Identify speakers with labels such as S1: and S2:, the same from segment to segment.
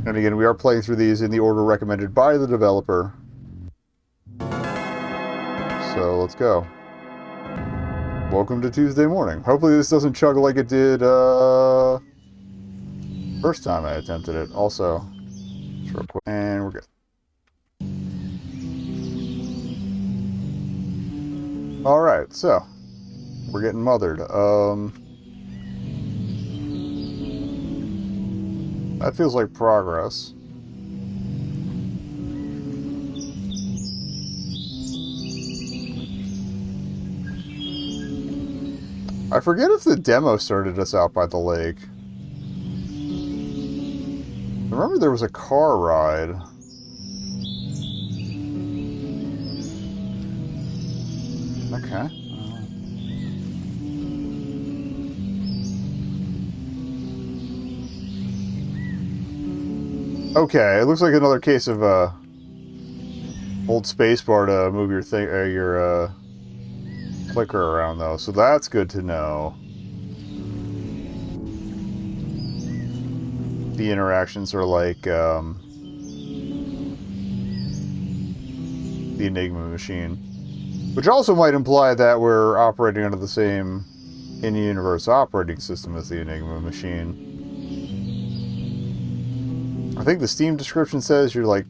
S1: And again, we are playing through these in the order recommended by the developer. So let's go. Welcome to Tuesday morning. Hopefully this doesn't chug like it did first time I attempted it. Also, just real quick, and we're good. Alright, so we're getting mothered. That feels like progress. I forget if the demo started us out by the lake. I remember there was a car ride. Okay. Okay, it looks like another case of old spacebar to move your thing, your clicker around though. So that's good to know. The interactions are like the Enigma machine, which also might imply that we're operating under the same in-universe operating system as the Enigma machine. I think the Steam description says you're like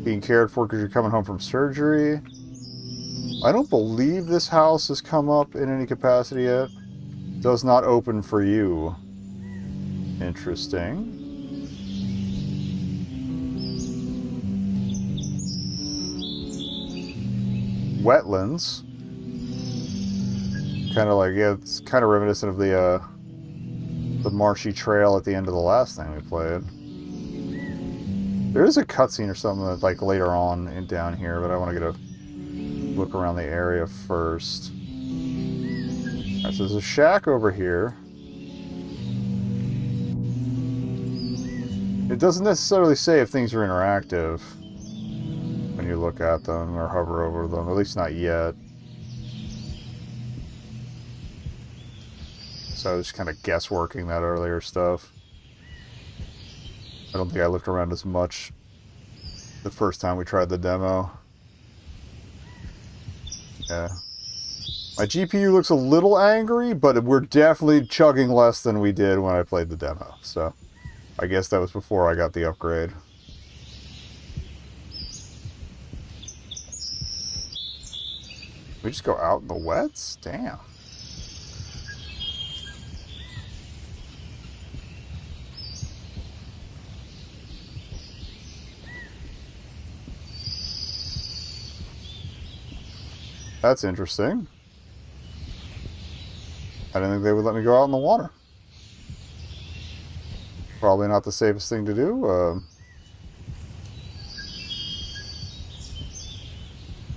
S1: being cared for because you're coming home from surgery. I don't believe this house has come up in any capacity yet. Does not open for you. Interesting. Wetlands. Kind of like, yeah, it's kind of reminiscent of the marshy trail at the end of the last thing we played. There is a cutscene or something that, like, later on in down here, but I want to get a look around the area first. Alright, so there's a shack over here. It doesn't necessarily say if things are interactive when you look at them or hover over them, at least not yet. So I was just kind of guessworking that earlier stuff. I don't think I looked around as much the first time we tried the demo. Yeah. My GPU looks a little angry, but we're definitely chugging less than we did when I played the demo. So I guess that was before I got the upgrade. We just go out in the wets? Damn. That's interesting. I didn't think they would let me go out in the water. Probably not the safest thing to do.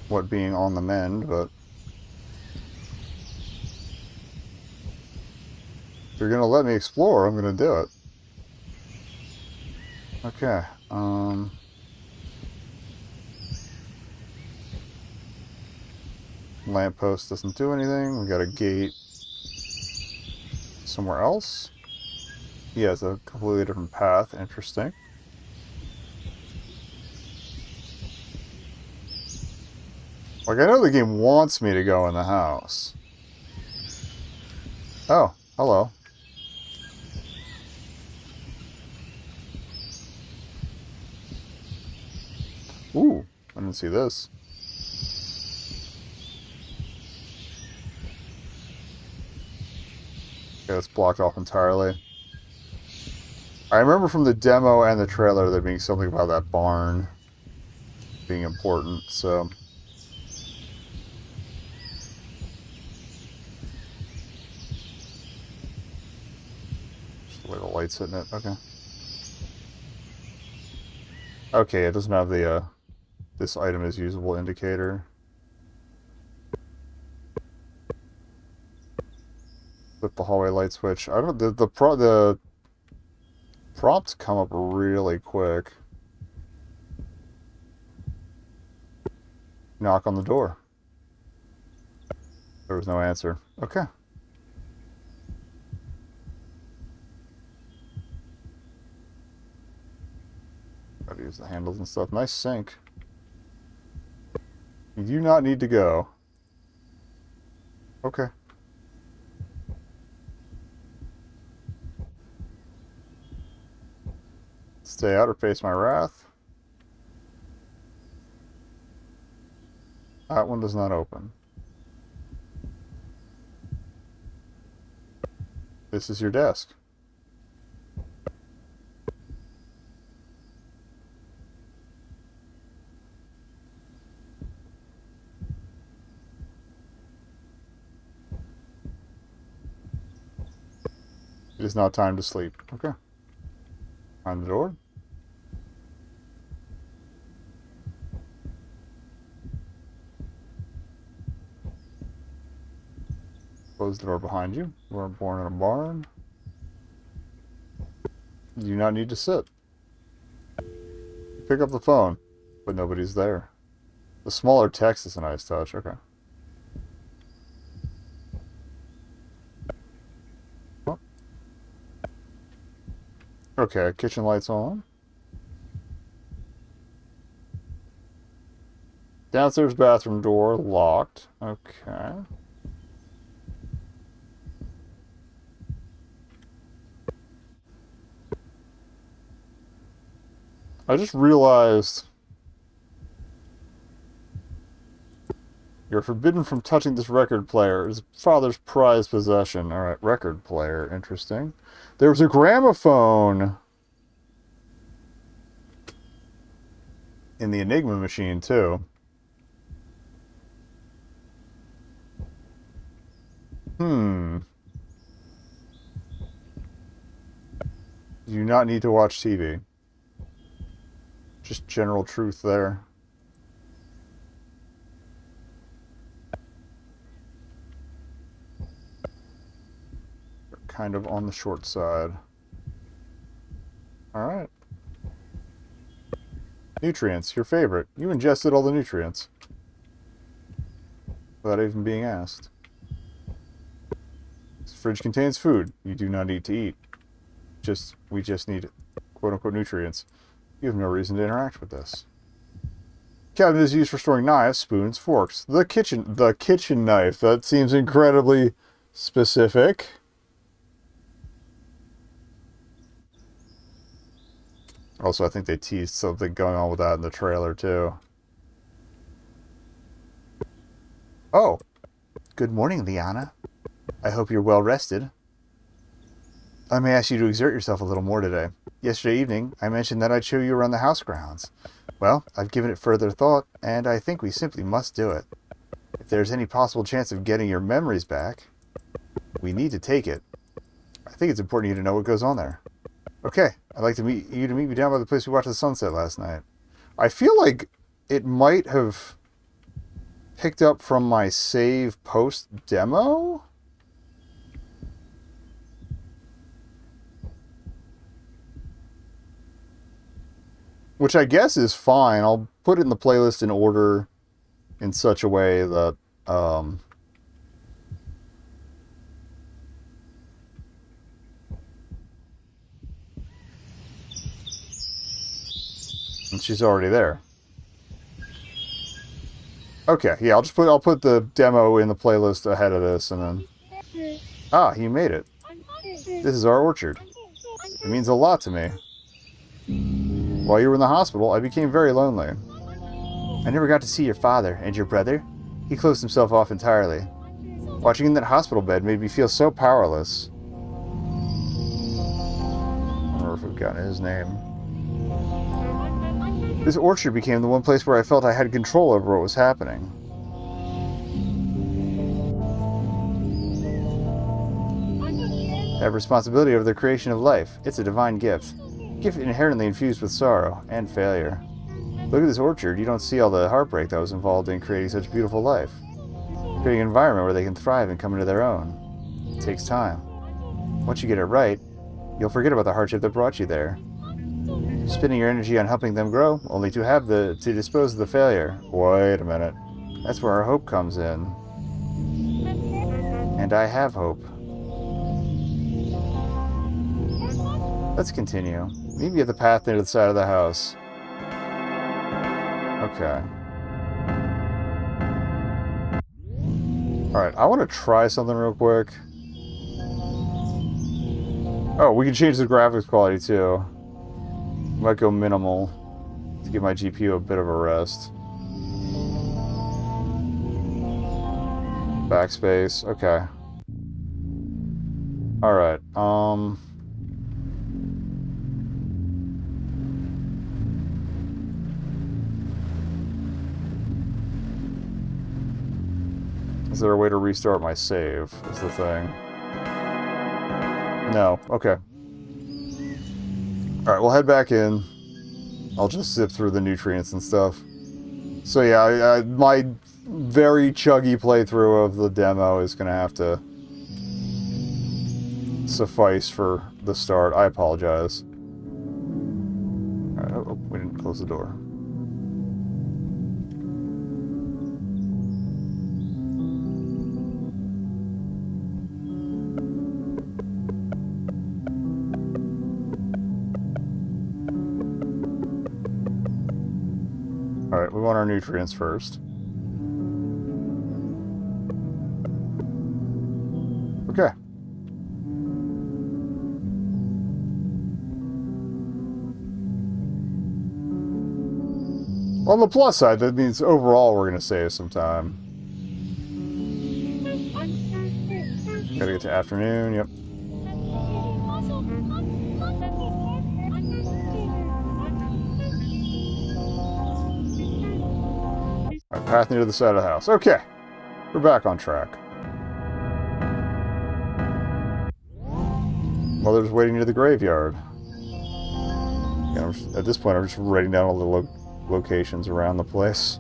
S1: What being on the mend, but if you're gonna let me explore, I'm gonna do it. Okay. Lamppost doesn't do anything. We got a gate somewhere else. He has a completely different path. Interesting. Like, I know the game wants me to go in the house. Oh, hello. Ooh, I didn't see this. Okay, it's blocked off entirely. I remember from the demo and the trailer there being something about that barn being important, so... Just the way the light's hitting it, okay. Okay, it doesn't have the, this item is usable indicator. Flip the hallway light switch. I don't, the prompts come up really quick. Knock on the door. There was no answer. Okay. use the handles and stuff. Nice sink. You do not need to go. Okay. Stay out or face my wrath. That one does not open. This is your desk. It is now time to sleep. Okay. Find the door. Close the door behind you. You weren't born in a barn. You do not need to sit. You pick up the phone, but nobody's there. The smaller text is a nice touch. Okay. Oh. Okay, kitchen lights on. Downstairs bathroom door locked. Okay. I just realized you're forbidden from touching this record player. His father's prized possession. Alright, record player. Interesting. There was a gramophone in the Enigma machine, too. You do not need to watch TV. Just general truth there. Kind of on the short side. Alright. Nutrients, your favorite. You ingested all the nutrients. Without even being asked. This fridge contains food. You do not need to eat. We just need quote-unquote nutrients. You have no reason to interact with this. Cabinet is used for storing knives, spoons, forks. The kitchen knife. That seems incredibly specific. Also, I think they teased something going on with that in the trailer, too. Oh. Good morning, Liana. I hope you're well rested. I may ask you to exert yourself a little more today. Yesterday evening, I mentioned that I'd show you around the house grounds. Well, I've given it further thought, and I think we simply must do it. If there's any possible chance of getting your memories back, we need to take it. I think it's important you to know what goes on there. Okay, I'd like to meet me down by the place we watched the sunset last night. I feel like it might have picked up from my save post demo? Which I guess is fine. I'll put it in the playlist in order in such a way that and she's already there. Okay, yeah, I'll put the demo in the playlist ahead of this and then. Ah, you made it. This is our orchard. It means a lot to me. While you were in the hospital, I became very lonely. I never got to see your father and your brother. He closed himself off entirely. Watching in that hospital bed made me feel so powerless. I wonder if we've gotten his name. This orchard became the one place where I felt I had control over what was happening. I have responsibility over the creation of life. It's a divine gift. Gift inherently infused with sorrow and failure. Look at this orchard. You don't see all the heartbreak that was involved in creating such a beautiful life. Creating an environment where they can thrive and come into their own. It takes time. Once you get it right, you'll forget about the hardship that brought you there. Spending your energy on helping them grow, only to dispose of the failure. Wait a minute. That's where our hope comes in. And I have hope. Let's continue. Meet me at the path near the side of the house. Okay. Alright, I want to try something real quick. Oh, we can change the graphics quality too. Might go minimal to give my GPU a bit of a rest. Backspace, okay. Alright, is there a way to restart my save, is the thing. No, okay. Alright, we'll head back in. I'll just zip through the nutrients and stuff. So yeah, my very chuggy playthrough of the demo is going to have to suffice for the start. I apologize. Alright, oh, we didn't close the door. Alright, we want our nutrients first. Okay. On the plus side, that means overall we're going to save some time. Gotta get to afternoon, yep. Alright, path near the side of the house. Okay. We're back on track. Mother's waiting near the graveyard. At this point, I'm just writing down all the locations around the place.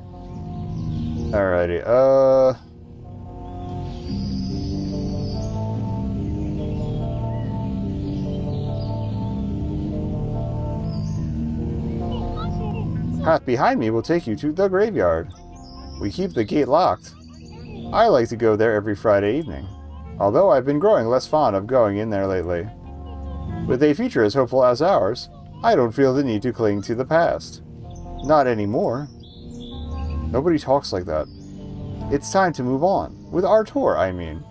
S1: Alrighty, path behind me will take you to the graveyard. We keep the gate locked. I like to go there every Friday evening, although I've been growing less fond of going in there lately. With a future as hopeful as ours, I don't feel the need to cling to the past. Not anymore. Nobody talks like that. It's time to move on. With our tour, I mean.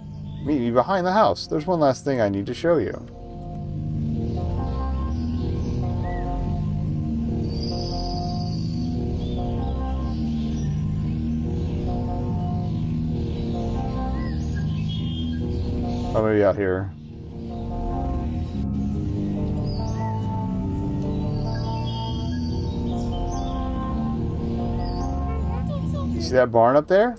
S1: Meet me behind the house. There's one last thing I need to show you. Oh, maybe out here. You see that barn up there?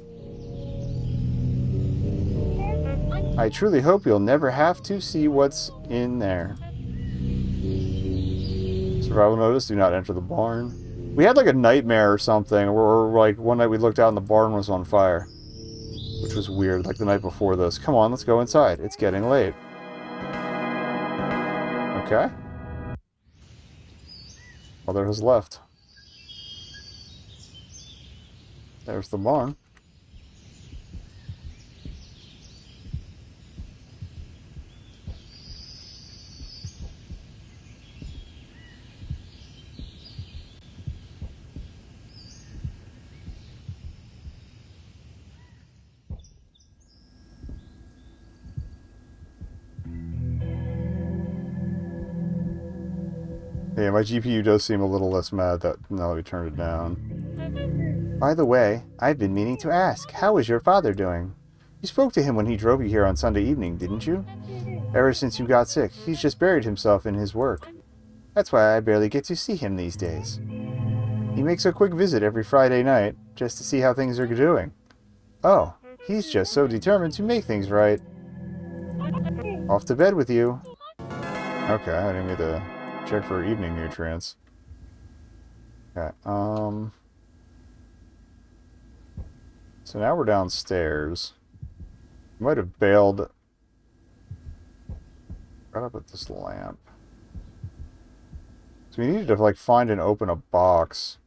S1: I truly hope you'll never have to see what's in there. Survival notice, do not enter the barn. We had like a nightmare or something, or like one night we looked out and the barn was on fire. Which was weird, like the night before this. Come on, let's go inside. It's getting late. Okay. Mother has left. There's the barn. Yeah, my GPU does seem a little less mad now that we turned it down. By the way, I've been meaning to ask, how is your father doing? You spoke to him when he drove you here on Sunday evening, didn't you? Ever since you got sick, he's just buried himself in his work. That's why I barely get to see him these days. He makes a quick visit every Friday night, just to see how things are doing. Oh, he's just so determined to make things right. Off to bed with you. Okay, I didn't get to check for evening nutrients. Okay, so now we're downstairs. Might have bailed right up at this lamp. So we needed to, like, find and open a box.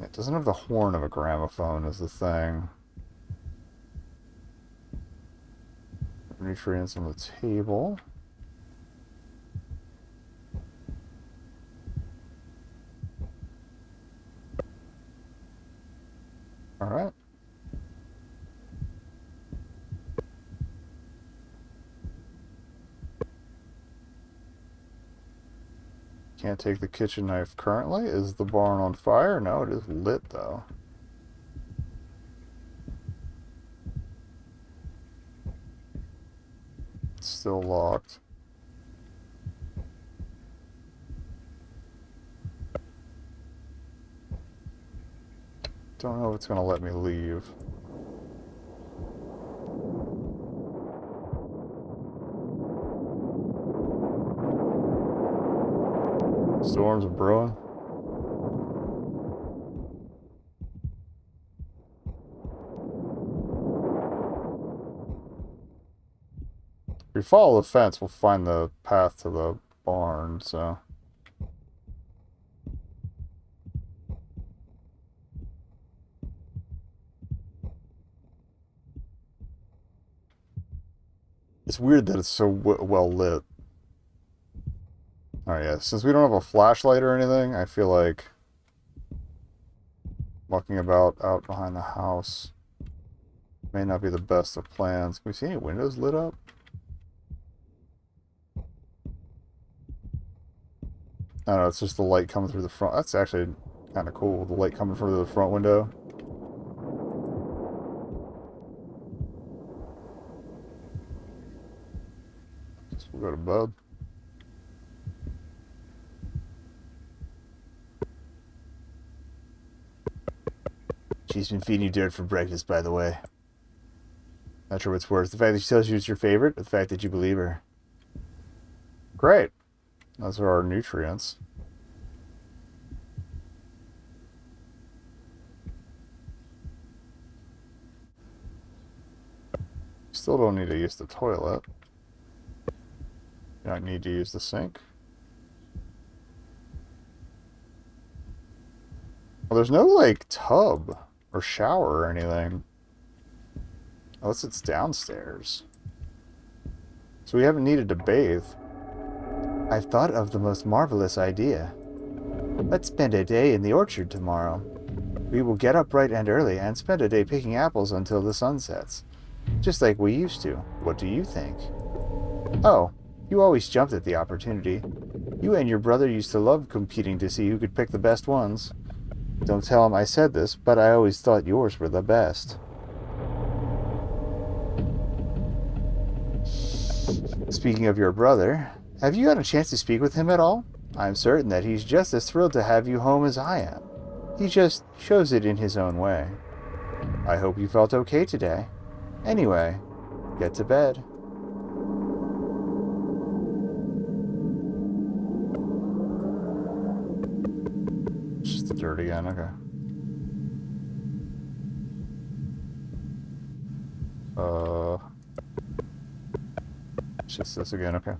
S1: It doesn't have the horn of a gramophone is the thing. Nutrients on the table. Can't take the kitchen knife currently. Is the barn on fire? No, it is lit though. It's still locked. Don't know if it's going to let me leave. Storms are brewing. If we follow the fence, we'll find the path to the barn, so... It's weird that it's so well lit. Alright, yeah, since we don't have a flashlight or anything, I feel like walking about out behind the house may not be the best of plans. Can we see any windows lit up? I don't know, it's just the light coming through the front. That's actually kind of cool, the light coming through the front window. Guess we'll go to bed. She's been feeding you dirt for breakfast, by the way. Not sure what's worse, the fact that she tells you it's your favorite, or the fact that you believe her. Great. Those are our nutrients. Still don't need to use the toilet. You don't need to use the sink. Well, there's no, like, tub or shower or anything. Unless it's downstairs. So we haven't needed to bathe. I've thought of the most marvelous idea. Let's spend a day in the orchard tomorrow. We will get up bright and early and spend a day picking apples until the sun sets. Just like we used to. What do you think? Oh, you always jumped at the opportunity. You and your brother used to love competing to see who could pick the best ones. Don't tell him I said this, but I always thought yours were the best. Speaking of your brother, have you had a chance to speak with him at all? I'm certain that he's just as thrilled to have you home as I am. He just shows it in his own way. I hope you felt okay today. Anyway, get to bed. Just the dirt again, okay. It's just this again, okay.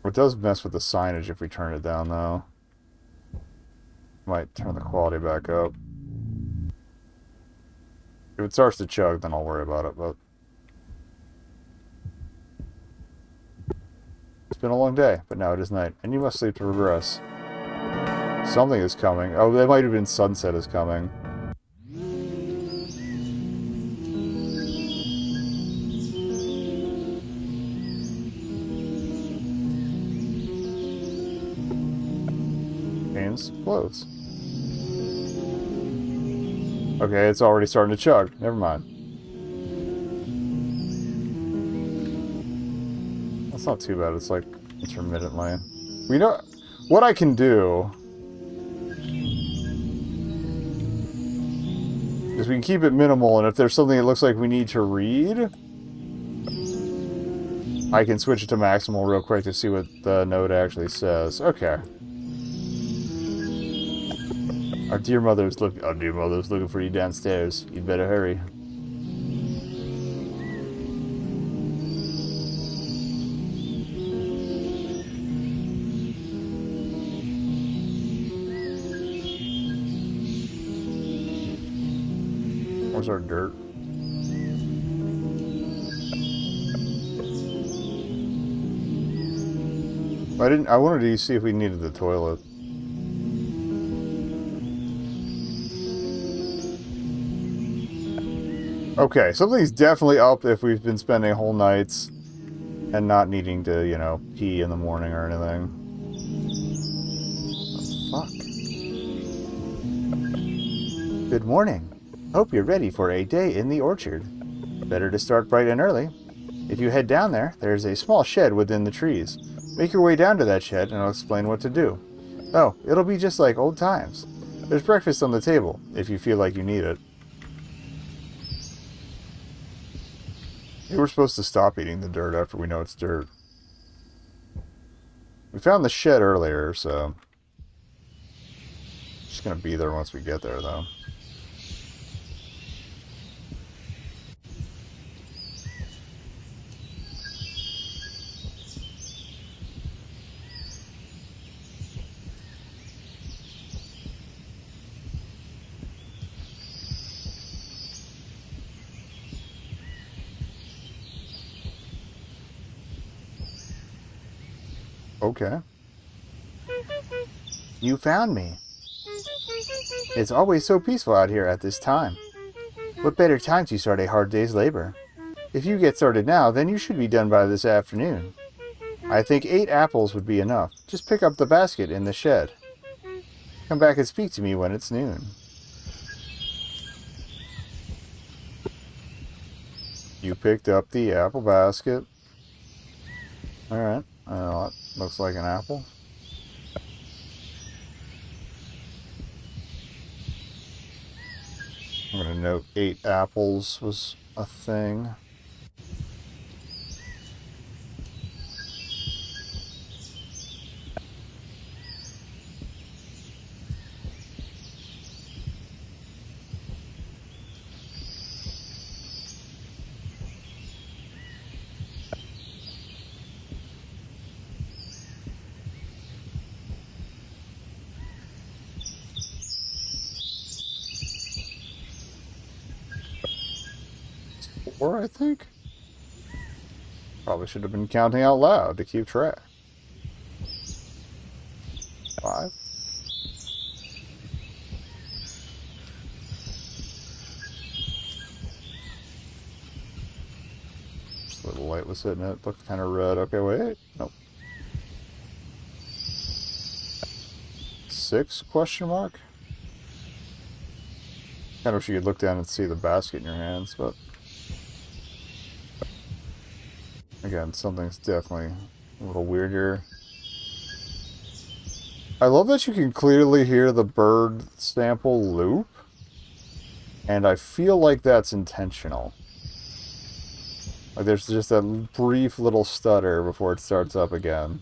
S1: It does mess with the signage if we turn it down, though. Might turn the quality back up. If it starts to chug, then I'll worry about it, but... It's been a long day, but now it is night, and you must sleep to progress. Something is coming. Oh, that might have been sunset is coming. Games close. Okay, it's already starting to chug. Never mind. That's not too bad. It's like intermittently. We know what I can do is we can keep it minimal, and if there's something that looks like we need to read, I can switch it to maximal real quick to see what the note actually says. Okay. Our dear mother's looking for you downstairs. You'd better hurry. Where's our dirt? I wanted to see if we needed the toilet. Okay, something's definitely up if we've been spending whole nights and not needing to, you know, pee in the morning or anything. Fuck. Good morning. Hope you're ready for a day in the orchard. Better to start bright and early. If you head down there, there's a small shed within the trees. Make your way down to that shed and I'll explain what to do. Oh, it'll be just like old times. There's breakfast on the table, if you feel like you need it. Maybe we're supposed to stop eating the dirt after we know it's dirt. We found the shed earlier, so... Just gonna be there once we get there, though. Okay. You found me. It's always so peaceful out here at this time. What better time to start a hard day's labor? If you get started now, then you should be done by this afternoon. I think 8 apples would be enough. Just pick up the basket in the shed. Come back and speak to me when it's noon. You picked up the apple basket. Alright. That looks like an apple. I'm going to note 8 apples was a thing. Four, I think? Probably should have been counting out loud to keep track. 5. Just a little light was hitting it. Looked kind of red. Okay, wait. Nope. 6, question mark? Kind of wish you could look down and see the basket in your hands, but... Again, something's definitely a little weird here. I love that you can clearly hear the bird sample loop. And I feel like that's intentional. Like there's just a brief little stutter before it starts up again.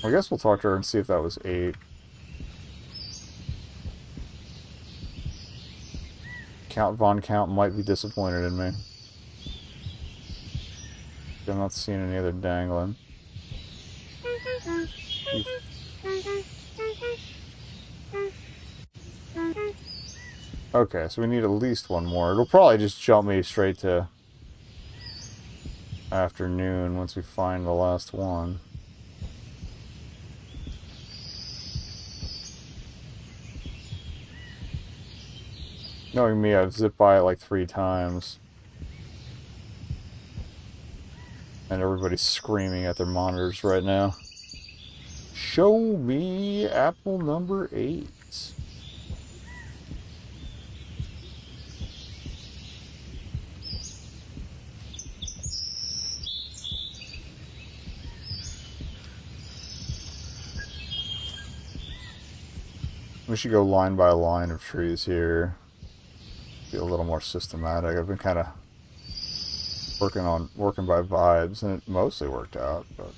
S1: I guess we'll talk to her and see if that was 8. Count Von Count might be disappointed in me. I'm not seeing any other dangling. Okay, so we need at least one more. It'll probably just jump me straight to afternoon once we find the last one. Knowing me, I've zipped by it like 3 times. And everybody's screaming at their monitors right now. Show me apple number 8. We should go line by line of trees here. Be a little more systematic. I've been kind of working by vibes, and it mostly worked out, but...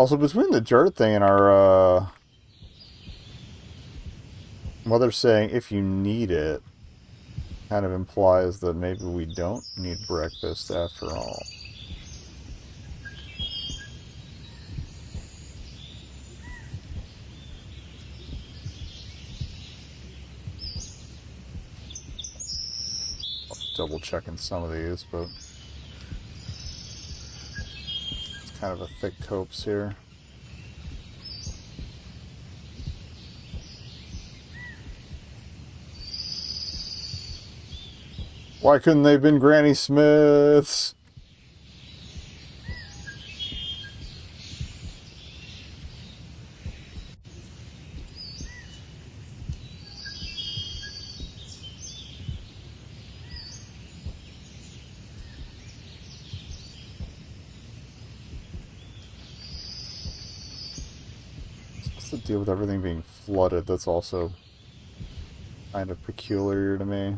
S1: Also, between the dirt thing and our mother saying if you need it, kind of implies that maybe we don't need breakfast after all. Double checking some of these, but it's kind of a thick copse here. Why couldn't they have been Granny Smiths? What's the deal with everything being flooded? That's also kind of peculiar to me.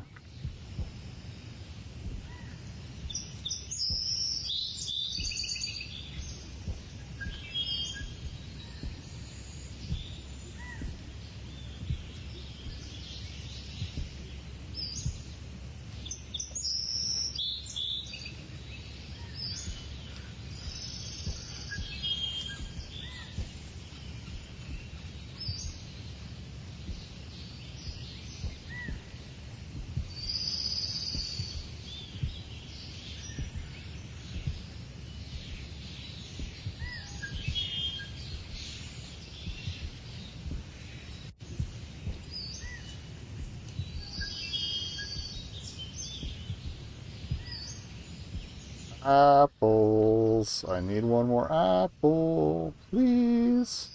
S1: Apples. I need one more apple, please.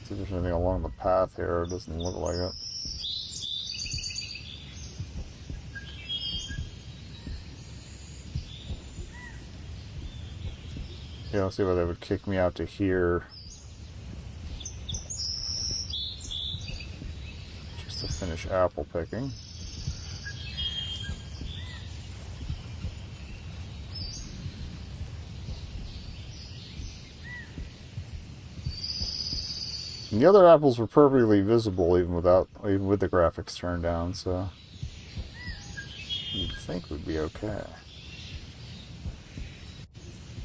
S1: See if there's anything along the path here. It doesn't look like it. Yeah, let's see why they would kick me out to here. Just to finish apple picking. And the other apples were perfectly visible even with the graphics turned down, so you'd think we'd be okay.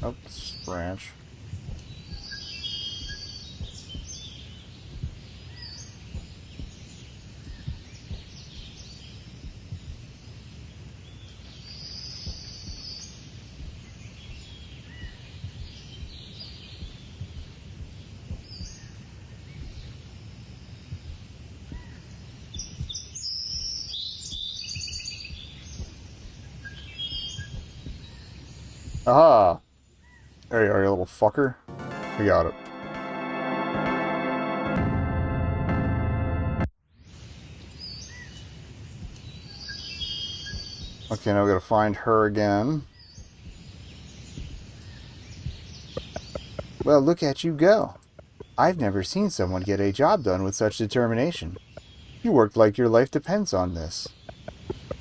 S1: Oh, it's just a branch. Aha! There you are, you little fucker. We got it. Okay, now we gotta find her again. Well, look at you go. I've never seen someone get a job done with such determination. You worked like your life depends on this.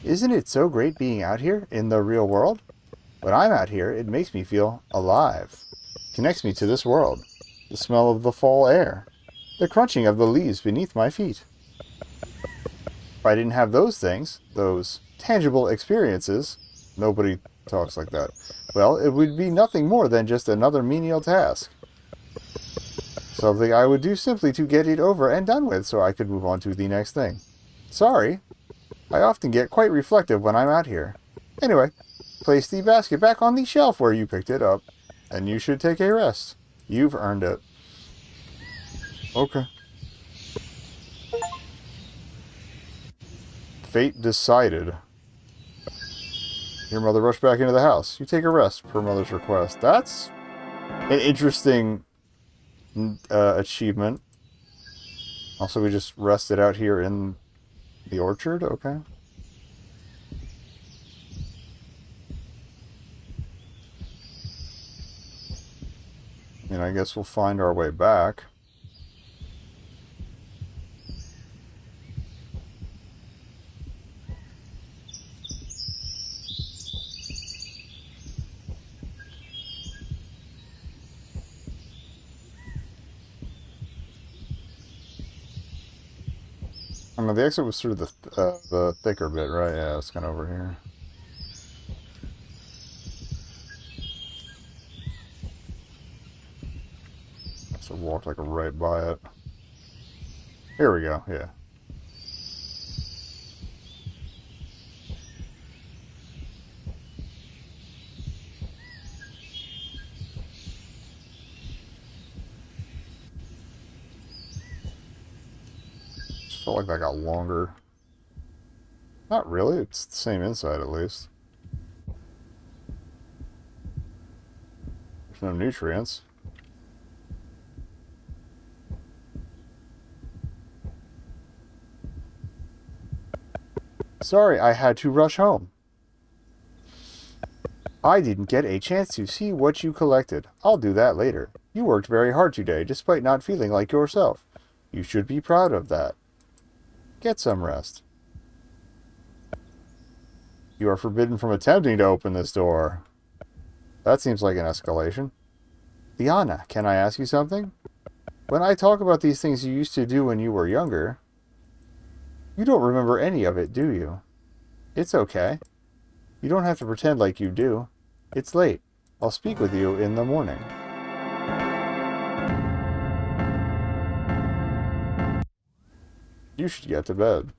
S1: Isn't it so great being out here in the real world? When I'm out here, it makes me feel alive. Connects me to this world. The smell of the fall air. The crunching of the leaves beneath my feet. If I didn't have those things, those tangible experiences, nobody talks like that, well, it would be nothing more than just another menial task. Something I would do simply to get it over and done with so I could move on to the next thing. Sorry. I often get quite reflective when I'm out here. Anyway, place the basket back on the shelf where you picked it up, and you should take a rest. You've earned it. Okay. Fate decided. Your mother rushed back into the house. You take a rest, per mother's request. That's an interesting achievement. Also, we just rested out here in the orchard? Okay. And I guess we'll find our way back. I know the exit was through the thicker bit, right? Yeah, it's kind of over here. So walked like right by it. Here we go. Yeah. Just felt like that got longer. Not really. It's the same inside at least. There's no nutrients. Sorry, I had to rush home. I didn't get a chance to see what you collected. I'll do that later. You worked very hard today, despite not feeling like yourself. You should be proud of that. Get some rest. You are forbidden from attempting to open this door. That seems like an escalation. Liana, can I ask you something? When I talk about these things you used to do when you were younger, you don't remember any of it, do you? It's okay. You don't have to pretend like you do. It's late. I'll speak with you in the morning. You should get to bed.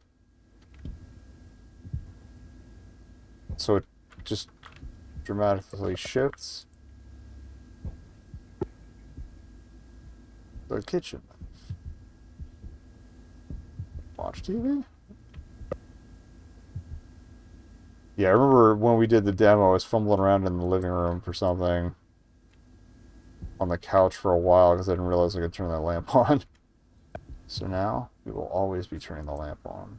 S1: So it just dramatically shifts. The kitchen. Watch TV? Yeah, I remember when we did the demo, I was fumbling around in the living room for something on the couch for a while because I didn't realize I could turn that lamp on. So now we will always be turning the lamp on.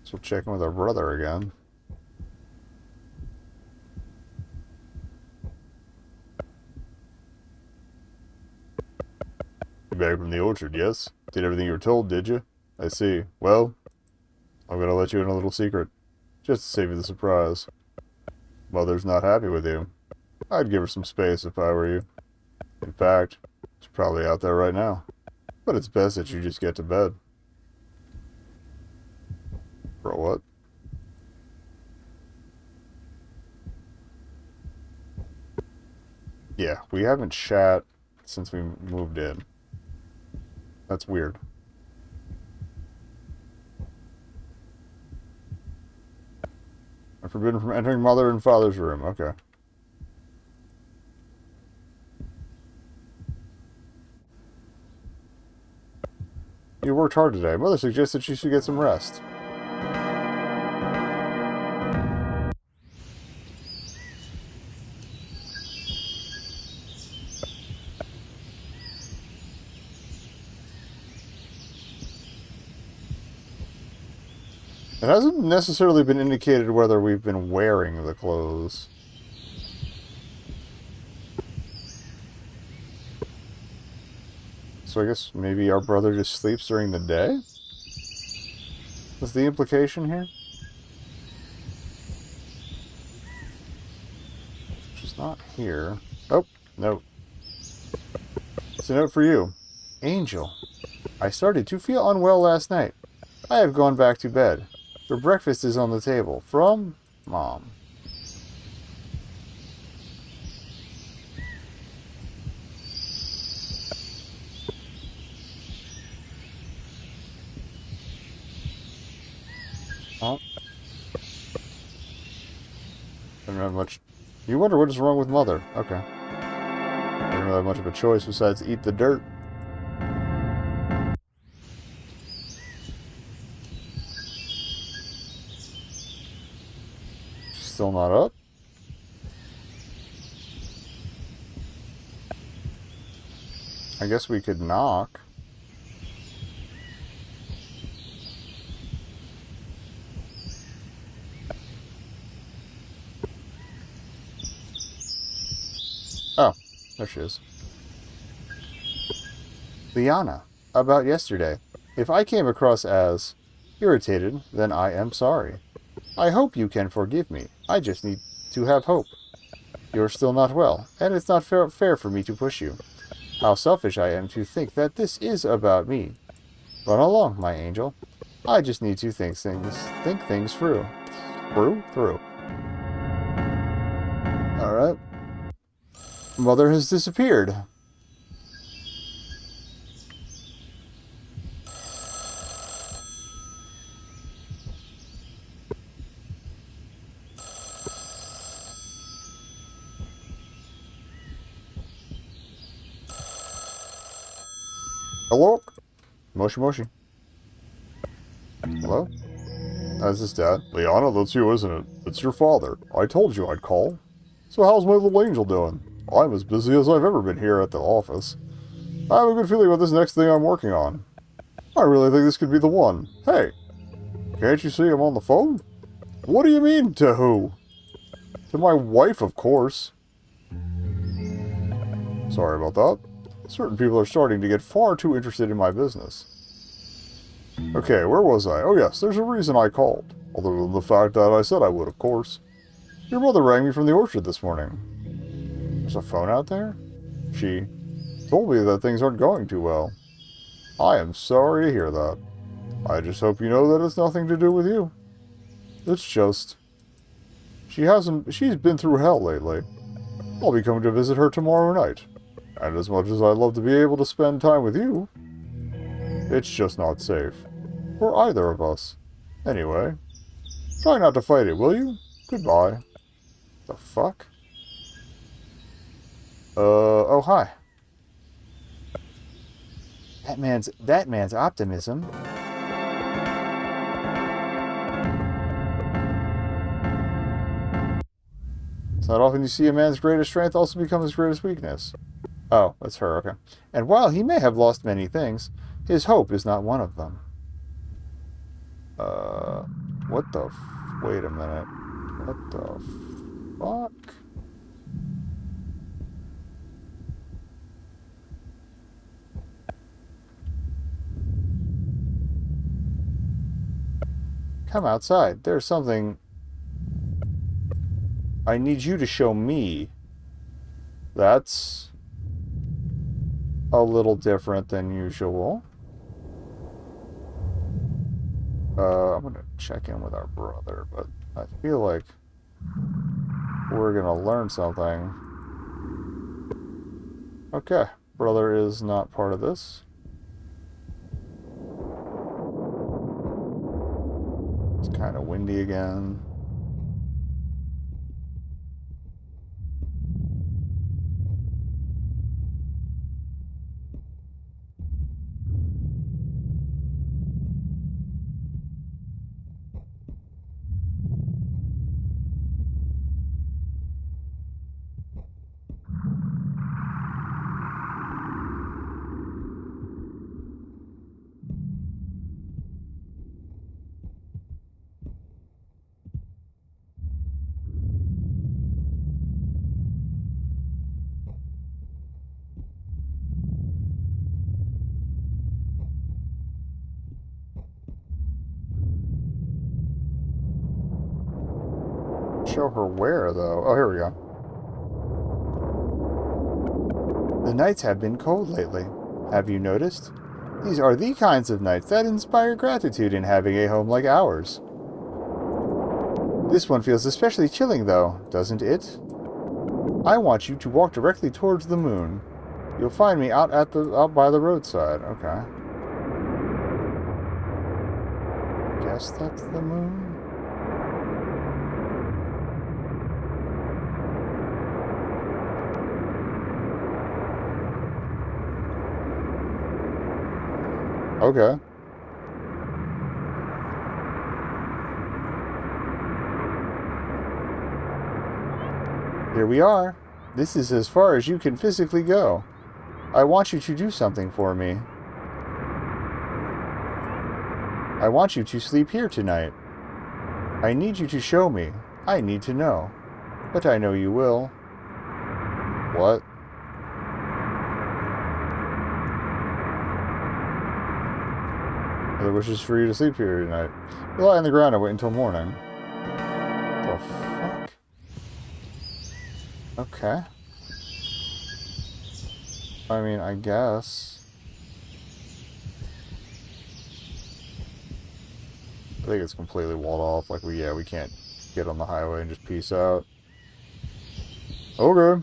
S1: So checking with our brother again. You back from the orchard, yes? Did everything you were told, did you? I see. Well, I'm gonna let you in a little secret. Just to save you the surprise. Mother's not happy with you. I'd give her some space if I were you. In fact, she's probably out there right now. But it's best that you just get to bed. For what? Yeah, we haven't chat since we moved in. That's weird. I'm forbidden from entering mother and father's room. Okay. You worked hard today. Mother suggested you should get some rest. It hasn't necessarily been indicated whether we've been wearing the clothes. So I guess maybe our brother just sleeps during the day? Is the implication here? She's not here. Oh, no. It's a note for you. Angel, I started to feel unwell last night. I have gone back to bed. Your breakfast is on the table. From Mom. Oh. Don't have much. You wonder what is wrong with Mother. Okay. I don't really have much of a choice besides eat the dirt. She's still not up? I guess we could knock. Oh, there she is. Liana, about yesterday. If I came across as irritated, then I am sorry. I hope you can forgive me. I just need to have hope. You're still not well, and it's not fair for me to push you. How selfish I am to think that this is about me. Run along, my angel. I just need to think things through. Through. Alright. Mother has disappeared. Hello? Moshi Moshi. Hello? Is this Dad? Liana, that's you, isn't it? It's your father. I told you I'd call. So how's my little angel doing? I'm as busy as I've ever been here at the office. I have a good feeling about this next thing I'm working on. I really think this could be the one. Hey, can't you see I'm on the phone? What do you mean, to who? To my wife, of course. Sorry about that. Certain people are starting to get far too interested in my business. Okay, where was I? Oh yes, there's a reason I called. Other than the fact that I said I would, of course. Your mother rang me from the orchard this morning. There's a phone out there? She told me that things aren't going too well. I am sorry to hear that. I just hope you know that it's nothing to do with you. It's just... She's been through hell lately. I'll be coming to visit her tomorrow night. And as much as I'd love to be able to spend time with you, it's just not safe. For either of us. Anyway, try not to fight it, will you? Goodbye. The fuck? Oh hi. That man's optimism. It's not often you see a man's greatest strength also become his greatest weakness. Oh, that's her, okay. And while he may have lost many things, his hope is not one of them. What the wait a minute. What the fuck? Come outside. There's something I need you to show me. That's a little different than usual. I'm gonna check in with our brother, but I feel like we're gonna learn something. Okay, brother is not part of this. It's kind of windy again. Show her where, though. Oh, here we go. The nights have been cold lately. Have you noticed? These are the kinds of nights that inspire gratitude in having a home like ours. This one feels especially chilling, though, doesn't it? I want you to walk directly towards the moon. You'll find me out by the roadside. Okay. Guess that's the moon. Okay. Here we are. This is as far as you can physically go. I want you to do something for me. I want you to sleep here tonight. I need you to show me. I need to know. But I know you will. What? Mother wishes for you to sleep here tonight. You lie on the ground and wait until morning. The fuck? Okay. I mean, I guess. I think it's completely walled off. Like, we can't get on the highway and just peace out. Okay.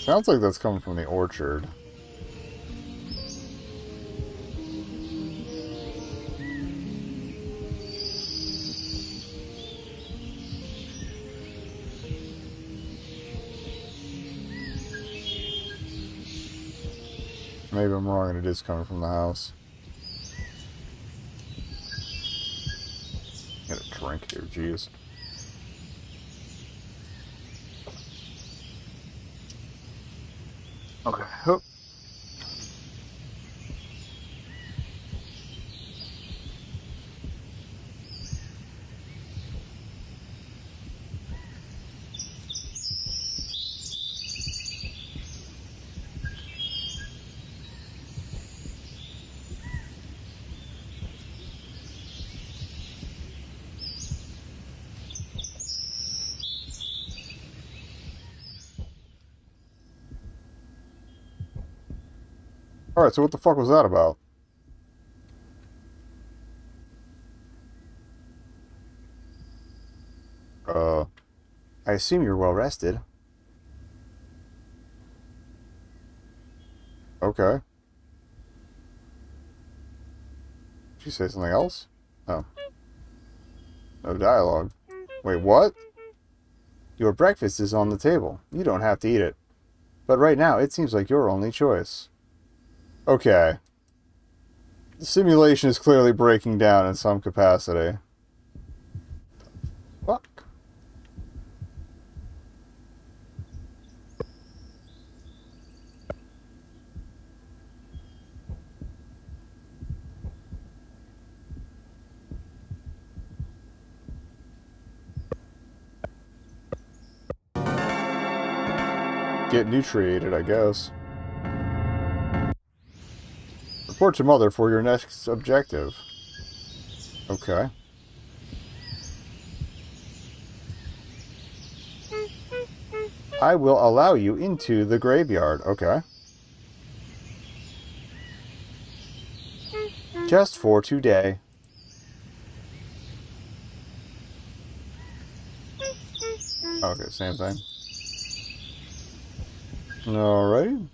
S1: Sounds like that's coming from the orchard. Maybe I'm wrong and it is coming from the house. Get a drink here, jeez. Okay. Oh. Alright, so what the fuck was that about? I assume you're well rested. Okay. Did you say something else? Oh. No dialogue. Wait, what? Your breakfast is on the table. You don't have to eat it. But right now, it seems like your only choice. Okay. The simulation is clearly breaking down in some capacity. Fuck. Get nutriated, I guess. Report to Mother for your next objective. Okay. I will allow you into the graveyard. Okay. Just for today. Okay, same thing. Alrighty.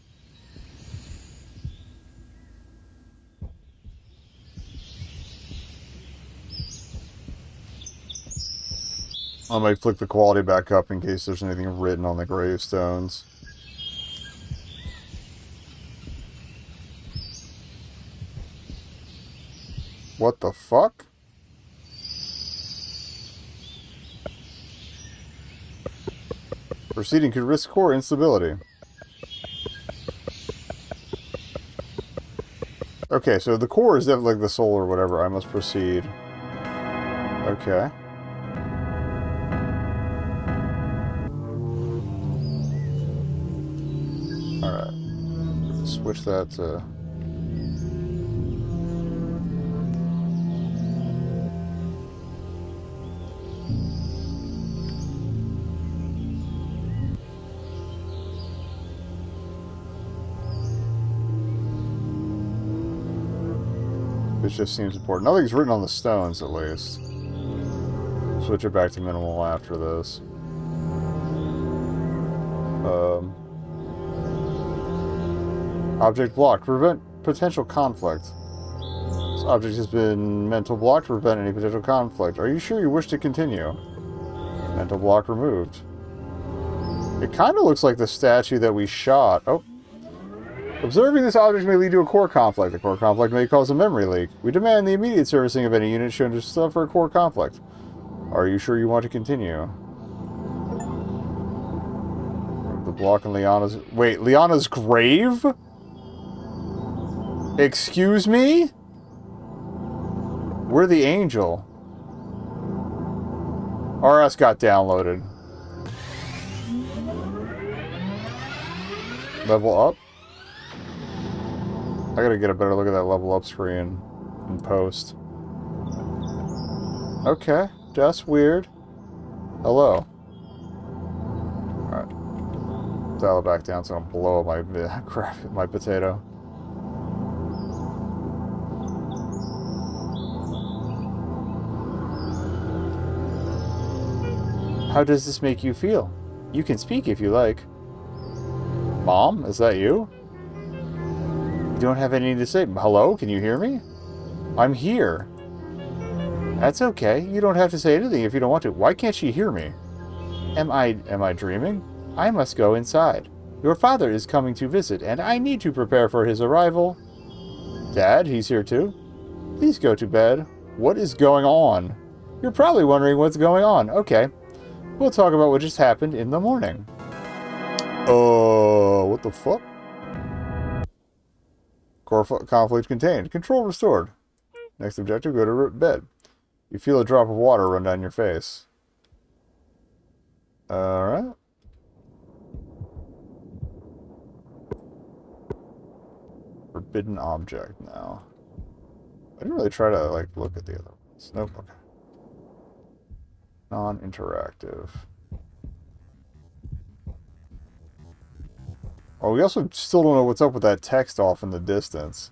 S1: I might flick the quality back up in case there's anything written on the gravestones. What the fuck? Proceeding could risk core instability. Okay, so the core is definitely like the soul or whatever. I must proceed. Okay. Alright. Switch that to... This just seems important. Nothing's written on the stones, at least. Switch it back to minimal after this. Object blocked. Prevent potential conflict. This object has been mental blocked to prevent any potential conflict. Are you sure you wish to continue? Mental block removed. It kind of looks like the statue that we shot. Oh. Observing this object may lead to a core conflict. A core conflict may cause a memory leak. We demand the immediate servicing of any unit shown to suffer a core conflict. Are you sure you want to continue? blocking Liana's... Wait, Liana's grave? Excuse me? We're the angel. RS got downloaded. Level up? I gotta get a better look at that level up screen in post. Okay, that's weird. Hello. Alright. Dial it back down so I don't blow up my crap, my potato. How does this make you feel? You can speak if you like. Mom, is that you? You don't have anything to say. Hello, can you hear me? I'm here. That's okay. You don't have to say anything if you don't want to. Why can't she hear me? Am I dreaming? I must go inside. Your father is coming to visit, and I need to prepare for his arrival. Dad, he's here too. Please go to bed. What is going on? You're probably wondering what's going on. Okay. We'll talk about what just happened in the morning. What the fuck? Core conflict contained. Control restored. Next objective, go to bed. You feel a drop of water run down your face. Alright. Forbidden object now. I didn't really try to, like, look at the other ones. Nope, okay. Non-interactive. Oh, we also still don't know what's up with that text off in the distance.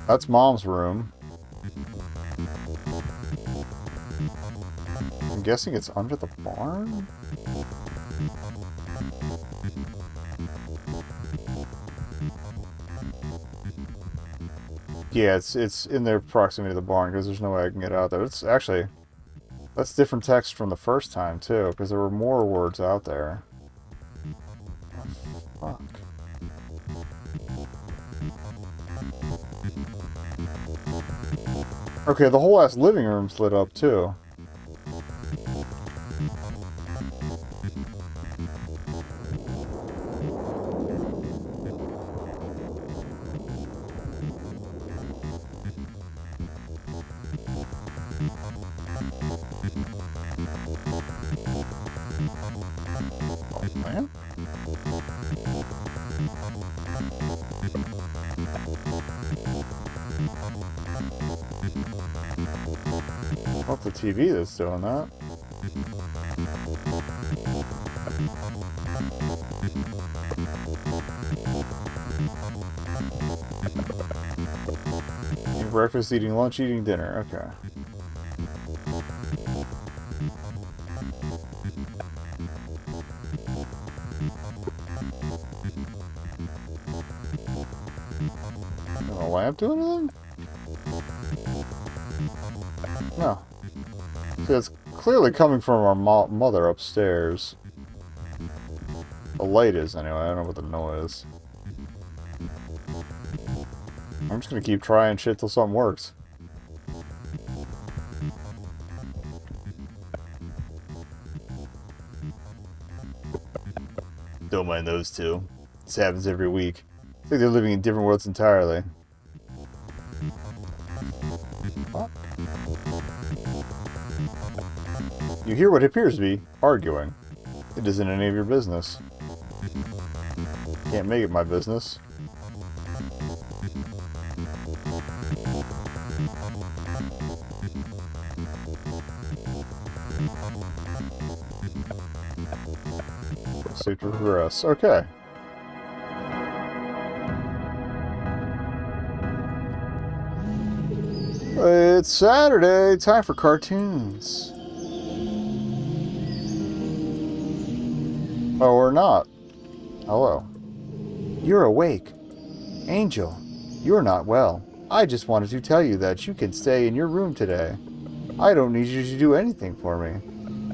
S1: That's Mom's room. I'm guessing it's under the barn? Yeah, it's in their proximity to the barn because there's no way I can get out there. It's actually, that's different text from the first time too, because there were more words out there. Oh, fuck. Okay, the whole ass living room's lit up too. Man. Not the TV that's doing that. Eating breakfast, eating lunch, eating dinner. Okay. A lamp do anything? No. See, it's clearly coming from our mother upstairs. The light is, anyway. I don't know what the noise is. I'm just gonna keep trying shit till something works. Don't mind those two. This happens every week. It's like they're living in different worlds entirely. What? You hear what appears to be arguing. It isn't any of your business. Can't make it my business. Proceed to progress. Okay. It's Saturday. Time for cartoons. Oh, or not. Hello. You're awake. Angel, you're not well. I just wanted to tell you that you can stay in your room today. I don't need you to do anything for me.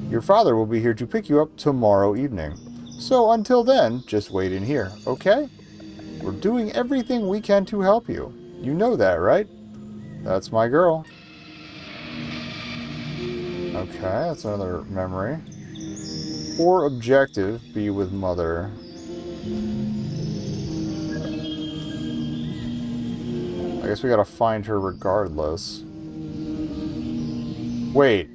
S1: Your father will be here to pick you up tomorrow evening. So until then, just wait in here, okay? We're doing everything we can to help you. You know that, right? That's my girl. Okay, that's another memory. Core objective, be with mother. I guess we gotta find her regardless. Wait.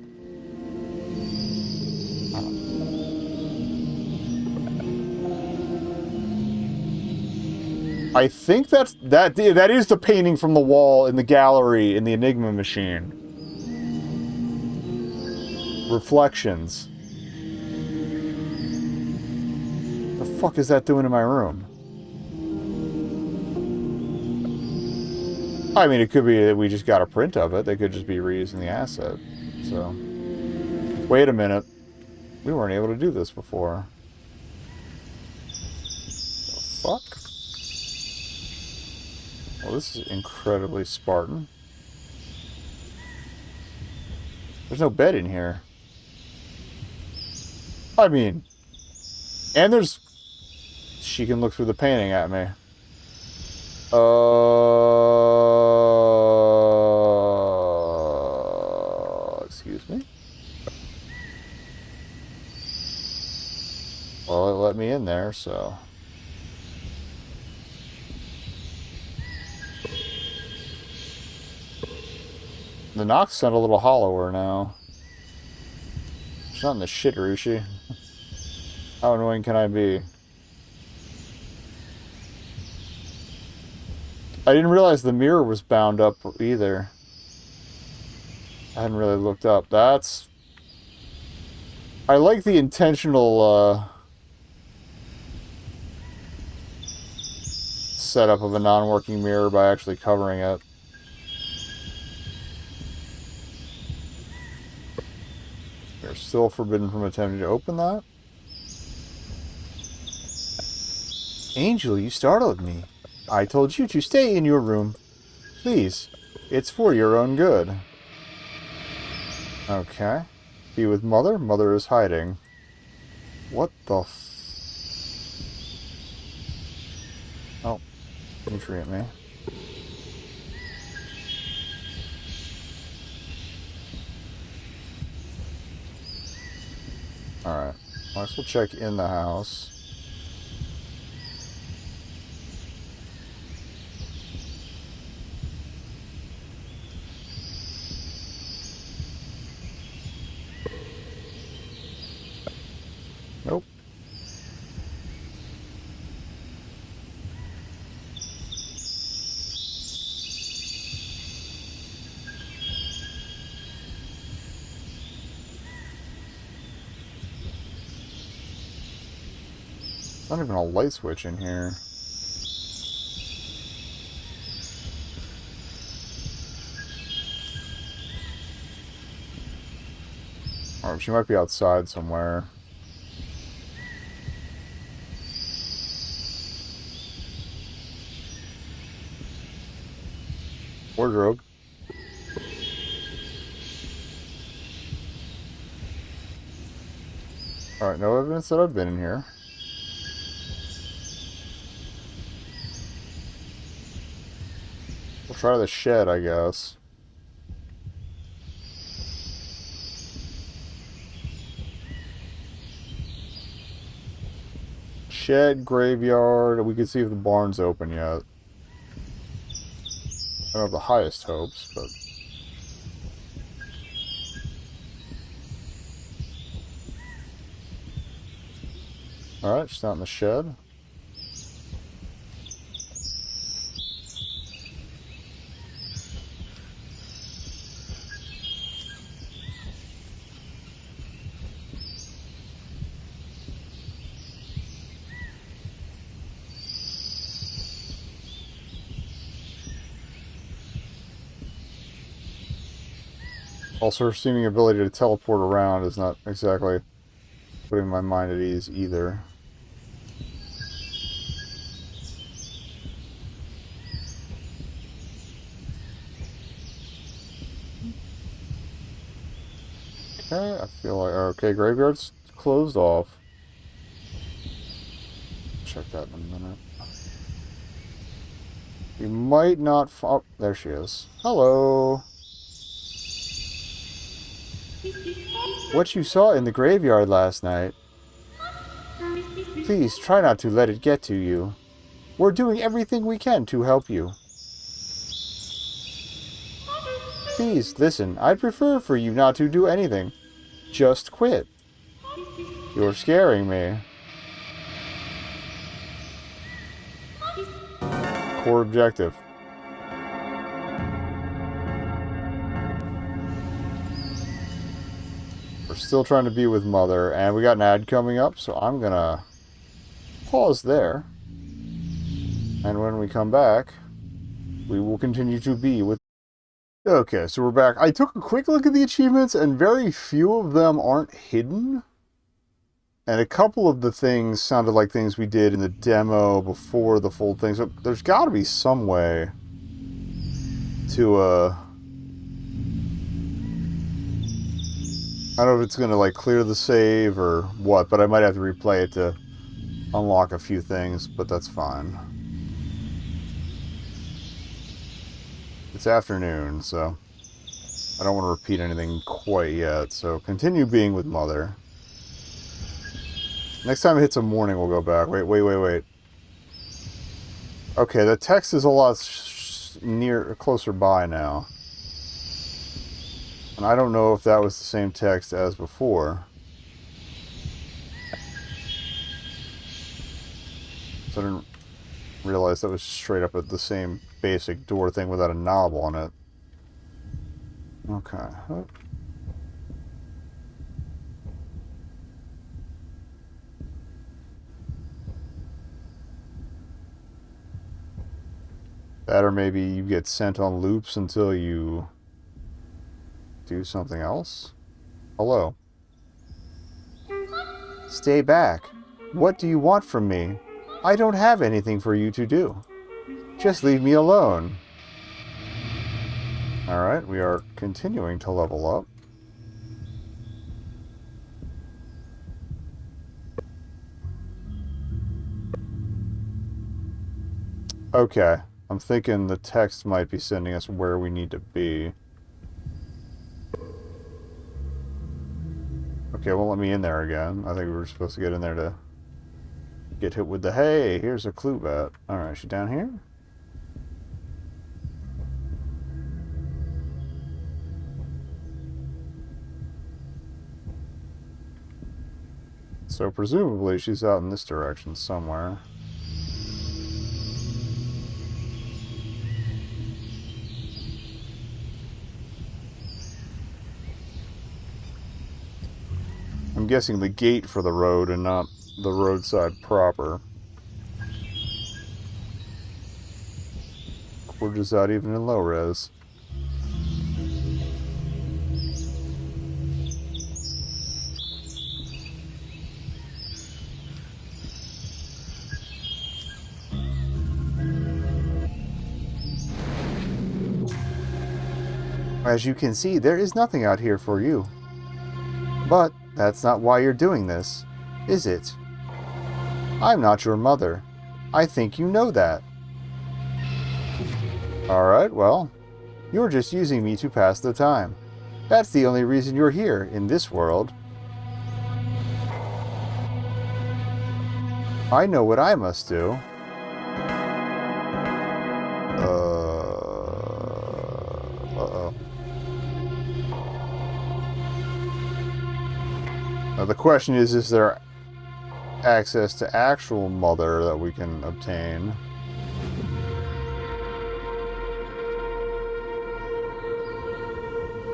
S1: I think that is the painting from the wall in the gallery in the Enigma machine. Reflections. The fuck is that doing in my room? I mean, it could be that we just got a print of it. They could just be reusing the asset. So, wait a minute. We weren't able to do this before. The fuck? Well, this is incredibly Spartan. There's no bed in here. I mean, and there's... She can look through the painting at me. Excuse me? Well, it let me in there, so... The knocks sound a little hollower now. She's not in the shitter, is she? How annoying can I be? I didn't realize the mirror was bound up either. I hadn't really looked up. That's... I like the intentional, setup of a non-working mirror by actually covering it. You're still forbidden from attempting to open that? Angel, you startled me. I told you to stay in your room. Please. It's for your own good. Okay. Be with Mother? Mother is hiding. What the f... Oh. Nutrient me. Alright. Might as well check in the house. Nope. There's not even a light switch in here. Or she might be outside somewhere. Wardrobe. Alright, no evidence that I've been in here. We'll try the shed, I guess. Shed, graveyard. We can see if the barn's open yet. I don't have the highest hopes, but... Alright, she's not in the shed. Also, her seeming ability to teleport around is not exactly putting my mind at ease either. Okay, I feel like... Okay, graveyard's closed off. Check that in a minute. We might not... Oh, there she is. Hello. What you saw in the graveyard last night. Please try not to let it get to you. We're doing everything we can to help you. Please, listen, I'd prefer for you not to do anything. Just quit. You're scaring me. Core objective. We're still trying to be with Mother, and we got an ad coming up, so I'm gonna pause there. And when we come back, we will continue to be with... Okay, so we're back. I took a quick look at the achievements, and very few of them aren't hidden. And a couple of the things sounded like things we did in the demo before the full thing. So there's got to be some way to, I don't know if it's going to, like, clear the save or what, but I might have to replay it to unlock a few things, but that's fine. It's afternoon, so I don't want to repeat anything quite yet. So continue being with Mother. Next time it hits a morning, we'll go back. Wait. Okay, the text is a lot closer by now. And I don't know if that was the same text as before. So I didn't realize that was straight up at the same basic door thing without a knob on it. Okay. That, or maybe you get sent on loops until you do something else? Hello. Stay back. What do you want from me? I don't have anything for you to do. Just leave me alone. Alright, we are continuing to level up. Okay. I'm thinking the text might be sending us where we need to be. Okay, won't let me in there again. I think we were supposed to get in there to get hit with the, hey, here's a clue bat. Alright, she down here? So presumably she's out in this direction somewhere. I'm guessing the gate for the road and not the roadside proper. Gorgeous out even in low res. As you can see, there is nothing out here for you. But that's not why you're doing this, is it? I'm not your mother. I think you know that. Alright, well, you're just using me to pass the time. That's the only reason you're here in this world. I know what I must do. Uh-oh. Now the question is there access to actual Mother that we can obtain?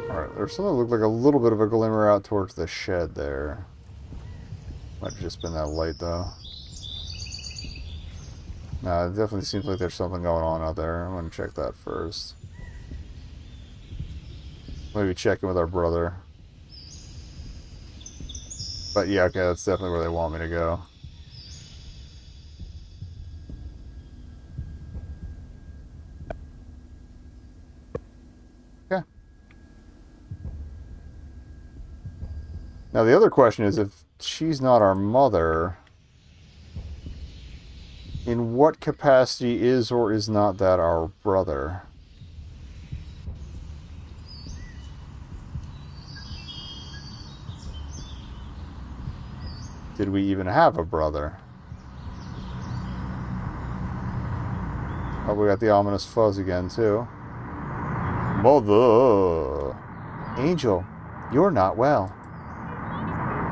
S1: Alright, there's something that looked like a little bit of a glimmer out towards the shed there. Might have just been that light though. Nah, it definitely seems like there's something going on out there. I'm gonna check that first. Maybe check in with our brother. But yeah, okay, that's definitely where they want me to go. Okay. Now the other question is, if she's not our mother, In what capacity is or is not that our brother? Did we even have a brother? Oh, we got the ominous fuzz again, too. Mother! Angel, you're not well.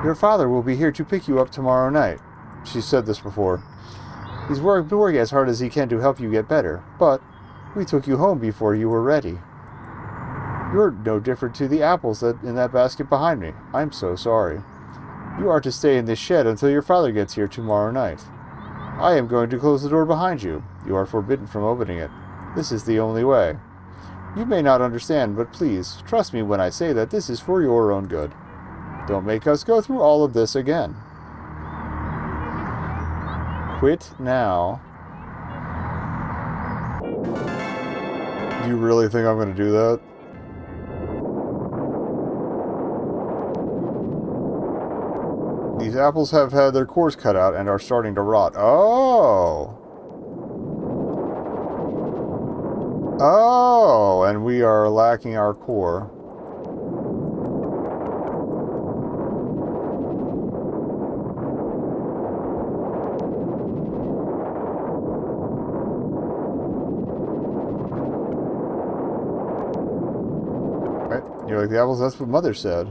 S1: Your father will be here to pick you up tomorrow night. She said this before. He's working as hard as he can to help you get better, but we took you home before you were ready. You're no different to the apples in that basket behind me. I'm so sorry. You are to stay in this shed until your father gets here tomorrow night. I am going to close the door behind you. You are forbidden from opening it. This is the only way. You may not understand, but please, trust me when I say that this is for your own good. Don't make us go through all of this again. Quit now. Do you really think I'm going to do that? These apples have had their cores cut out and are starting to rot. Oh! Oh! And we are lacking our core. Right? You like the apples? That's what Mother said.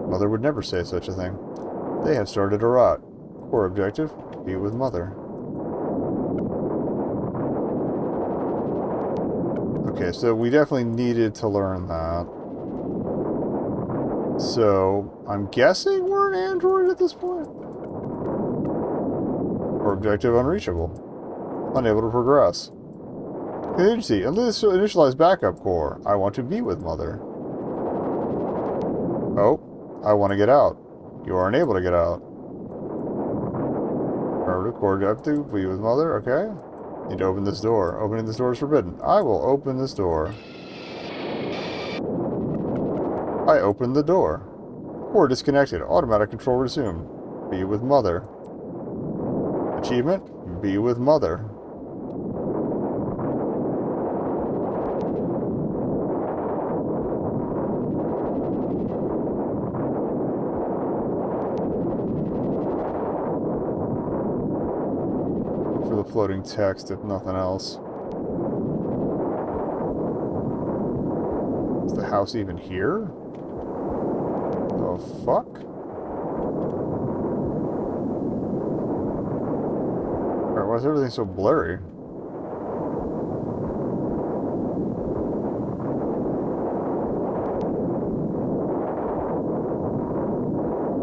S1: Mother would never say such a thing. They have started to rot. Core objective, be with Mother. Okay, so we definitely needed to learn that. So, I'm guessing we're an android at this point? Core objective unreachable. Unable to progress. Contingency, initialize backup core. I want to be with Mother. Oh, I want to get out. You are unable to get out. Remember, core objective, be with Mother, okay. Need to open this door. Opening this door is forbidden. I will open this door. I opened the door. Core disconnected. Automatic control resumed. Be with Mother. Achievement, be with Mother. The floating text, if nothing else. Is the house even here? The fuck? Alright, why is everything so blurry?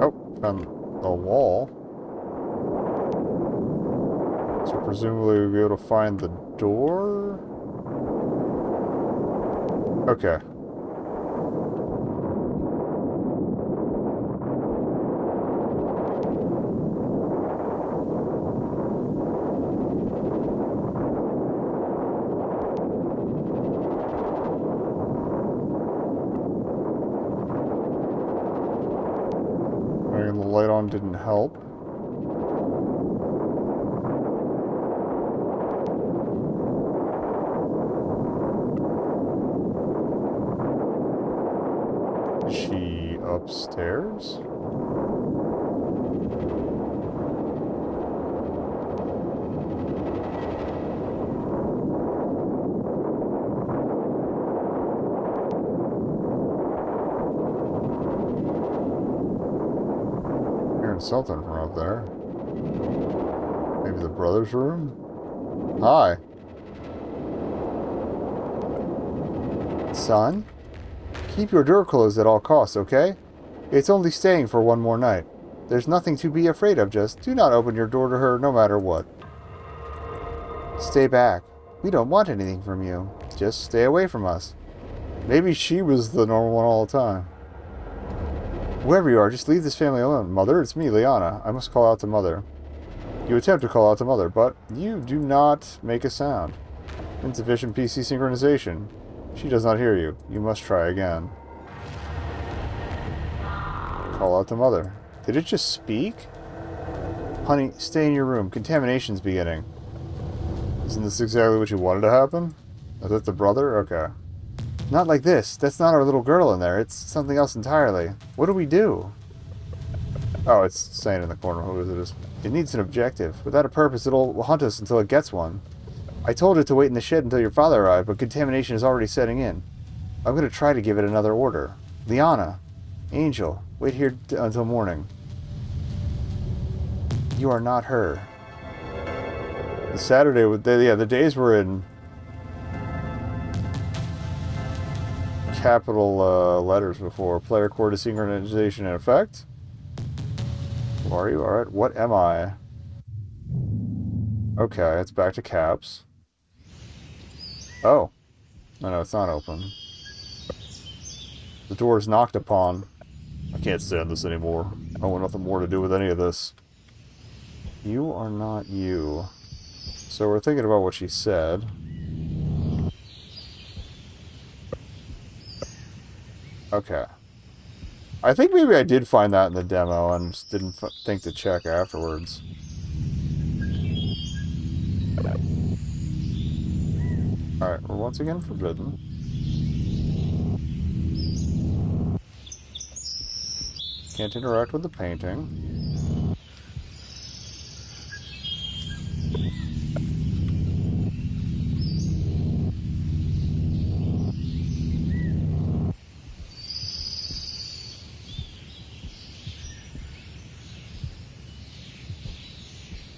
S1: Oh, found a wall. So presumably we'll be able to find the door? Okay. Turning the light on didn't help. Is she upstairs? Hearing something from up there. Maybe the brother's room? Hi. Son? Keep your door closed at all costs, okay? It's only staying for one more night. There's nothing to be afraid of, just do not open your door to her no matter what. Stay back. We don't want anything from you. Just stay away from us. Maybe she was the normal one all the time. Whoever you are, just leave this family alone. Mother, it's me, Liana. I must call out to Mother. You attempt to call out to Mother, but you do not make a sound. Insufficient PC synchronization. She does not hear you. You must try again. Call out to Mother. Did it just speak? Honey, stay in your room. Contamination's beginning. Isn't this exactly what you wanted to happen? Is that the brother? Okay. Not like this. That's not our little girl in there. It's something else entirely. What do we do? Oh, it's saying in the corner. What is it? It needs an objective. Without a purpose, it'll hunt us until it gets one. I told it to wait in the shed until your father arrived, but contamination is already setting in. I'm going to try to give it another order. Liana. Angel. Wait here until morning. You are not her. The Saturday, the days were in capital letters before. Player core desynchronization in effect. Who are you? Alright, what am I? Okay, it's back to caps. Oh. No, it's not open. The door is knocked upon. I can't stand this anymore. I want nothing more to do with any of this. You are not you. So we're thinking about what she said. Okay. I think maybe I did find that in the demo and just didn't think to check afterwards. Alright, we're once again forbidden. Can't interact with the painting.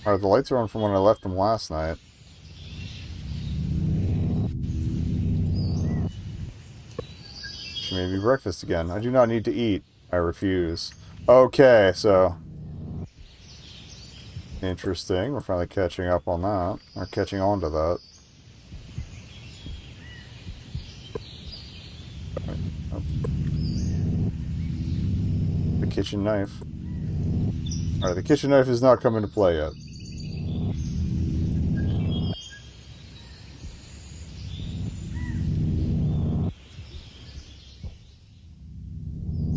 S1: Alright, the lights are on from when I left them last night. She made me breakfast again. I do not need to eat. I refuse. Okay, so... Interesting. We're finally catching up on that. Or catching on to that. Oh. The kitchen knife. Alright, the kitchen knife is not coming to play yet.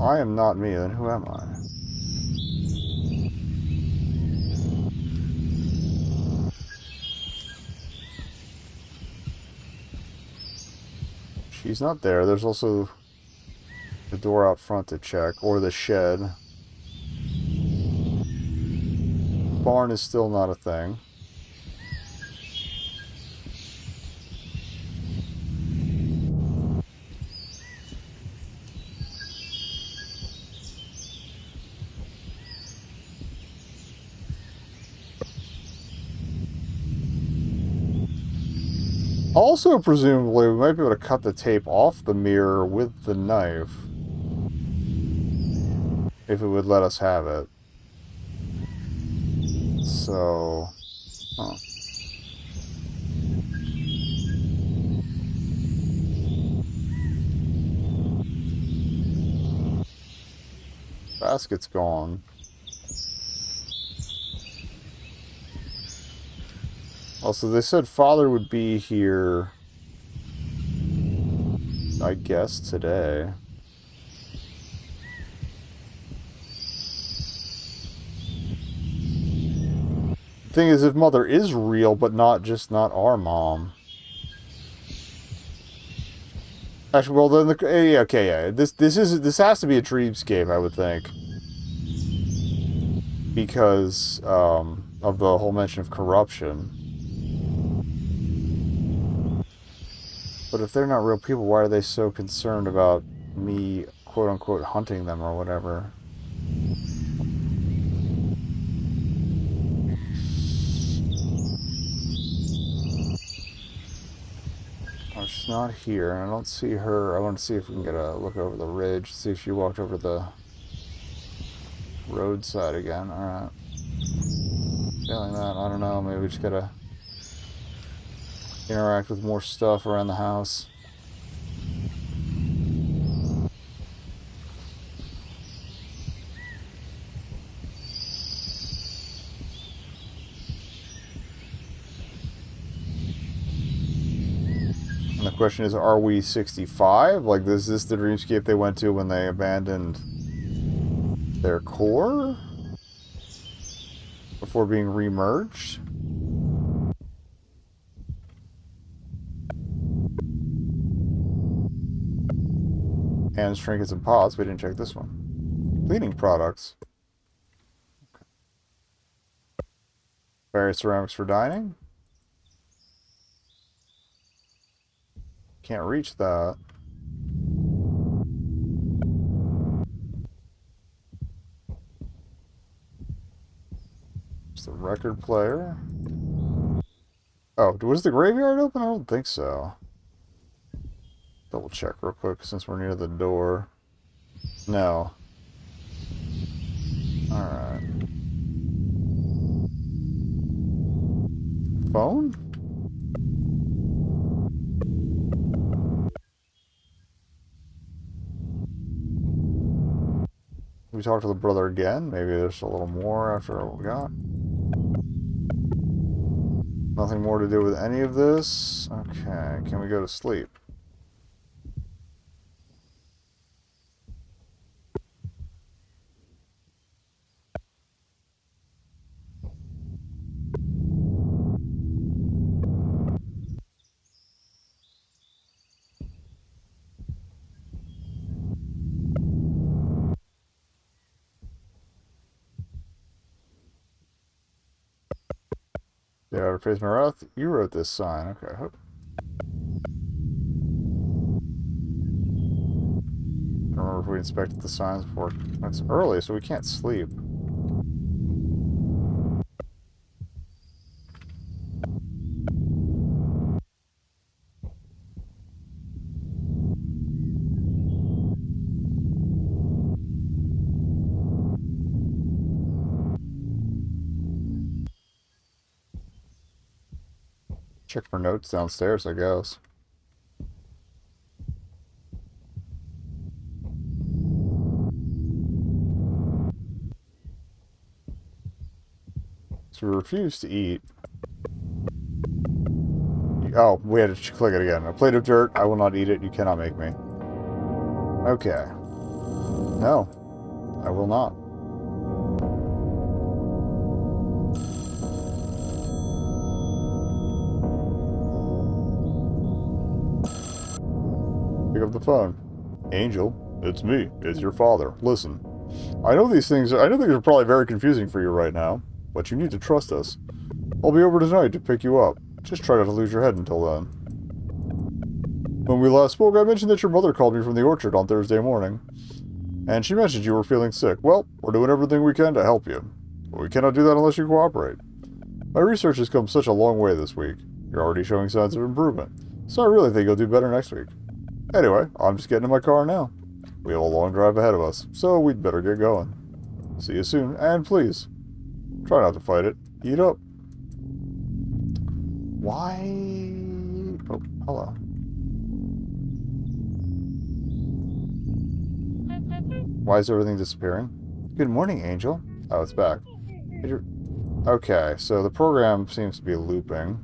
S1: I am not me, then who am I? She's not there. There's also the door out front to check, or the shed. The barn is still not a thing. Also, presumably, we might be able to cut the tape off the mirror with the knife. If it would let us have it. So... Huh. Basket's gone. Also, they said father would be here, I guess, today. The thing is, if mother is real, but not our mom. Actually, well, then yeah, okay, yeah. This has to be a dreamscape, I would think, because of the whole mention of corruption. But if they're not real people, why are they so concerned about me, quote-unquote, hunting them or whatever? Oh, she's not here, and I don't see her. I want to see if we can get a look over the ridge, see if she walked over the roadside again. Alright. Feeling that, I don't know, maybe we just gotta interact with more stuff around the house. And the question is, are we 65? Like, is this the dreamscape they went to when they abandoned their core? Before being remerged? And trinkets and pots. We didn't check this one. Cleaning products. Various ceramics for dining. Can't reach that. It's the record player. Oh, was the graveyard open? I don't think so. Double check real quick since we're near the door. No. Alright. Phone? We talk to the brother again. Maybe there's a little more after what we got. Nothing more to do with any of this. Okay, can we go to sleep? Yeah, face my wrath. You wrote this sign. Okay. I don't remember if we inspected the signs before. It's early, so we can't sleep. Check for notes downstairs, I guess. So we refuse to eat. Oh, we had to click it again. A plate of dirt. I will not eat it. You cannot make me. Okay. No. I will not. Pick up the phone. Angel, it's me. It's your father. Listen. I know these things are probably very confusing for you right now, but you need to trust us. I'll be over tonight to pick you up. Just try not to lose your head until then. When we last spoke, I mentioned that your mother called me from the orchard on Thursday morning. And she mentioned you were feeling sick. Well, we're doing everything we can to help you. But we cannot do that unless you cooperate. My research has come such a long way this week. You're already showing signs of improvement. So I really think you'll do better next week. Anyway, I'm just getting in my car now. We have a long drive ahead of us, so we'd better get going. See you soon, and please, try not to fight it. Eat up. Why? Oh, hello. Why is everything disappearing? Good morning, Angel. Oh, it's back. Okay, so the program seems to be looping.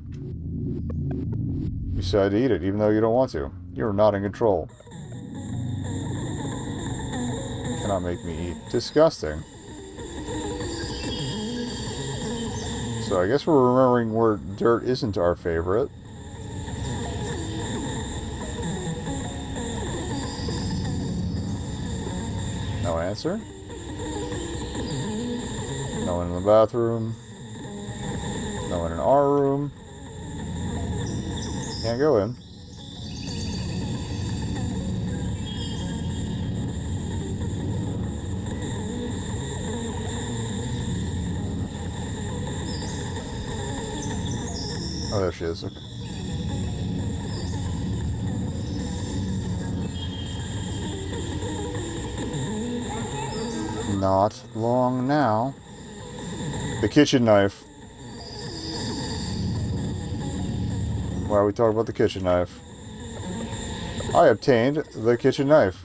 S1: You decide to eat it, even though you don't want to. You're not in control. You cannot make me eat. Disgusting. So I guess we're remembering where dirt isn't our favorite. No answer. No one in the bathroom. No one in our room. Can't go in. Oh, there she is. Okay. Not long now. The kitchen knife. Why are we talking about the kitchen knife? I obtained the kitchen knife.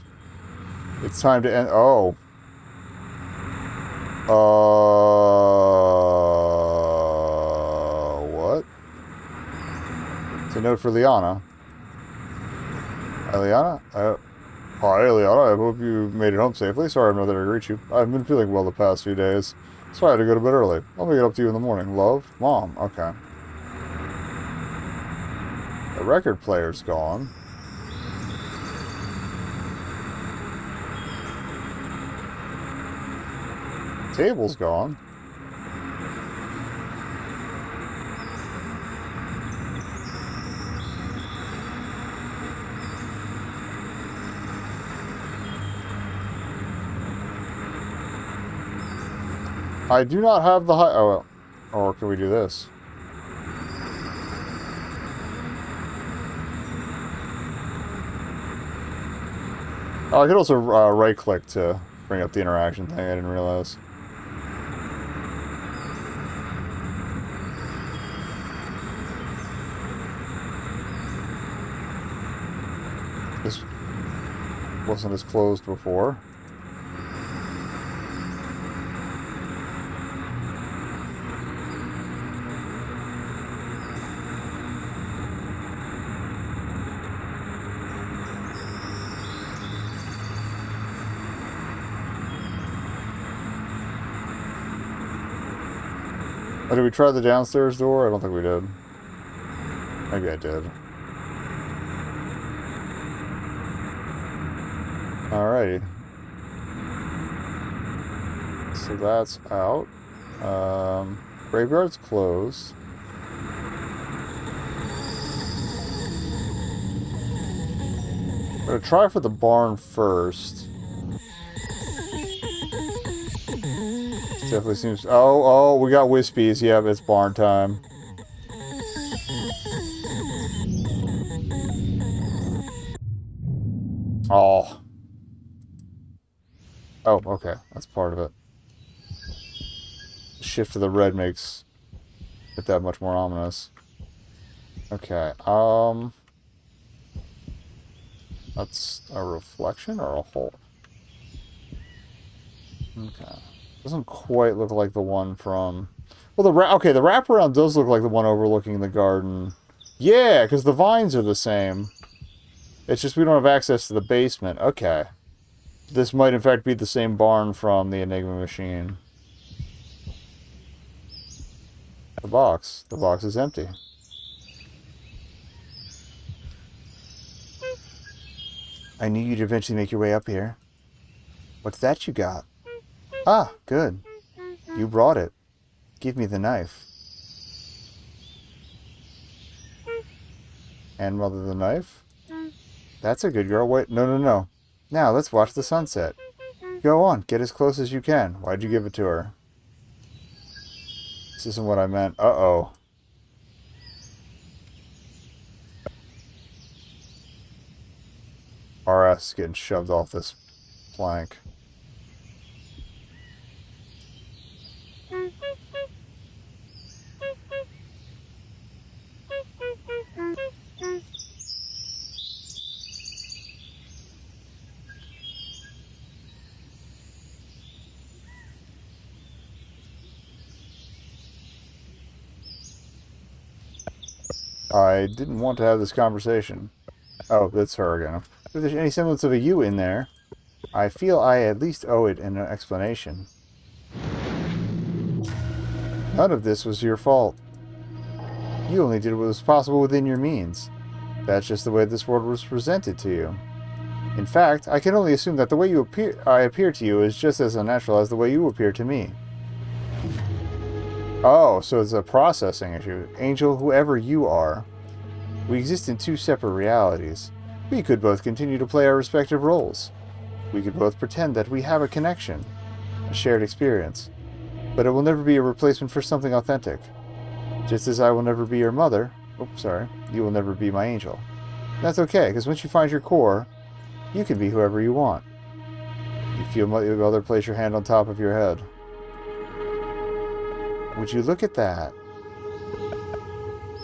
S1: It's time to end. Oh. What? It's a note for Liana. Hi, Liana. Hi, Liana. I hope you made it home safely. Sorry I'm not there to greet you. I haven't been feeling well the past few days. So I had to go to bed early. I'll make it up to you in the morning. Love, Mom. Okay. The record player's gone. table's gone. I do not have the high... Oh, well. Or can we do this? Oh, I could also right-click to bring up the interaction thing. I didn't realize. This wasn't as closed before. Oh, did we try the downstairs door? I don't think we did. Maybe I did. Alrighty. So that's out. Graveyard's closed. I'm gonna try for the barn first. Definitely seems... Oh, we got Wispies. Yep, it's barn time. Oh. Oh, okay. That's part of it. Shift to the red makes it that much more ominous. Okay, that's a reflection or a hole? Okay. Doesn't quite look like the one from... Well, okay, the wraparound does look like the one overlooking the garden. Yeah, because the vines are the same. It's just we don't have access to the basement. Okay. This might, in fact, be the same barn from the Enigma machine. The box. The box is empty. I knew you'd eventually make your way up here. What's that you got? Ah, good. You brought it. Give me the knife. And mother the knife? That's a good girl. Wait, no. Now, let's watch the sunset. Go on, get as close as you can. Why'd you give it to her? This isn't what I meant. Uh-oh. RS getting shoved off this plank. I didn't want to have this conversation. Oh, that's her again. If there's any semblance of a you in there, I feel I at least owe it an explanation. None of this was your fault. You only did what was possible within your means. That's just the way this world was presented to you. In fact, I can only assume that the way I appear to you is just as unnatural as the way you appear to me. Oh, so it's a processing issue. Angel, whoever you are, we exist in two separate realities. We could both continue to play our respective roles. We could both pretend that we have a connection, a shared experience. But it will never be a replacement for something authentic. Just as I will never be your mother, you will never be my angel. That's okay, because once you find your core, you can be whoever you want. You feel your mother place your hand on top of your head. Would you look at that?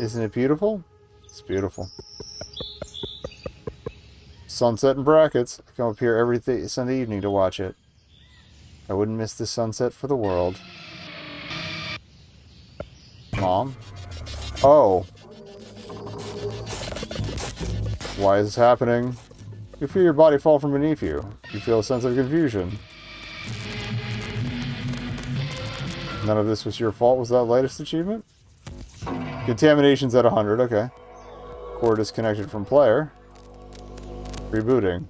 S1: Isn't it beautiful? It's beautiful. Sunset in brackets. I come up here every Sunday evening to watch it. I wouldn't miss the sunset for the world. Mom? Oh. Why is this happening? You feel your body fall from beneath you. You feel a sense of confusion. None of this was your fault, was that latest achievement? Contamination's at 100, okay. Core disconnected from player. Rebooting.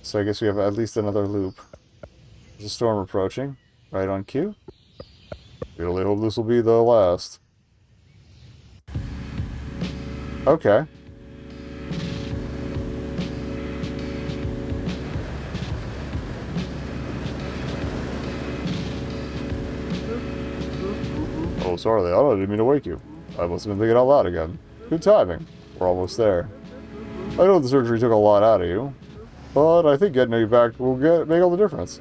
S1: So I guess we have at least another loop. There's a storm approaching. Right on cue. Really hope this will be the last. Okay. Oh, sorry, Leon. I didn't mean to wake you. I must have been thinking out loud again. Good timing. We're almost there. I know the surgery took a lot out of you, but I think getting you back will make all the difference.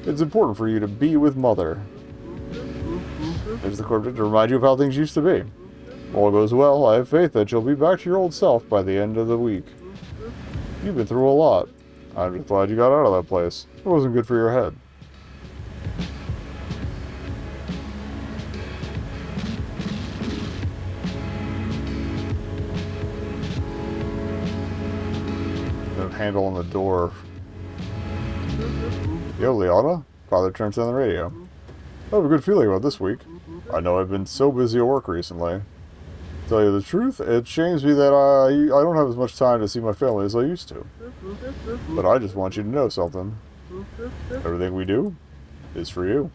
S1: It's important for you to be with Mother. There's the corpse to remind you of how things used to be. All goes well, I have faith that you'll be back to your old self by the end of the week. You've been through a lot. I'm just glad you got out of that place. It wasn't good for your head. The handle on the door. Yo, Liana? Father turns on the radio. I have a good feeling about this week. I know I've been so busy at work recently. To tell you the truth, it shames me that I don't have as much time to see my family as I used to. But I just want you to know something. Everything we do is for you.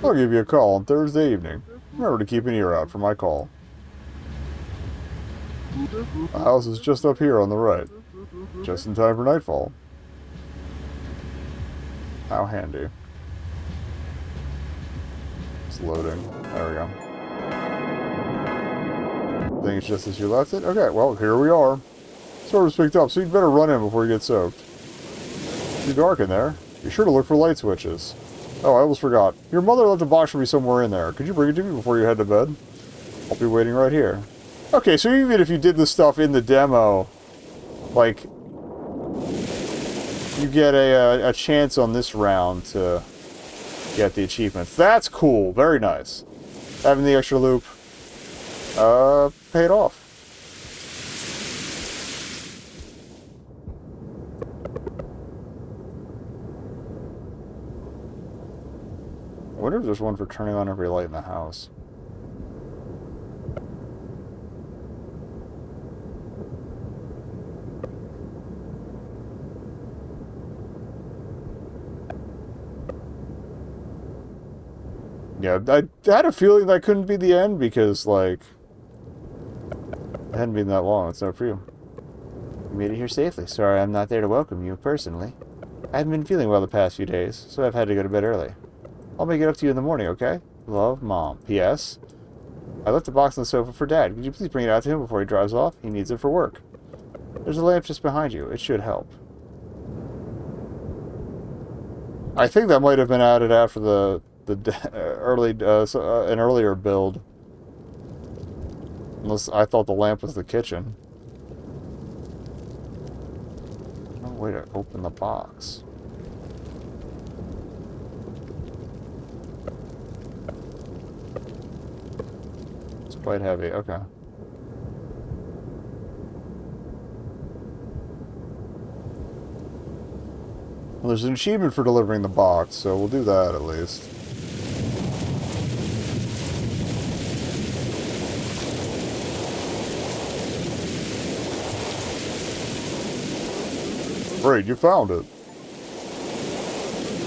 S1: I'll give you a call on Thursday evening. Remember to keep an ear out for my call. The house is just up here on the right. Just in time for nightfall. How handy. It's loading. There we go. I think it's just as you left it. Okay, well, here we are. Storm is picked up, so you'd better run in before you get soaked. It's too dark in there. Be sure to look for light switches. Oh, I almost forgot. Your mother left a box for me somewhere in there. Could you bring it to me before you head to bed? I'll be waiting right here. Okay, so even if you did this stuff in the demo, like, you get a chance on this round to get the achievements. That's cool. Very nice. Having the extra loop paid off. I wonder if there's one for turning on every light in the house. Yeah, I had a feeling that couldn't be the end because, like, it hadn't been that long. It's not for you. You made it here safely. Sorry I'm not there to welcome you personally. I haven't been feeling well the past few days, so I've had to go to bed early. I'll make it up to you in the morning, okay? Love, Mom. P.S. I left the box on the sofa for Dad. Could you please bring it out to him before he drives off? He needs it for work. There's a lamp just behind you. It should help. I think that might have been added after the an earlier build. Unless I thought the lamp was the kitchen. No way to open the box. It's quite heavy. Okay. Well, there's an achievement for delivering the box, so we'll do that at least. Great, you found it.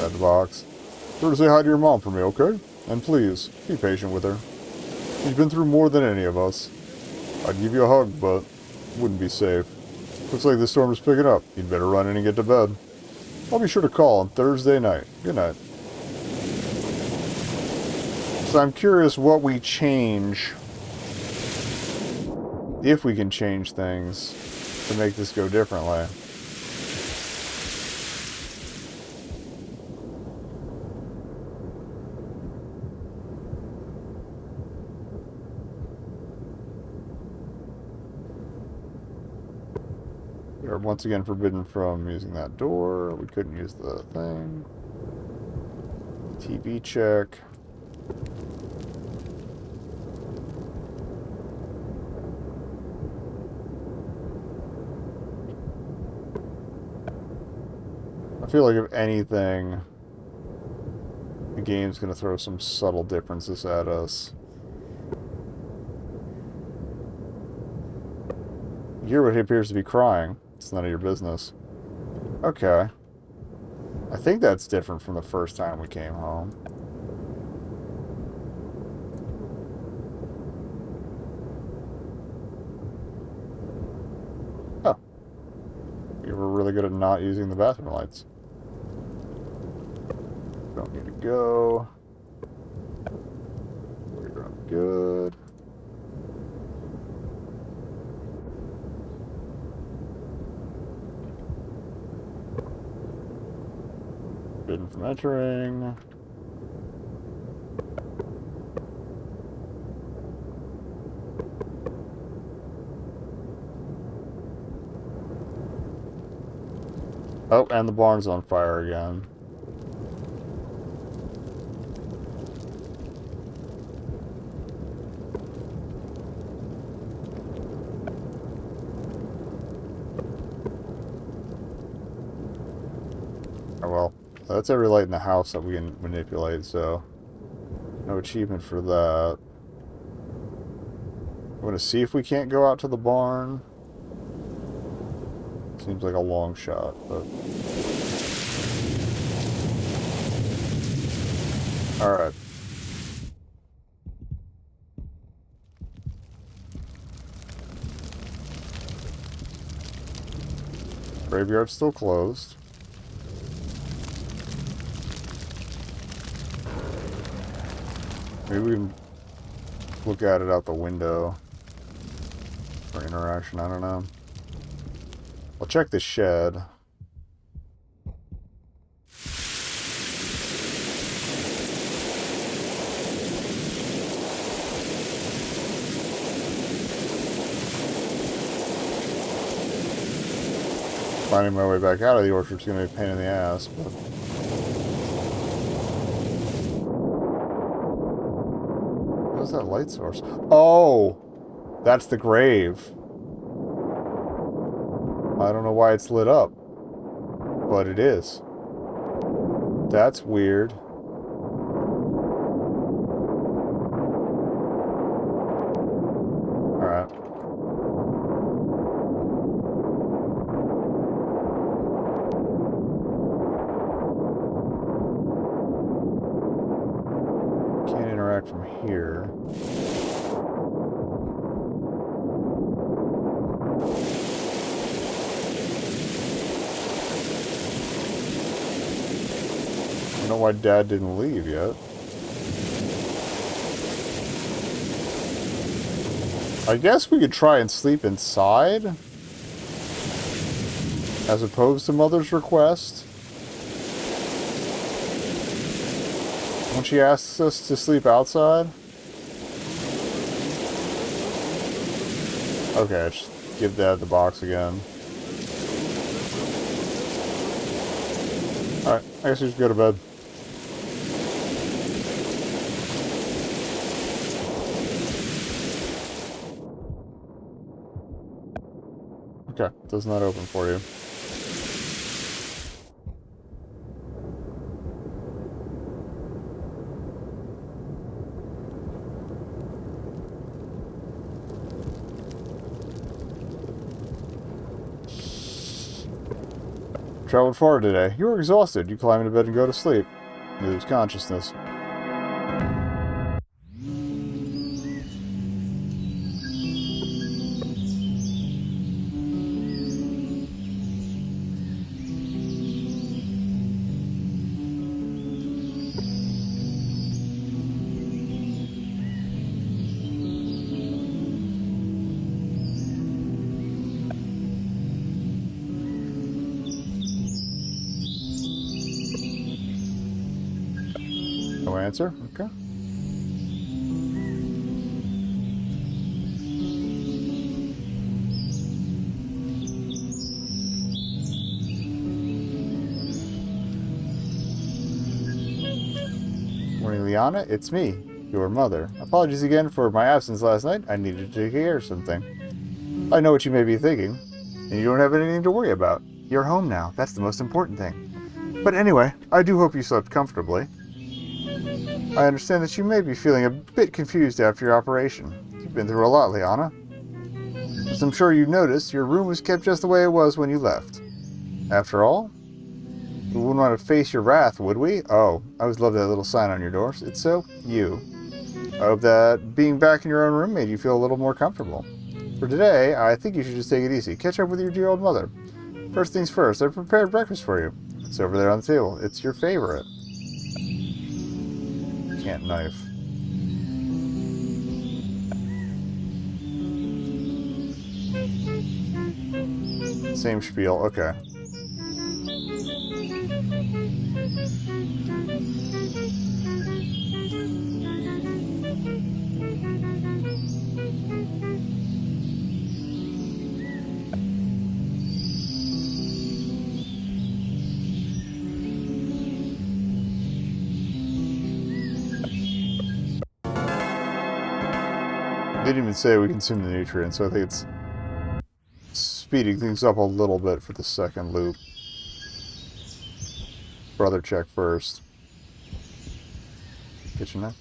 S1: Add the box. Sure to say hi to your mom for me, okay? And please, be patient with her. She's been through more than any of us. I'd give you a hug, but it wouldn't be safe. Looks like the storm is picking up. You'd better run in and get to bed. I'll be sure to call on Thursday night. Good night. So I'm curious what we change, if we can change things to make this go differently. We are once again forbidden from using that door. We couldn't use the thing. TV check. I feel like if anything, the game's going to throw some subtle differences at us. You hear what he appears to be crying. It's none of your business. Okay. I think that's different from the first time we came home. Oh. We were really good at not using the bathroom lights. Don't need to go. We're doing good. Forbidden from entering. Oh, and the barn's on fire again. Oh well, that's every light in the house that we can manipulate, so no achievement for that. I want to see if we can't go out to the barn. Seems like a long shot, but... Alright. Graveyard's still closed. Maybe we can look at it out the window for interaction, I don't know. I'll check the shed. Finding my way back out of the orchard's gonna be a pain in the ass, but... What's that light source? Oh! That's the grave. I don't know why it's lit up, but it is. That's weird. Alright. Can't interact from here. I don't know why Dad didn't leave yet. I guess we could try and sleep inside, as opposed to Mother's request. When she asks us to sleep outside. Okay, just give Dad the box again. Alright, I guess we should go to bed. Okay, does not open for you. Traveled far today. You were exhausted. You climb into bed and go to sleep. You lose consciousness. No answer? Okay. Morning, Liana. It's me, your mother. Apologies again for my absence last night. I needed to hear something. I know what you may be thinking, and you don't have anything to worry about. You're home now. That's the most important thing. But anyway, I do hope you slept comfortably. I understand that you may be feeling a bit confused after your operation. You've been through a lot, Liana. As I'm sure you noticed, your room was kept just the way it was when you left. After all, We wouldn't want to face your wrath, would we? Oh, I always love that little sign on your doors. It's so you. I hope that being back in your own room made you feel a little more comfortable. For today, I think you should just take it easy. Catch up with your dear old mother. First things first, I prepared breakfast for you. It's over there on the table. It's your favorite. Can't knife. Same spiel. Okay. They didn't even say we consume the nutrients, so I think it's speeding things up a little bit for the second loop. Brother check first. Kitchen knife.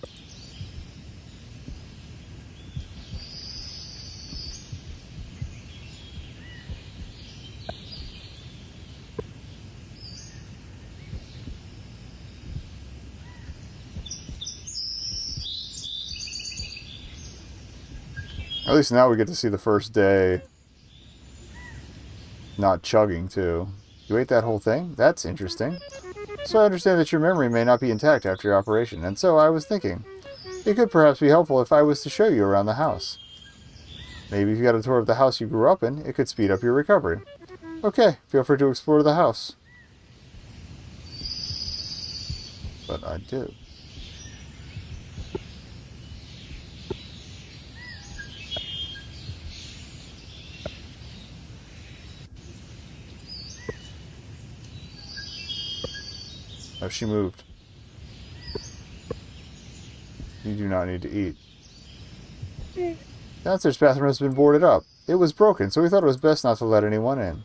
S1: At least now we get to see the first day not chugging, too. You ate that whole thing? That's interesting. So I understand that your memory may not be intact after your operation, and so I was thinking, it could perhaps be helpful if I was to show you around the house. Maybe if you got a tour of the house you grew up in, it could speed up your recovery. Okay, feel free to explore the house. But I do. Oh, she moved. You do not need to eat. Downstairs bathroom has been boarded up. It was broken, so we thought it was best not to let anyone in.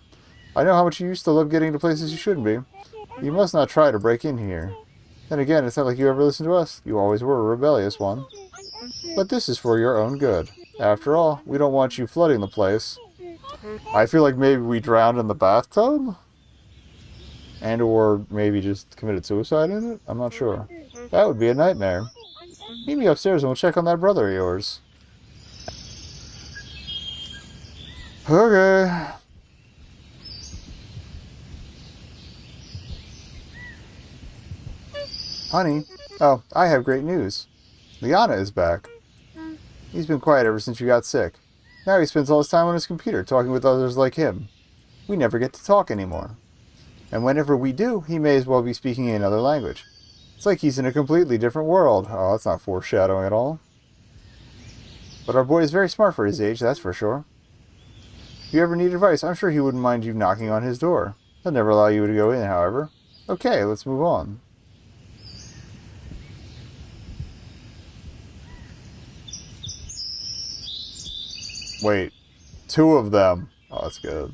S1: I know how much you used to love getting to places you shouldn't be. You must not try to break in here. Then again, it's not like you ever listened to us. You always were a rebellious one. But this is for your own good. After all, we don't want you flooding the place. I feel like maybe we drowned in the bathtub? And or maybe just committed suicide in it? I'm not sure. That would be a nightmare. Meet me upstairs and we'll check on that brother of yours. Okay. Honey. Oh, I have great news. Liana is back. He's been quiet ever since you got sick. Now he spends all his time on his computer talking with others like him. We never get to talk anymore. And whenever we do, he may as well be speaking another language. It's like he's in a completely different world. Oh, that's not foreshadowing at all. But our boy is very smart for his age, that's for sure. If you ever need advice, I'm sure he wouldn't mind you knocking on his door. He'll never allow you to go in, however. Okay, let's move on. Wait, two of them. Oh, that's good.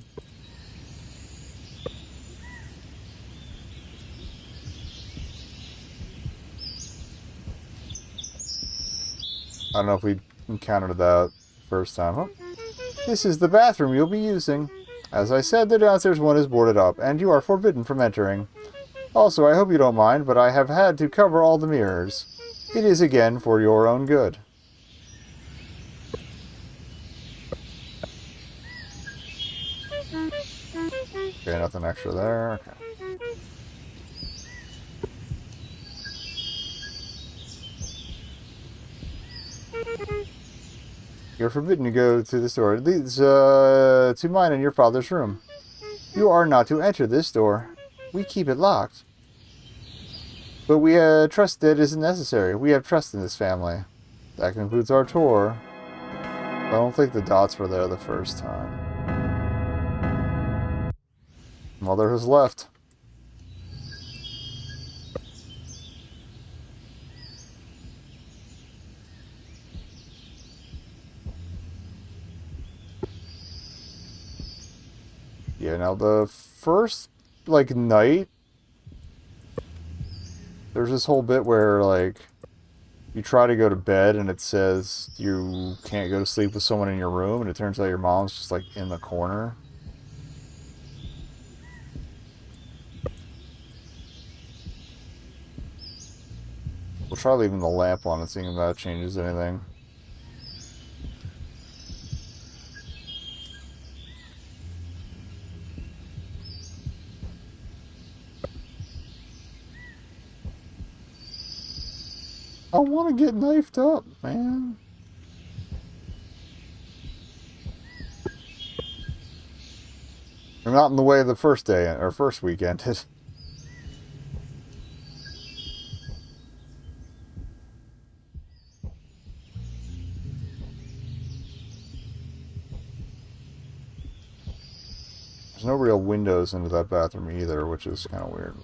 S1: I don't know if we encountered that first time. Huh? This is the bathroom you'll be using. As I said, the downstairs one is boarded up, and you are forbidden from entering. Also, I hope you don't mind, but I have had to cover all the mirrors. It is again for your own good. Okay, nothing extra there. Okay. You're forbidden to go to this door. It leads to mine and your father's room. You are not to enter this door. We keep it locked. But we trust that isn't necessary. We have trust in this family. That concludes our tour. I don't think the dots were there the first time. Mother has left. Yeah, now the first, like, night, there's this whole bit where, like, you try to go to bed and it says you can't go to sleep with someone in your room, and it turns out your mom's just, like, in the corner. We'll try leaving the lamp on and seeing if that changes anything. I want to get knifed up, man. I'm not in the way of the first day, or first weekend. There's no real windows into that bathroom either, which is kind of weird.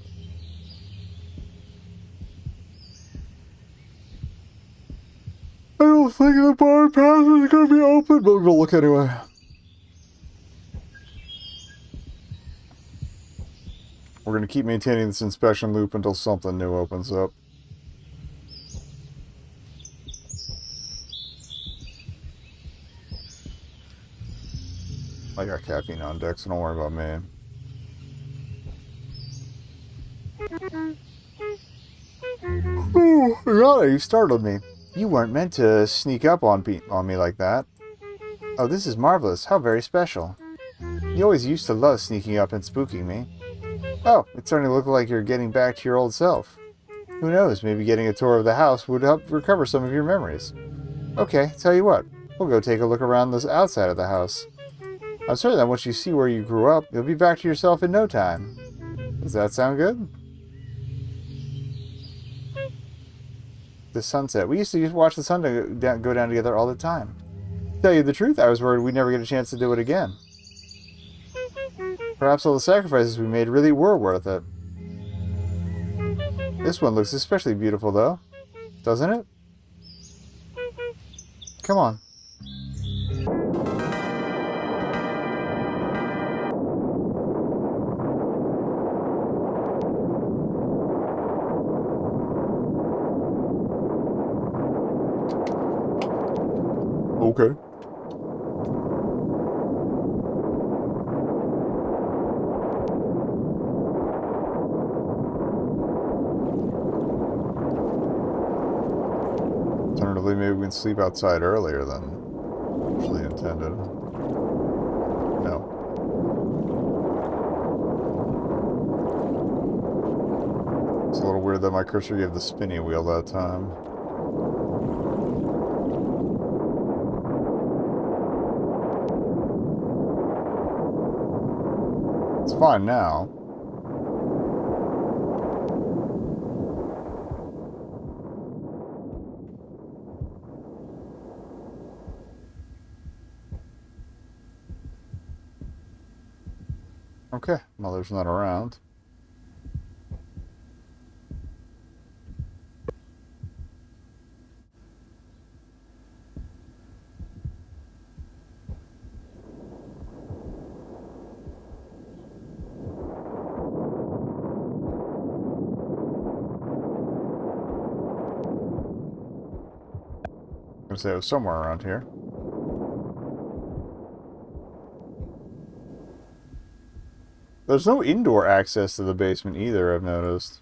S1: I don't think the bar passage is going to be open, but we'll look anyway. We're going to keep maintaining this inspection loop until something new opens up. I got caffeine on deck, so don't worry about me. Oh, Rihanna, you startled me. You weren't meant to sneak up on me like that. Oh, this is marvelous. How very special. You always used to love sneaking up and spooking me. Oh, it's starting to look like you're getting back to your old self. Who knows, maybe getting a tour of the house would help recover some of your memories. Okay, tell you what, we'll go take a look around the outside of the house. I'm certain that once you see where you grew up, you'll be back to yourself in no time. Does that sound good? The sunset. We used to watch the sun go down together all the time. To tell you the truth, I was worried we'd never get a chance to do it again. Perhaps all the sacrifices we made really were worth it. This one looks especially beautiful, though. Doesn't it? Come on. Okay. Alternatively, maybe we can sleep outside earlier than initially intended. No. It's a little weird that my cursor gave the spinny wheel that time. It's fine now. Okay, Mother's not around. I'm gonna say it was somewhere around here. There's no indoor access to the basement either, I've noticed.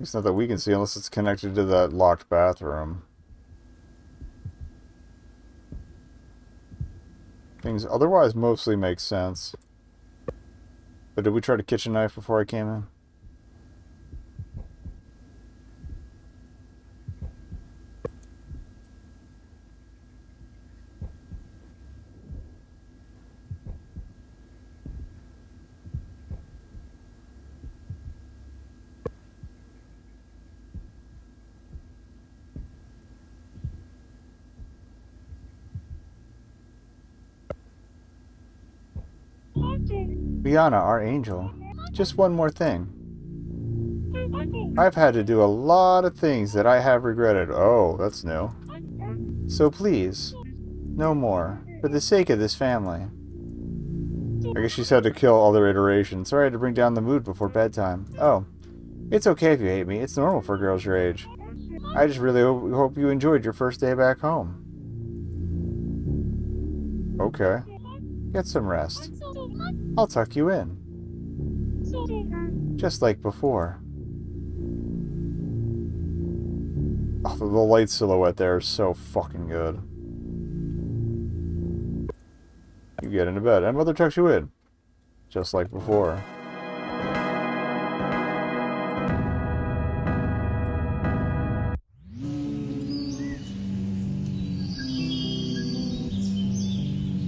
S1: It's not that we can see unless it's connected to that locked bathroom. Things otherwise mostly make sense. But did we try to kitchen knife before I came in? Rihanna, our angel. Just one more thing. I've had to do a lot of things that I have regretted. Oh, that's new. So please, no more. For the sake of this family. I guess she's had to kill all their iterations. Sorry to bring down the mood before bedtime. Oh, it's okay if you hate me. It's normal for girls your age. I just really hope you enjoyed your first day back home. Okay. Get some rest. I'll tuck you in. Just like before. Oh, the light silhouette there is so fucking good. You get into bed, and Mother tucks you in. Just like before.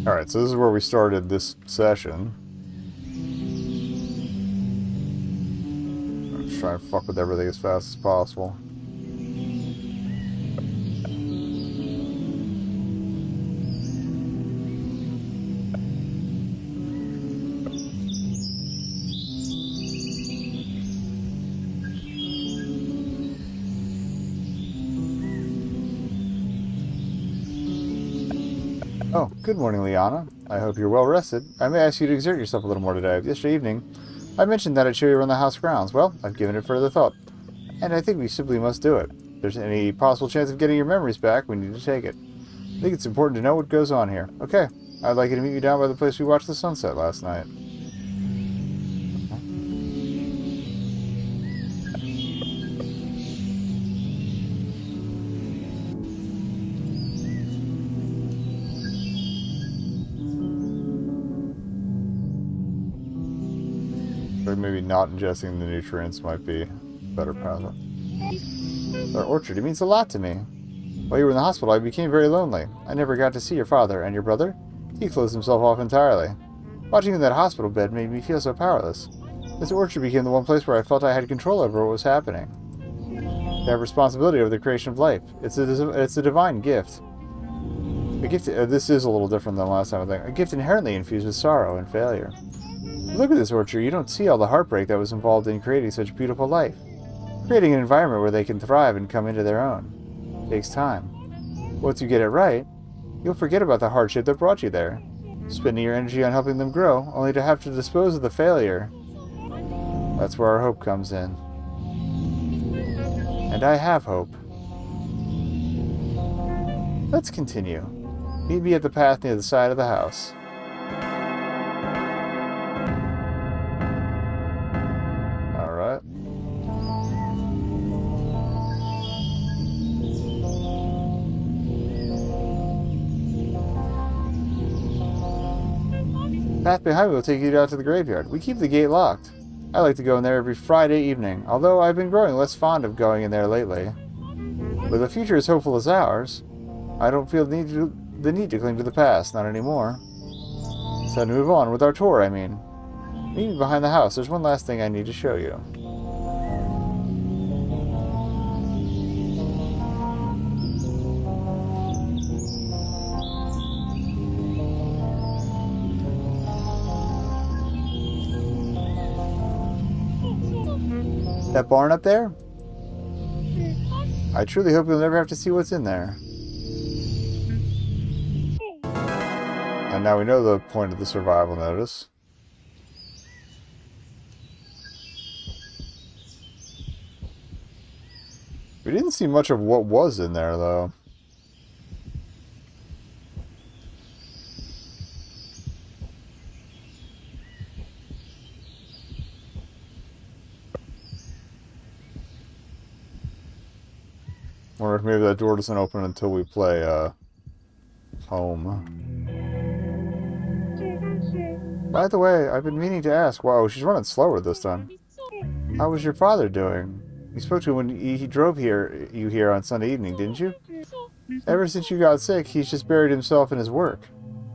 S1: Alright, so this is where we started this session. I'm just trying to fuck with everything as fast as possible. Oh, good morning, Liana. I hope you're well rested. I may ask you to exert yourself a little more today. Yesterday evening, I mentioned that I'd show you around the house grounds. Well, I've given it further thought, and I think we simply must do it. If there's any possible chance of getting your memories back, we need to take it. I think it's important to know what goes on here. Okay, I'd like you to meet me down by the place we watched the sunset last night. Or maybe not ingesting the nutrients might be a better path. Our orchard, it means a lot to me. While you were in the hospital, I became very lonely. I never got to see your father, and your brother? He closed himself off entirely. Watching you in that hospital bed made me feel so powerless. This orchard became the one place where I felt I had control over what was happening. To have responsibility over the creation of life. It's a divine gift. A gift. This is a little different than last time, I think. A gift inherently infused with sorrow and failure. Look at this orchard. You don't see all the heartbreak that was involved in creating such beautiful life. Creating an environment where they can thrive and come into their own. It takes time. Once you get it right, you'll forget about the hardship that brought you there. Spending your energy on helping them grow, only to have to dispose of the failure. That's where our hope comes in. And I have hope. Let's continue. Meet me at the path near the side of the house. Alright. The path behind me will take you down to the graveyard. We keep the gate locked. I like to go in there every Friday evening, although I've been growing less fond of going in there lately. With a future as hopeful as ours, I don't feel the need to cling to the past, not anymore. It's time to move on with our tour, I mean. Meet me behind the house. There's one last thing I need to show you. That barn up there? I truly hope you'll never have to see what's in there. And now we know the point of the survival notice. We didn't see much of what was in there, though. Wonder if maybe that door doesn't open until we play, home. By the way, I've been meaning to ask. Wow, she's running slower this time. How was your father doing? You spoke to him when he drove you here on Sunday evening, didn't you? Ever since you got sick, he's just buried himself in his work.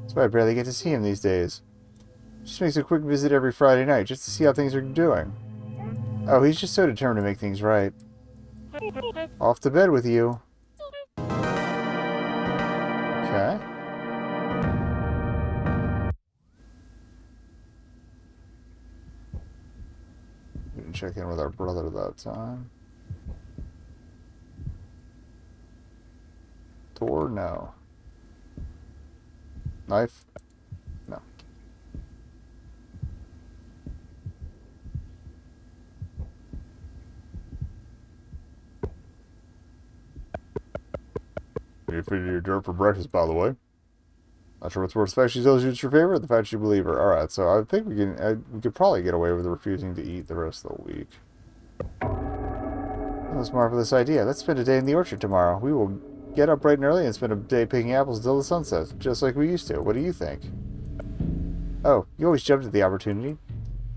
S1: That's why I barely get to see him these days. Just makes a quick visit every Friday night, just to see how things are doing. Oh, he's just so determined to make things right. Off to bed with you. Okay. We didn't check in with our brother that time. Door? No. Knife? No. You feed your dirt for breakfast, by the way. Not sure what's worse, the fact she tells you it's your favorite, or the fact you believe her. Alright, so I think we could probably get away with refusing to eat the rest of the week. That's a marvelous idea. Let's spend a day in the orchard tomorrow. We will get up bright and early and spend a day picking apples until the sun sets, just like we used to. What do you think? Oh, you always jumped at the opportunity.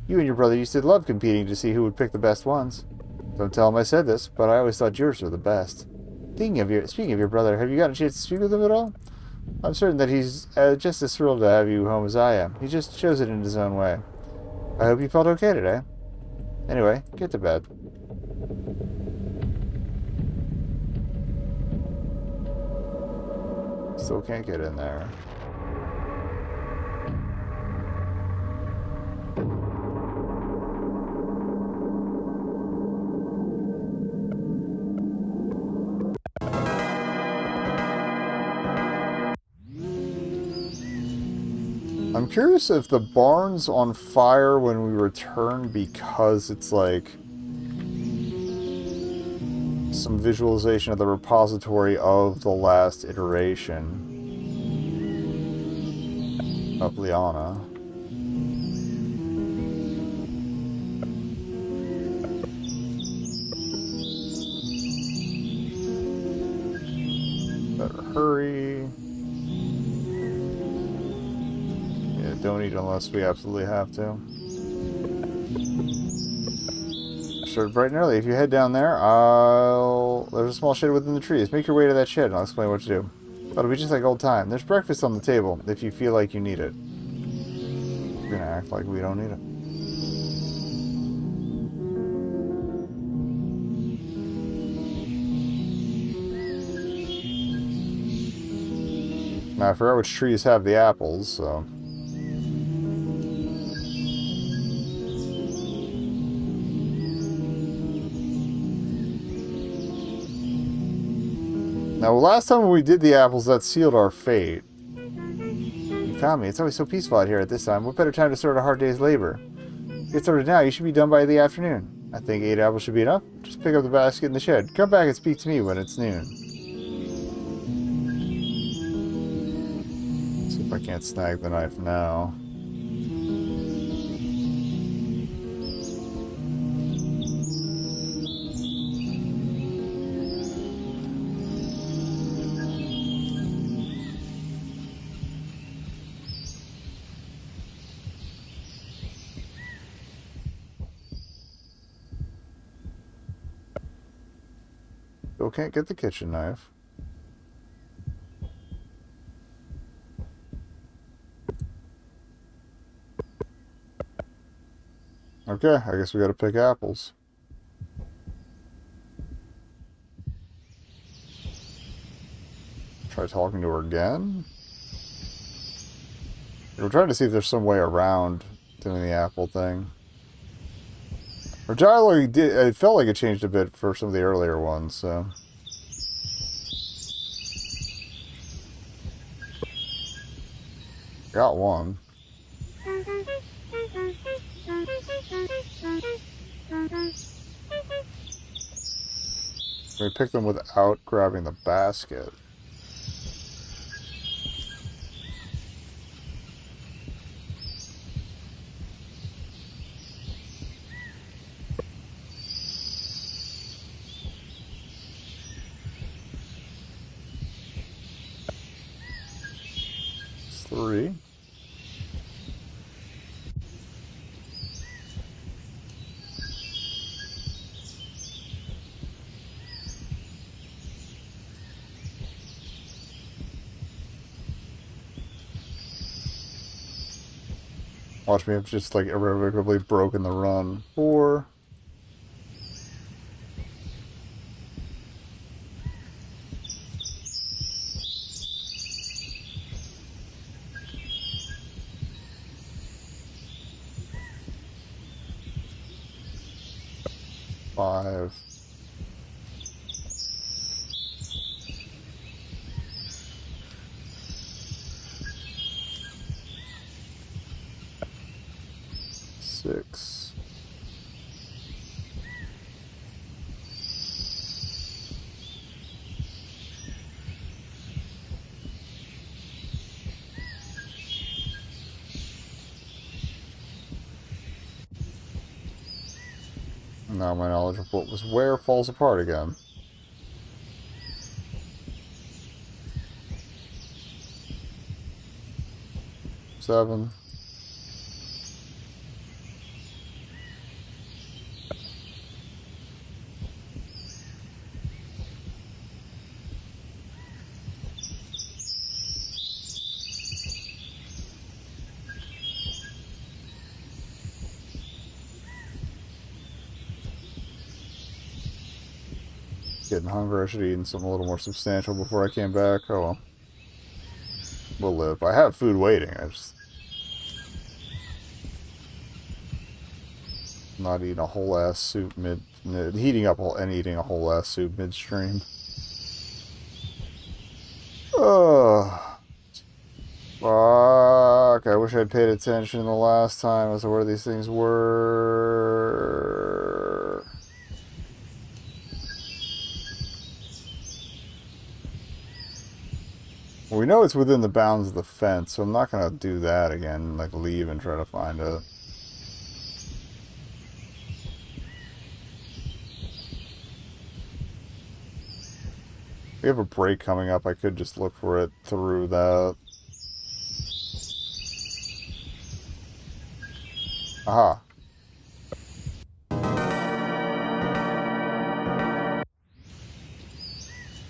S1: You and your brother used to love competing to see who would pick the best ones. Don't tell him I said this, but I always thought yours were the best. Speaking of your brother, have you gotten a chance to speak with him at all? I'm certain that he's just as thrilled to have you home as I am. He just shows it in his own way. I hope you felt okay today. Anyway, get to bed. Still can't get in there. I'm curious if the barn's on fire when we return because it's like some visualization of the repository of the last iteration of Liana. Better hurry. Yeah, don't eat unless we absolutely have to. Started bright and early. If you head down there, there's a small shed within the trees. Make your way to that shed and I'll explain what to do. But it'll be just like old time. There's breakfast on the table if you feel like you need it. We're gonna act like we don't need it. Now, I forgot which trees have the apples, so... Now, last time when we did the apples, that sealed our fate. You found me. It's always so peaceful out here at this time. What better time to start a hard day's labor? Get started now. You should be done by the afternoon. I think 8 apples should be enough. Just pick up the basket in the shed. Come back and speak to me when it's noon. Let's see if I can't snag the knife now. Still can't get the kitchen knife. Okay, I guess we gotta pick apples. Try talking to her again. We're trying to see if there's some way around doing the apple thing. Her dialogue it felt like it changed a bit for some of the earlier ones, so. Got one. We picked them without grabbing the basket. It's 3. Watch me have just like irrevocably broken the run. 4. Five. Six. Now my knowledge of what was where falls apart again. Seven. Getting hungry. I should have eaten something a little more substantial before I came back. Oh well. We'll live. I have food waiting. I just not eating a whole ass soup heating up and eating a whole ass soup midstream. Ugh. Fuck. I wish I'd paid attention the last time as to where these things were. Well, we know it's within the bounds of the fence, so I'm not going to do that again, like leave and try to find it. We have a break coming up. I could just look for it through that. Aha.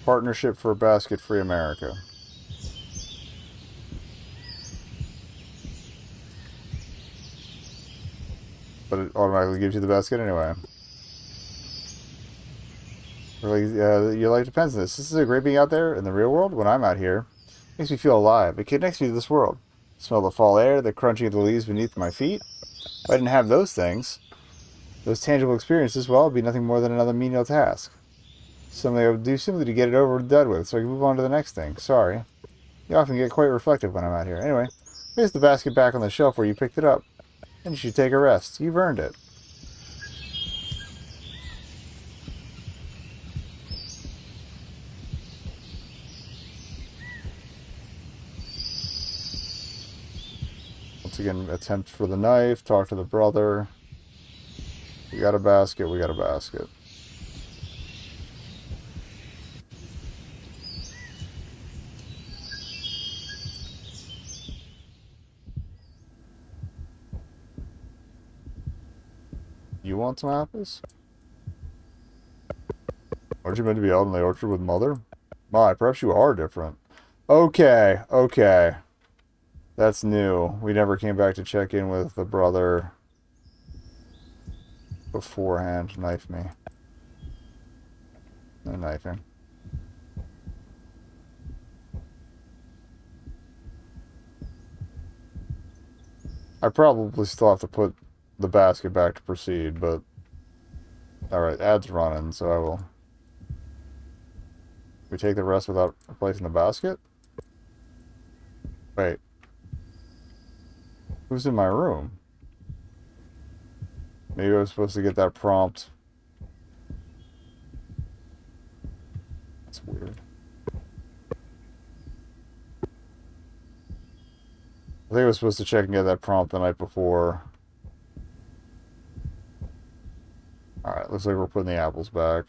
S1: Partnership for a Basket-Free America. But it automatically gives you the basket anyway. Your life depends on this. This is a great being out there in the real world. When I'm out here, it makes me feel alive. It connects me to this world. Smell the fall air, the crunching of the leaves beneath my feet. If I didn't have those things, those tangible experiences, well, it'd be nothing more than another menial task. Something I would do simply to get it over and done with, so I can move on to the next thing. Sorry. You often get quite reflective when I'm out here. Anyway, place the basket back on the shelf where you picked it up. And you should take a rest. You've earned it. Once again, attempt for the knife, talk to the brother. We got a basket, we got a basket. You want some apples? Aren't you meant to be out in the orchard with Mother? My, perhaps you are different. Okay, okay. That's new. We never came back to check in with the brother beforehand. Knife me. No knifing. I probably still have to put the basket back to proceed, but... Alright, ad's running, so I will... We take the rest without replacing the basket? Wait. Who's in my room? Maybe I was supposed to get that prompt. That's weird. I think I was supposed to check and get that prompt the night before. Alright, looks like we're putting the apples back.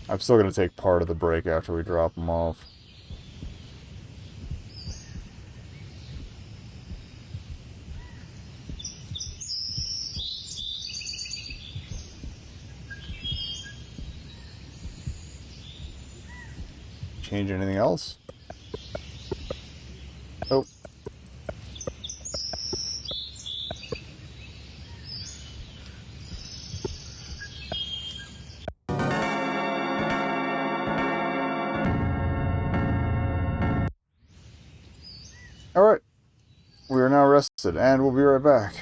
S1: I'm still going to take part of the break after we drop them off. Change anything else? Nope. Alright. We are now rested, and we'll be right back.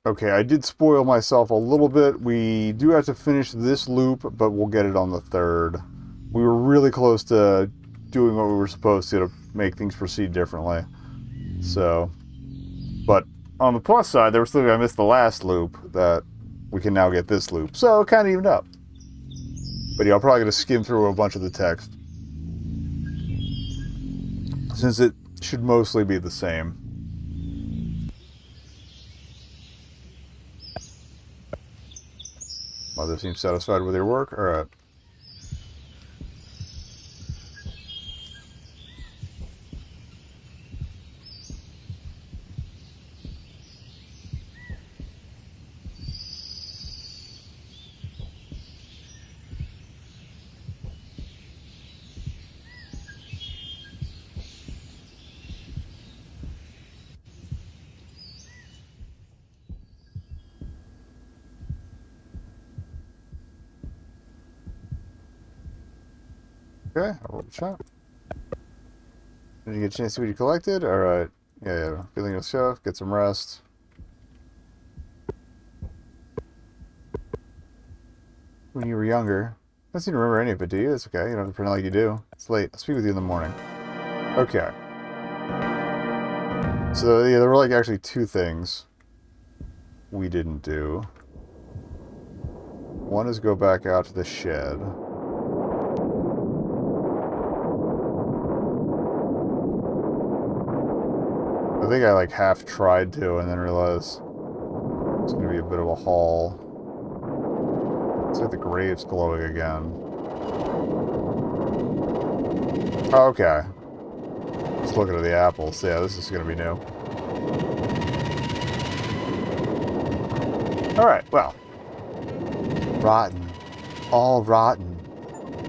S1: Okay, I did spoil myself a little bit. We do have to finish this loop, but we'll get it on the third. We were really close to doing what we were supposed to make things proceed differently. So, but on the plus side, there was still I missed the last loop that we can now get this loop. So, kind of evened up. But yeah, I'm probably going to skim through a bunch of the text, since it should mostly be the same. Mother seems satisfied with your work. Alright. Okay, I rolled a shot. Did you get a chance to see what you collected? Alright. Yeah. Feeling yourself, get some rest. When you were younger. I don't seem to remember any of it, do you? It's okay. You don't have to pretend like you do. It's late. I'll speak with you in the morning. Okay. So, yeah, there were like actually two things we didn't do. One is go back out to the shed. I think I like half tried to and then realized it's going to be a bit of a haul. It's like the grave's glowing again. Oh, okay. Just looking at the apples. Yeah, this is going to be new. Alright, well. Rotten. All rotten.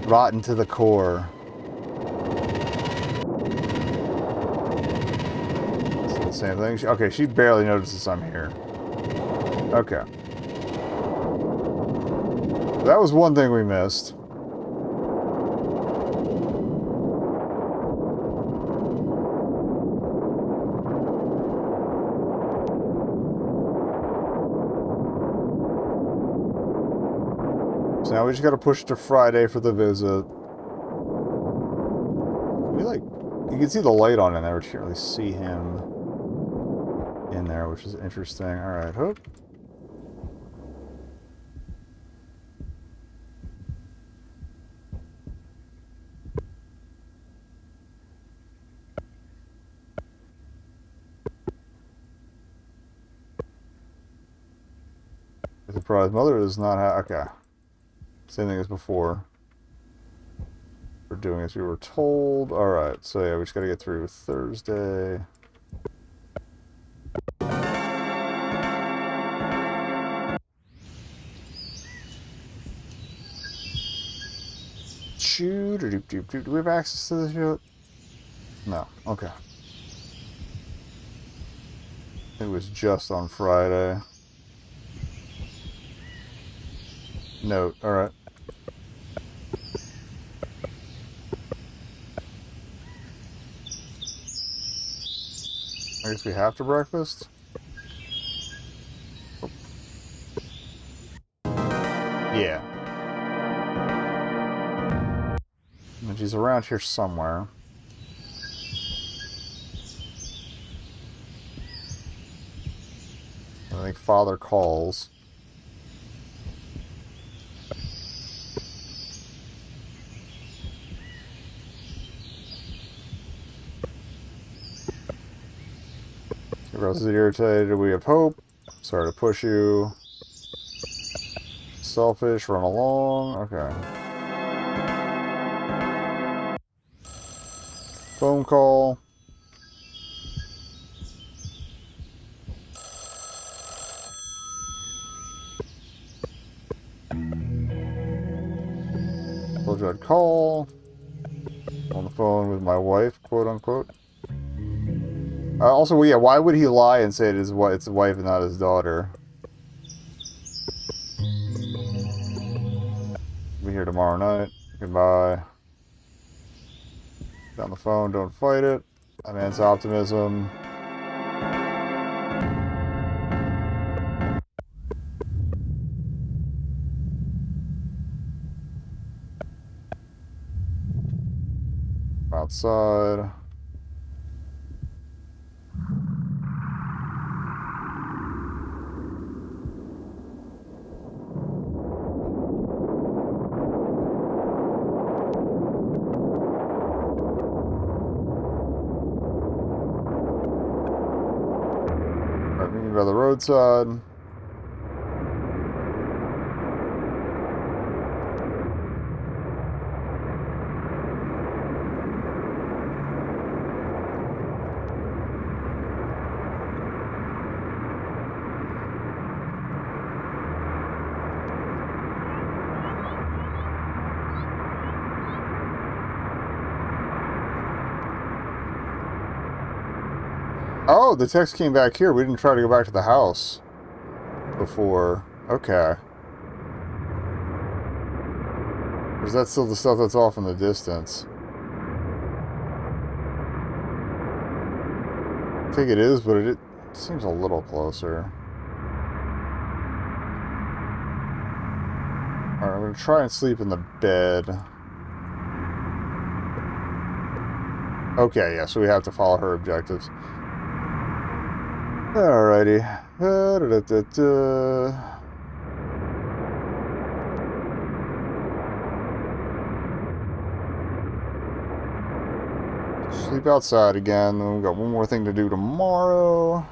S1: Rotten to the core. It's the same thing. Okay, she barely notices I'm here. Okay. That was one thing we missed. So now we just gotta push to Friday for the visit. We like... You can see the light on in there, but you can't really see him in there, which is interesting. Alright, hope. Surprise, mother does not have... Okay. Same thing as before. We're doing as we were told. Alright, so yeah, we just gotta get through Thursday. Do we have access to this yet? No. Okay. It was just on Friday. Note. Alright. I guess we have to breakfast? Oh. Yeah. And she's around here somewhere. I think Father calls. Rose is irritated. We have hope. Sorry to push you. Selfish. Run along. Okay. Phone call. Told you I'd call. On the phone with my wife, quote unquote. Also, yeah, why would he lie and say it's his wife and not his daughter? Be here tomorrow night. Goodbye. Down the phone, don't fight it. That man's optimism. Outside. Right, meeting by the roadside. Oh, the text came back here. We didn't try to go back to the house before. Okay. Or is that still the stuff that's off in the distance? I think it is, but it seems a little closer. Alright, I'm going to try and sleep in the bed. Okay, yeah, so we have to follow her objectives. Alrighty. Sleep outside again. Then we've got one more thing to do tomorrow.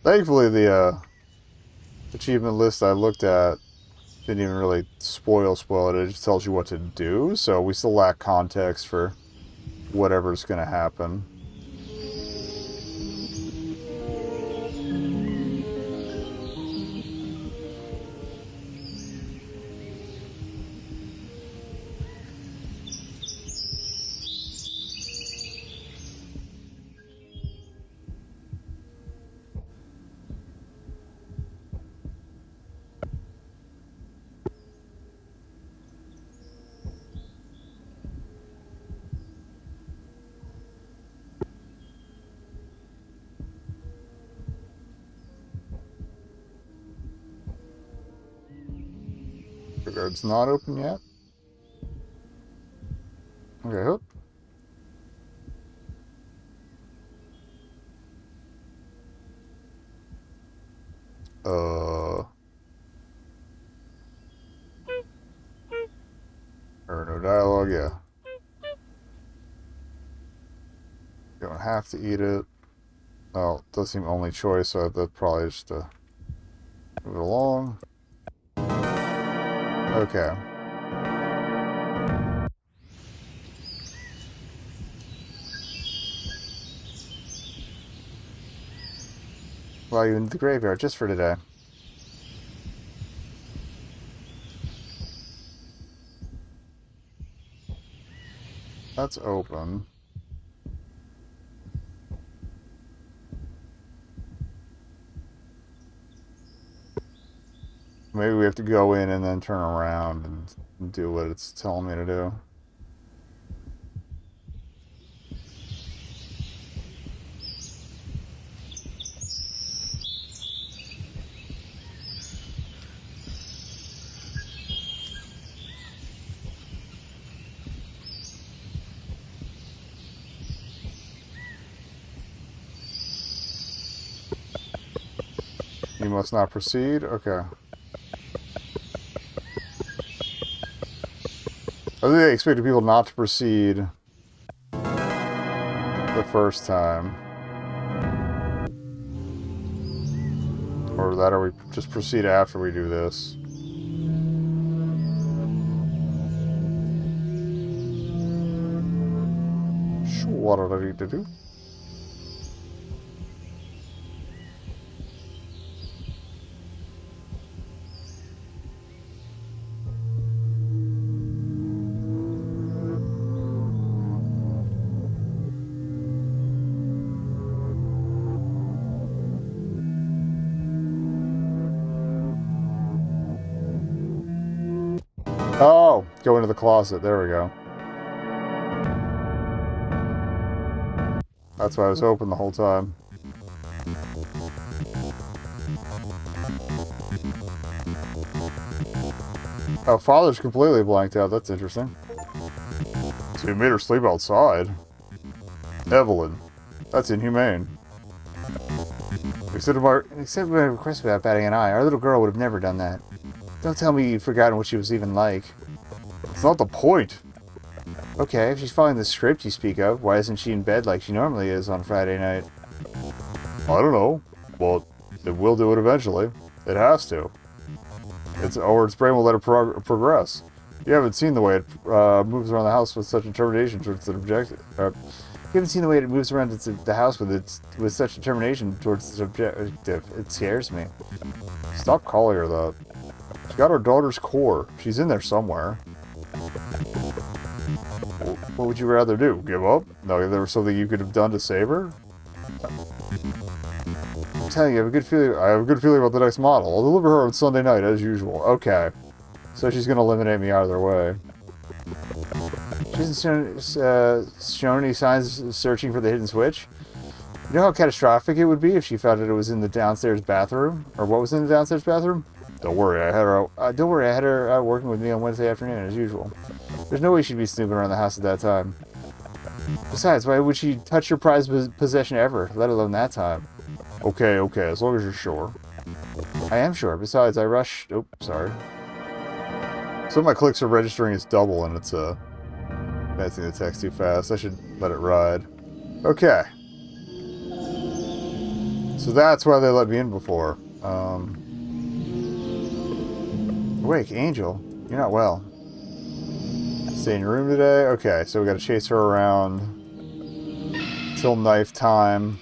S1: Thankfully, the achievement list I looked at didn't even really spoil it. It just tells you what to do, so we still lack context for whatever's going to happen. The guard's not open yet. Okay, hook. Or no dialogue, yeah. You don't have to eat it. Oh, it does seem only choice, so that's probably just to move it along. Okay. Allow you into the graveyard just for today. That's open. Maybe we have to go in and then turn around and do what it's telling me to do. You must not proceed? Okay. I think they expected people not to proceed the first time. Or that, or we just proceed after we do this. What do I need to do? Oh, go into the closet. There we go. That's why I was open the whole time. Oh, father's completely blanked out. That's interesting. So you made her sleep outside. Evelyn. That's inhumane. Except my request without batting an eye. Our little girl would have never done that. Don't tell me you've forgotten what she was even like. It's not the point. Okay, if she's following the script you speak of, why isn't she in bed like she normally is on Friday night? I don't know. Well, it will do it eventually. It has to. Or its brain will let it progress. You haven't seen the way it moves around the house with such determination towards its objective. You haven't seen the way it moves around the house with such determination towards its objective. It scares me. Stop calling her that. She got her daughter's core. She's in there somewhere. What would you rather do? Give up? No, there was something you could have done to save her? I'm telling you, I have a good feeling about the next model. I'll deliver her on Sunday night, as usual. Okay. So she's gonna eliminate me either way. She hasn't shown any signs of searching for the hidden switch. You know how catastrophic it would be if she found it was in the downstairs bathroom? Or what was in the downstairs bathroom? Don't worry, I had her out working with me on Wednesday afternoon, as usual. There's no way she'd be snooping around the house at that time. Besides, why would she touch your prized possession ever, let alone that time? Okay, as long as you're sure. I am sure. Besides, I rushed... Oh, sorry. Some of my clicks are registering as double, and it's, advancing the text too fast. I should let it ride. Okay. So that's why they let me in before. Awake, Angel. You're not well. Stay in your room today? Okay, so we gotta chase her around till knife time.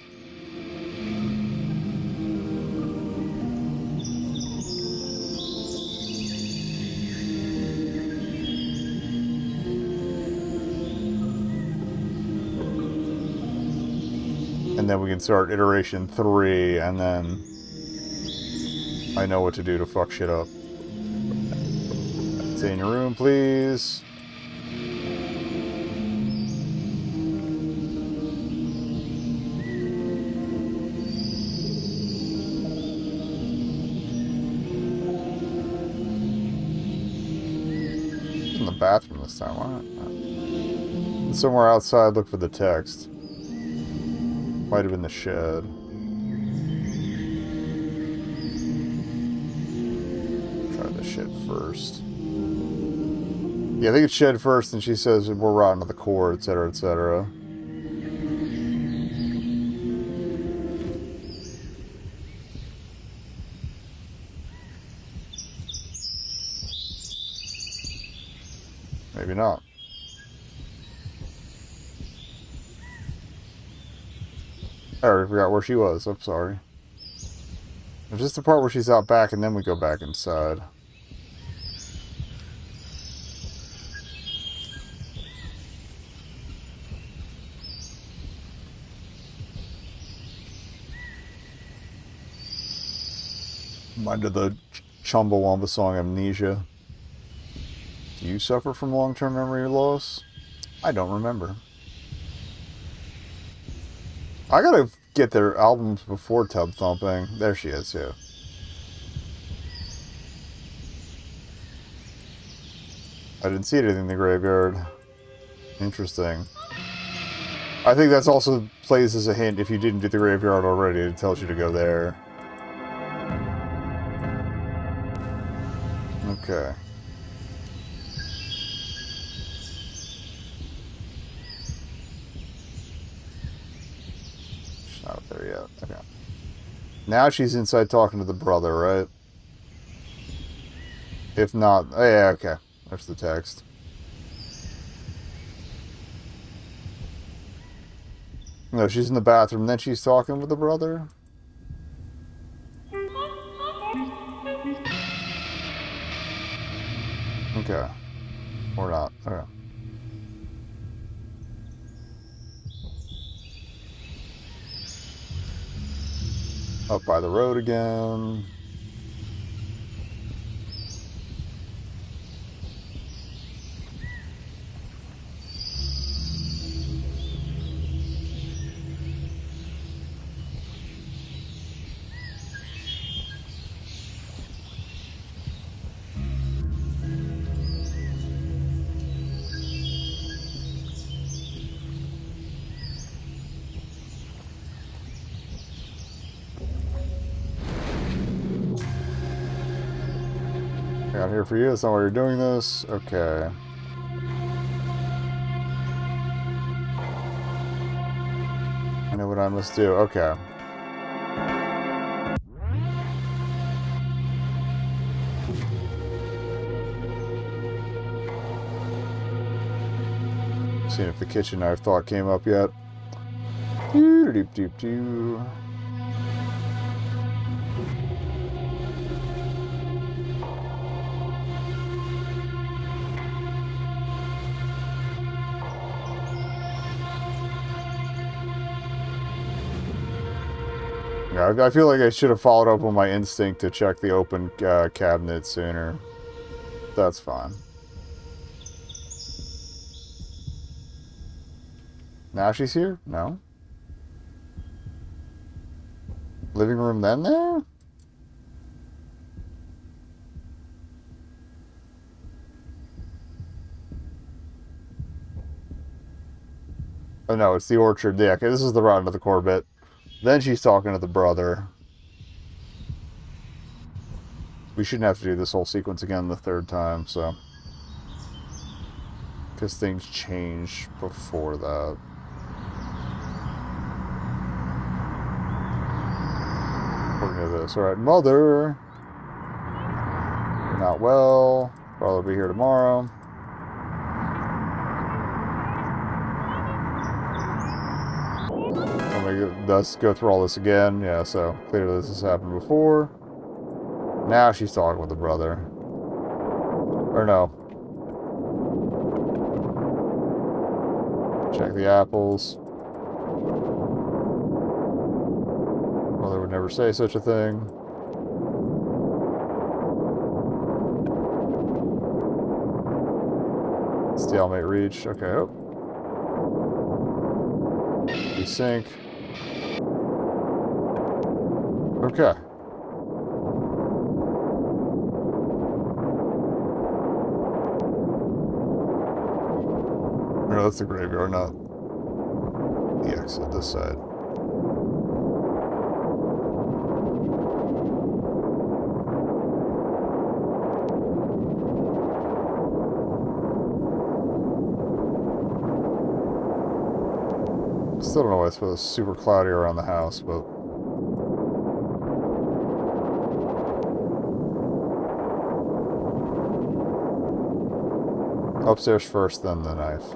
S1: And then we can start iteration 3, and then I know what to do to fuck shit up. Stay in your room, please. In the bathroom this time, why not? Somewhere outside, look for the text. Might have been the shed. Try the shed first. Yeah, I think it's shed first, and she says we're rotten to the core, etc., etc. Maybe not. I already forgot where she was. I'm sorry. It's just the part where she's out back, and then we go back inside. Reminded the Chumbawamba song Amnesia. Do you suffer from long-term memory loss? I don't remember. I gotta get their albums before Tub Thumping. There she is, yeah. I didn't see anything in the graveyard. Interesting. I think that's also plays as a hint if you didn't do the graveyard already. It tells you to go there. Okay. She's not up there yet. Okay. Now she's inside talking to the brother, right? If not... Oh, yeah, okay. There's the text. No, she's in the bathroom, then she's talking with the brother? Okay. Or not. Okay. Up by the road again. Out here for you. That's not why you're doing this. Okay. I know what I must do. Okay. Seeing if the kitchen knife thought came up yet. Doo-doo-doo-doo-doo. Yeah, I feel like I should have followed up on my instinct to check the open cabinet sooner. That's fine. Now she's here? No. Living room then there? Oh no, it's the orchard. Yeah, okay, this is the route into the core bit. Then she's talking to the brother. We shouldn't have to do this whole sequence again the third time, so. Because things change before that. According to this. Alright, mother. You're not well. Brother will be here tomorrow. Let's go through all this again. Yeah, so clearly this has happened before. Now she's talking with the brother. Or no. Check the apples. Mother would never say such a thing. Stalemate reached. Okay, oh. We sync. Okay. No, that's the graveyard, not the exit this side. Still don't know why it's super cloudy around the house, but upstairs first, then the knife.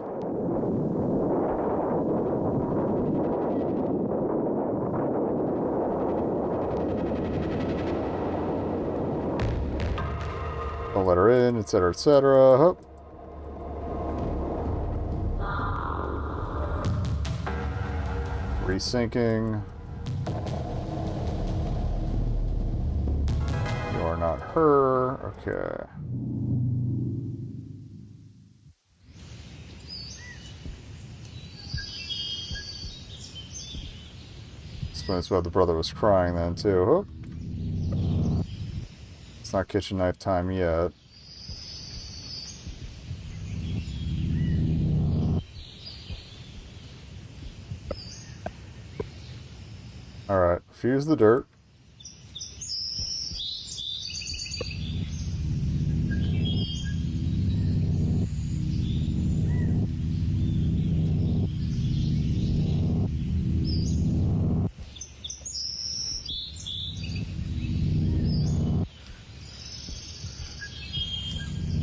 S1: Don't let her in, etc., etc. Hup. Resyncing. You are not her. Okay. Explains why the brother was crying then too. Oh. It's not kitchen knife time yet. Alright, fuse the dirt.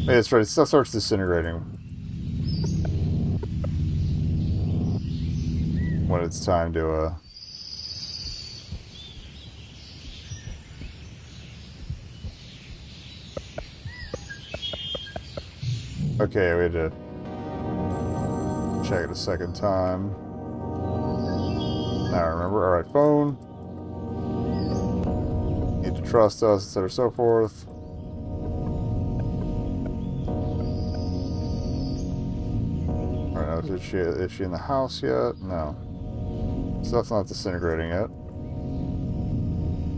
S1: Hey, that's right, it still starts disintegrating when it's time to, Okay, we had to check it a second time. Now I remember. Alright, phone. Need to trust us, etc. so forth. Alright, now is she in the house yet? No. Stuff's not disintegrating yet.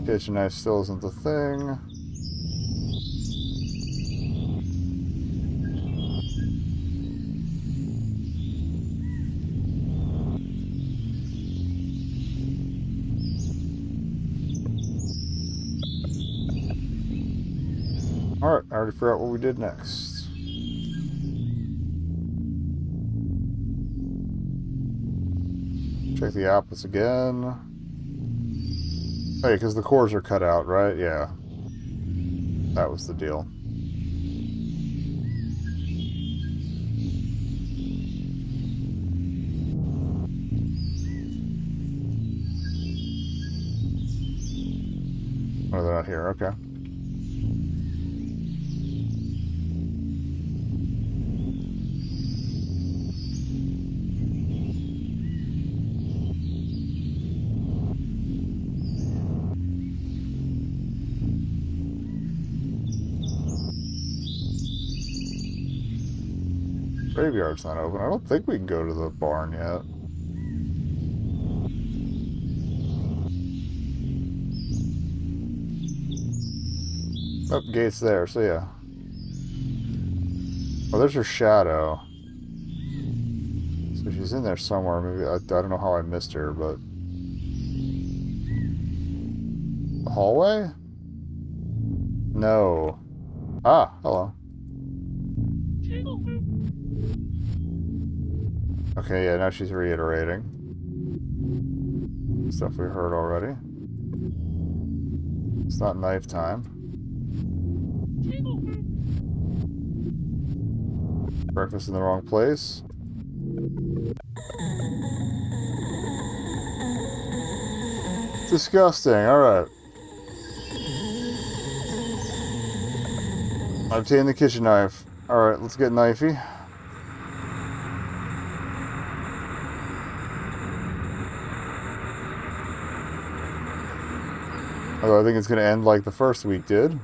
S1: Kitchen knife still isn't the thing. Alright, I already forgot what we did next. Check the apples again. Hey, because the cores are cut out, right? Yeah. That was the deal. Oh, they're not here. Okay. Graveyard's not open. I don't think we can go to the barn yet. Oh, gate's there, so yeah. Oh, there's her shadow. So she's in there somewhere. Maybe I don't know how I missed her, but the hallway? No. Ah, hello. Okay, yeah, now she's reiterating stuff we heard already. It's not knife time. Breakfast in the wrong place. Disgusting. Alright. I obtained the kitchen knife. Alright, let's get knifey. Although I think it's going to end like the first week did.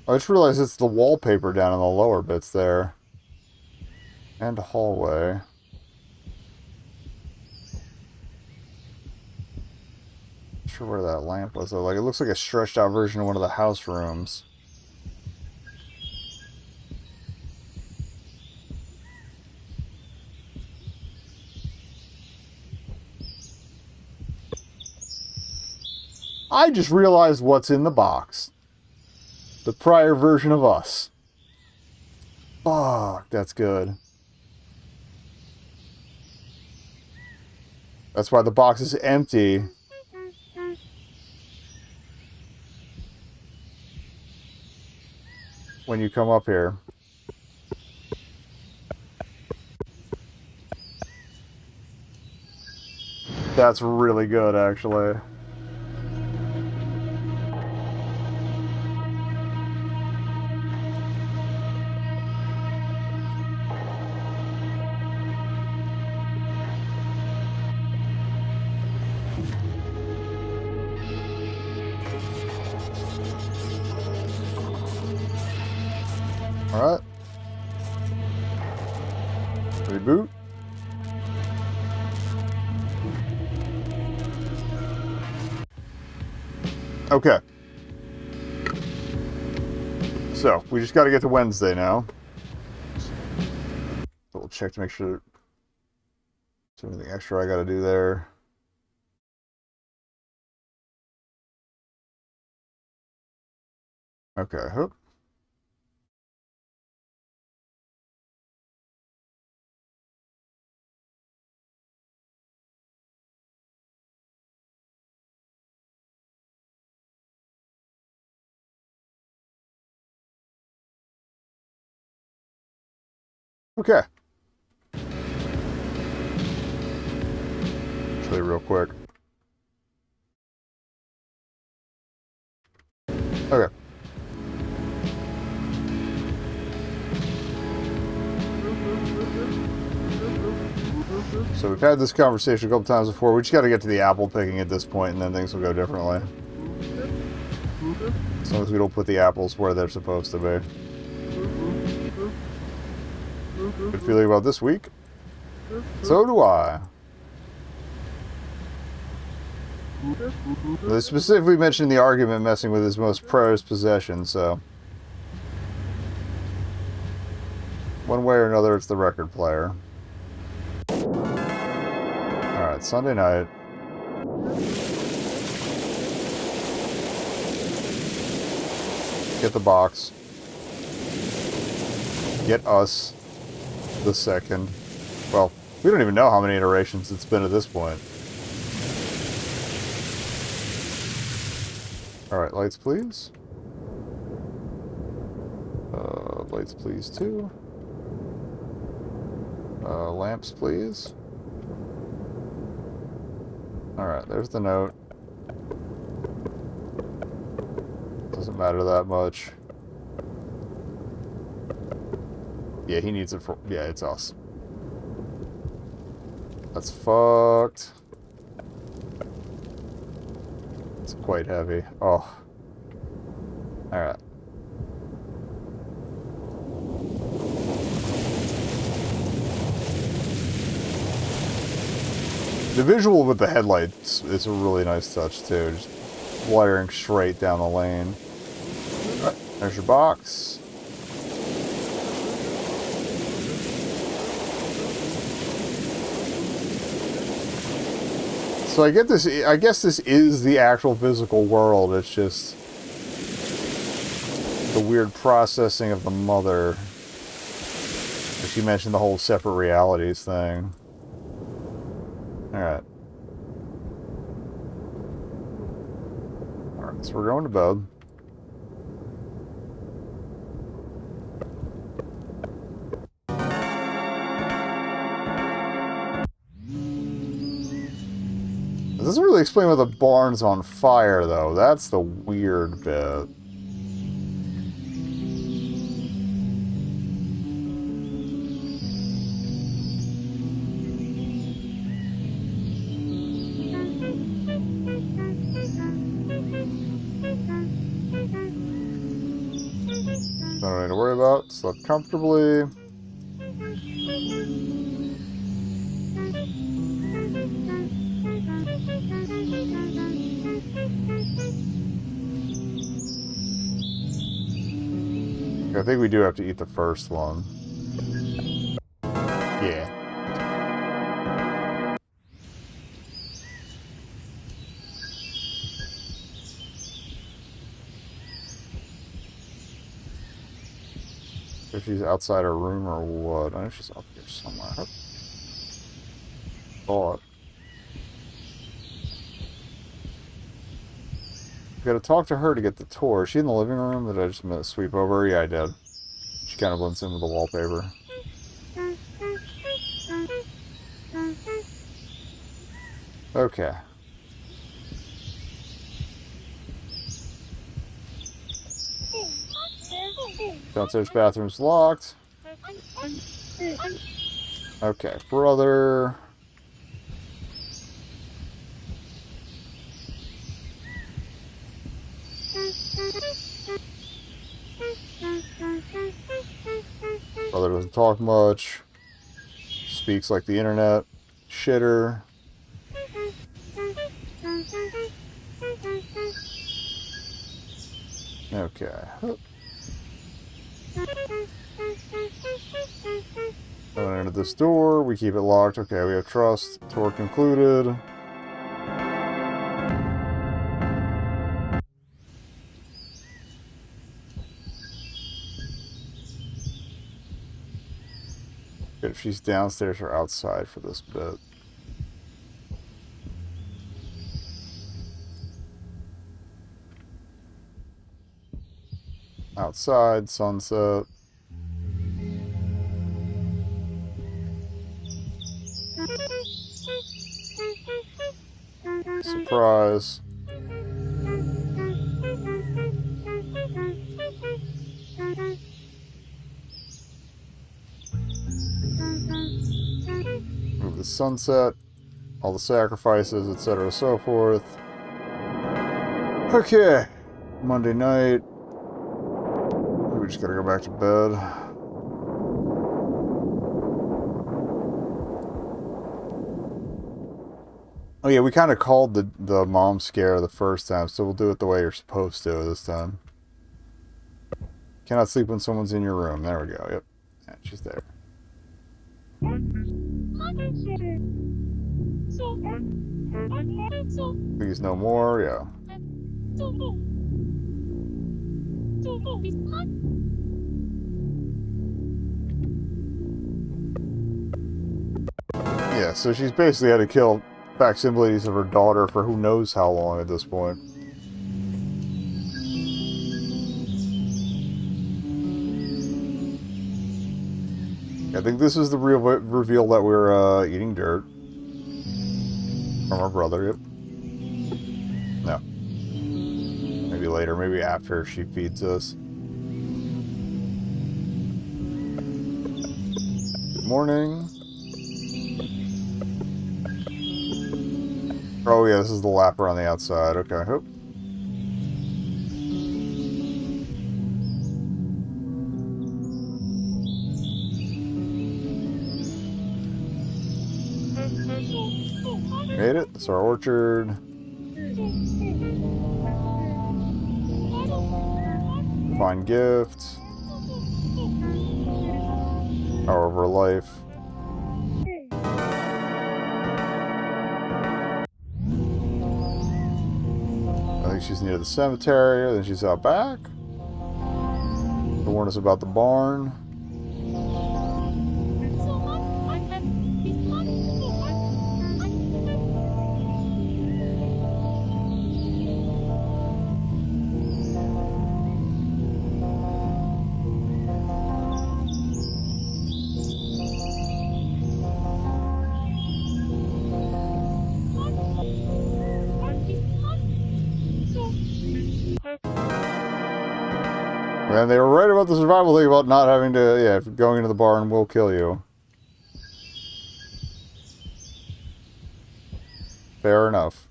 S1: I just realized it's the wallpaper down in the lower bits there. And a hallway. Not sure where that lamp was though. Like, it looks like a stretched out version of one of the house rooms. I just realized what's in the box. The prior version of us. Fuck, that's good. That's why the box is empty. When you come up here. That's really good, actually. Alright. Reboot. Okay. So, we just gotta get to Wednesday now. Double check to make sure there's anything extra I gotta do there. Okay, hoop. Okay. Actually, real quick. Okay. So we've had this conversation a couple times before. We just got to get to the apple picking at this point, and then things will go differently. As long as we don't put the apples where they're supposed to be. Good feeling about this week? So do I. They specifically mentioned the argument messing with his most prized possession, so... One way or another, it's the record player. Alright, Sunday night. Get the box. Get us the second. Well, we don't even know how many iterations it's been at this point. Alright, lights please. Lights please too. Lamps please. Alright, there's the note. Doesn't matter that much. Yeah, he needs it for... Yeah, it's us. That's fucked. It's quite heavy. Oh. Alright. The visual with the headlights is a really nice touch, too. Just flaring straight down the lane. Alright, there's your box. So I get this. I guess this is the actual physical world. It's just the weird processing of the mother. She mentioned the whole separate realities thing. Alright. Alright, so we're going to bed. This doesn't really explain why the barn's on fire, though. That's the weird bit. Don't need to worry about. Slept comfortably. I think we do have to eat the first one. Yeah. If she's outside her room or what? I know she's up here somewhere. Thought. Gotta talk to her to get the tour. Is she in the living room? Did I just sweep over her? Yeah, I did. She kind of blends in with the wallpaper. Okay. Downstairs bathroom's locked. Okay, brother. Brother doesn't talk much. Speaks like the internet. Shitter. Okay. Going into this door. We keep it locked. Okay, we have trust. Tour concluded. Good if she's downstairs or outside for this bit. Outside, sunset. Surprise. Move the sunset. All the sacrifices, etc. so forth. Okay. Monday night. We just gotta go back to bed. Oh yeah, we kind of called the mom scare the first time, so we'll do it the way you're supposed to this time. Cannot sleep when someone's in your room. There we go. Yep. Yeah, she's there. Please no more. Yeah. Yeah, so she's basically had to kill facsimiles of her daughter for who knows how long at this point. I think this is the real reveal that we're eating dirt from our brother. Yep. No. Maybe later. Maybe after she feeds us. Good morning. Oh yeah, this is the lapper on the outside. Okay. Hope. Made it. It's our orchard. Find gift. Power over life. I think she's near the cemetery. Then she's out back to warn us about the barn. And they were right about the survival thing about not having to, yeah, going into the barn will kill you. Fair enough.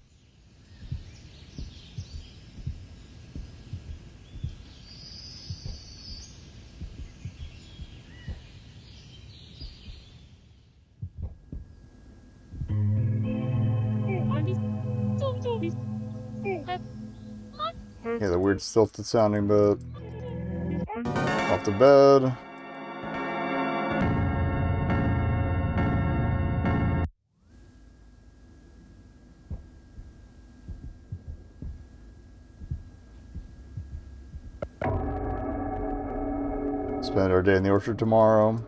S1: Yeah, the weird stilted sounding bit. Off to bed. Spend our day in the orchard tomorrow.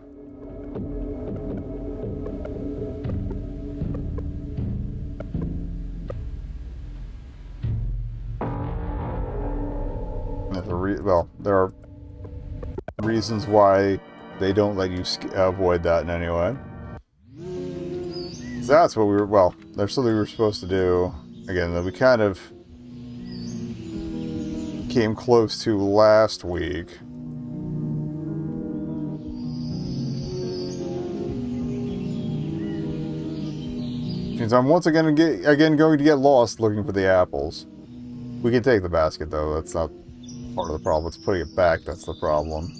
S1: Well, there are reasons why they don't let you avoid that in any way. So that's what we were, well, there's something we were supposed to do. Again, that we kind of came close to last week. Means I'm once again going to get lost looking for the apples. We can take the basket though, that's not part of the problem. It's putting it back that's the problem.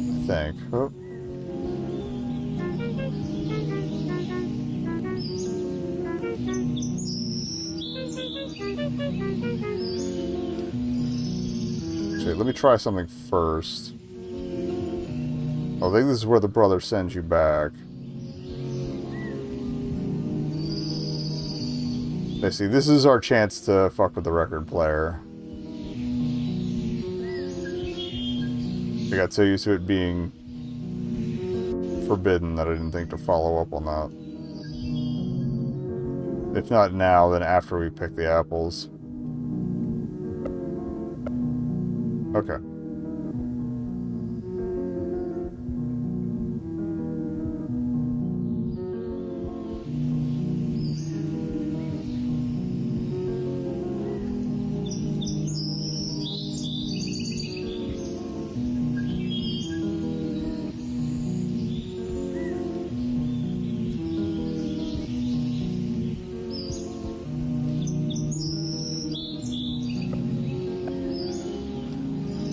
S1: I think. Oh. Actually, let me try something first. I think this is where the brother sends you back. I see, this is our chance to fuck with the record player. I got so used to it being forbidden that I didn't think to follow up on that. If not now, then after we pick the apples. Okay.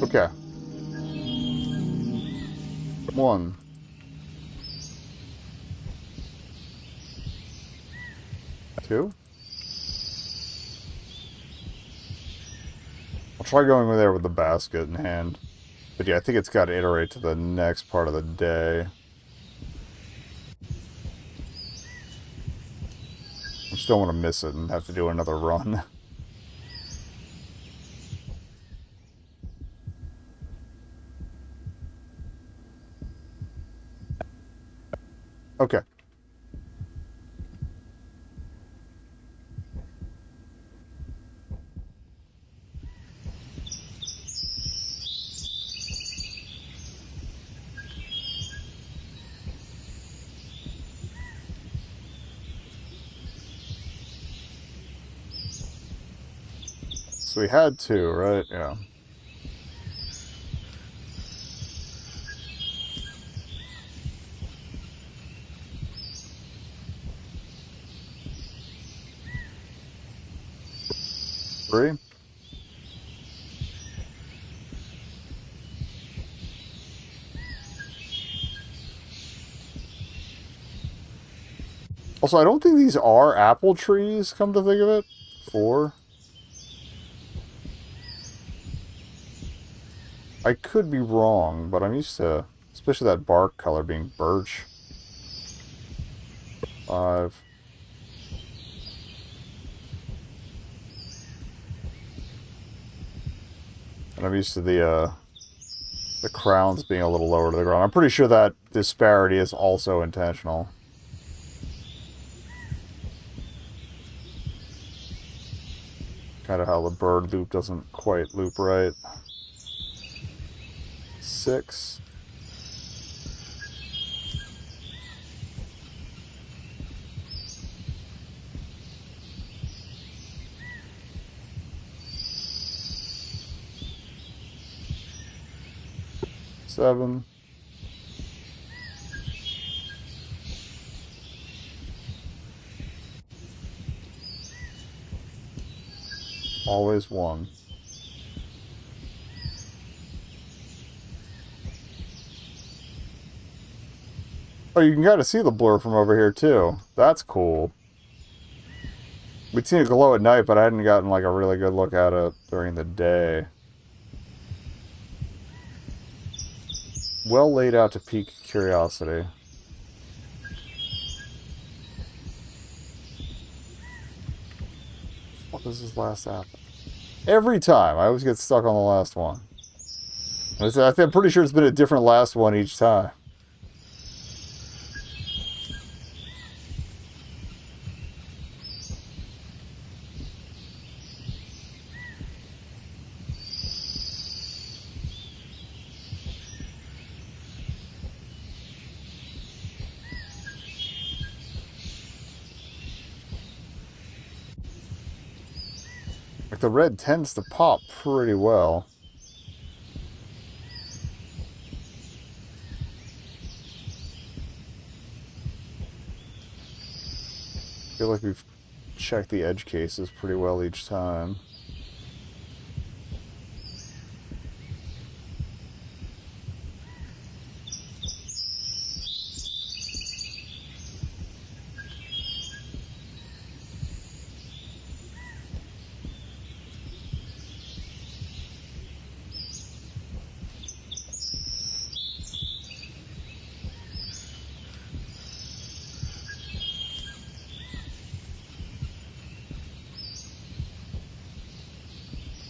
S1: Okay. 1. 2. I'll try going in there with the basket in hand. But yeah, I think it's got to iterate to the next part of the day. I just don't want to miss it and have to do another run. Okay. So we had two, right? Yeah. Three. Also, I don't think these are apple trees, come to think of it. Four. I could be wrong, but I'm used to, especially that bark color being birch. Five. And I'm used to the crowns being a little lower to the ground. I'm pretty sure that disparity is also intentional. Kind of how the bird loop doesn't quite loop right. Six. Seven. Always one. Oh, you can kind of see the blur from over here, too. That's cool. We'd seen it glow at night, but I hadn't gotten, like, a really good look at it during the day. Well laid out to pique curiosity. What was his last apple? Every time. I always get stuck on the last one. I'm pretty sure it's been a different last one each time. Like, the red tends to pop pretty well. I feel like we've checked the edge cases pretty well each time.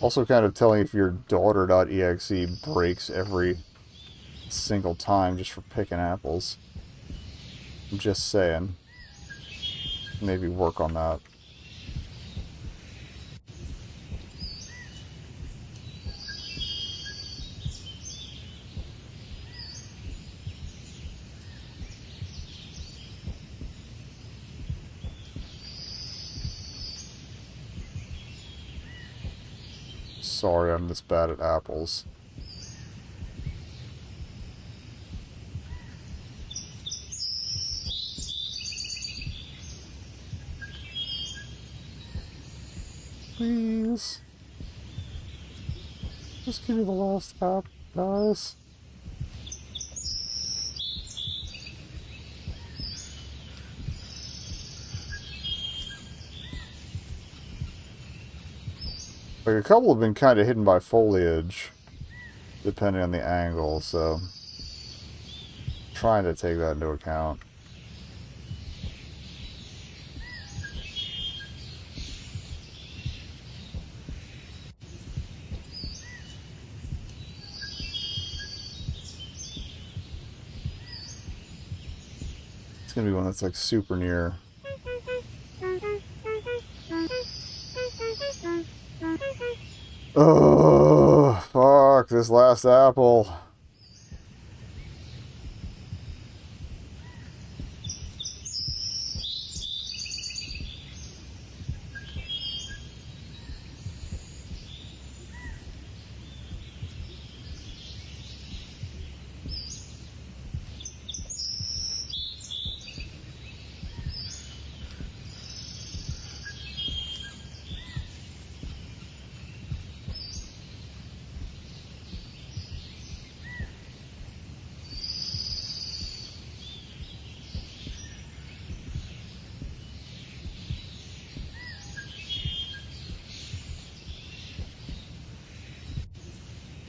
S1: Also kind of telling if your daughter.exe breaks every single time just for picking apples. I'm just saying. Maybe work on that. Sorry, I'm this bad at apples. Please. Just give me the last app, guys. Like, a couple have been kind of hidden by foliage, depending on the angle, so trying to take that into account. gonna be one that's like super near. Oh, fuck, this last apple.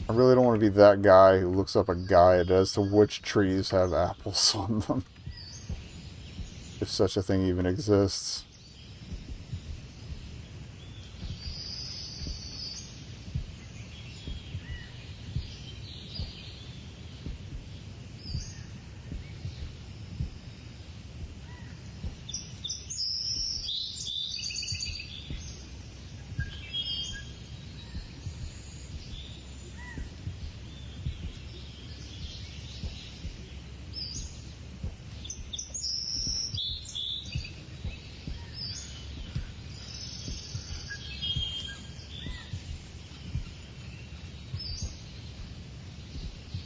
S1: I really don't want to be that guy who looks up a guide as to which trees have apples on them. If such a thing even exists.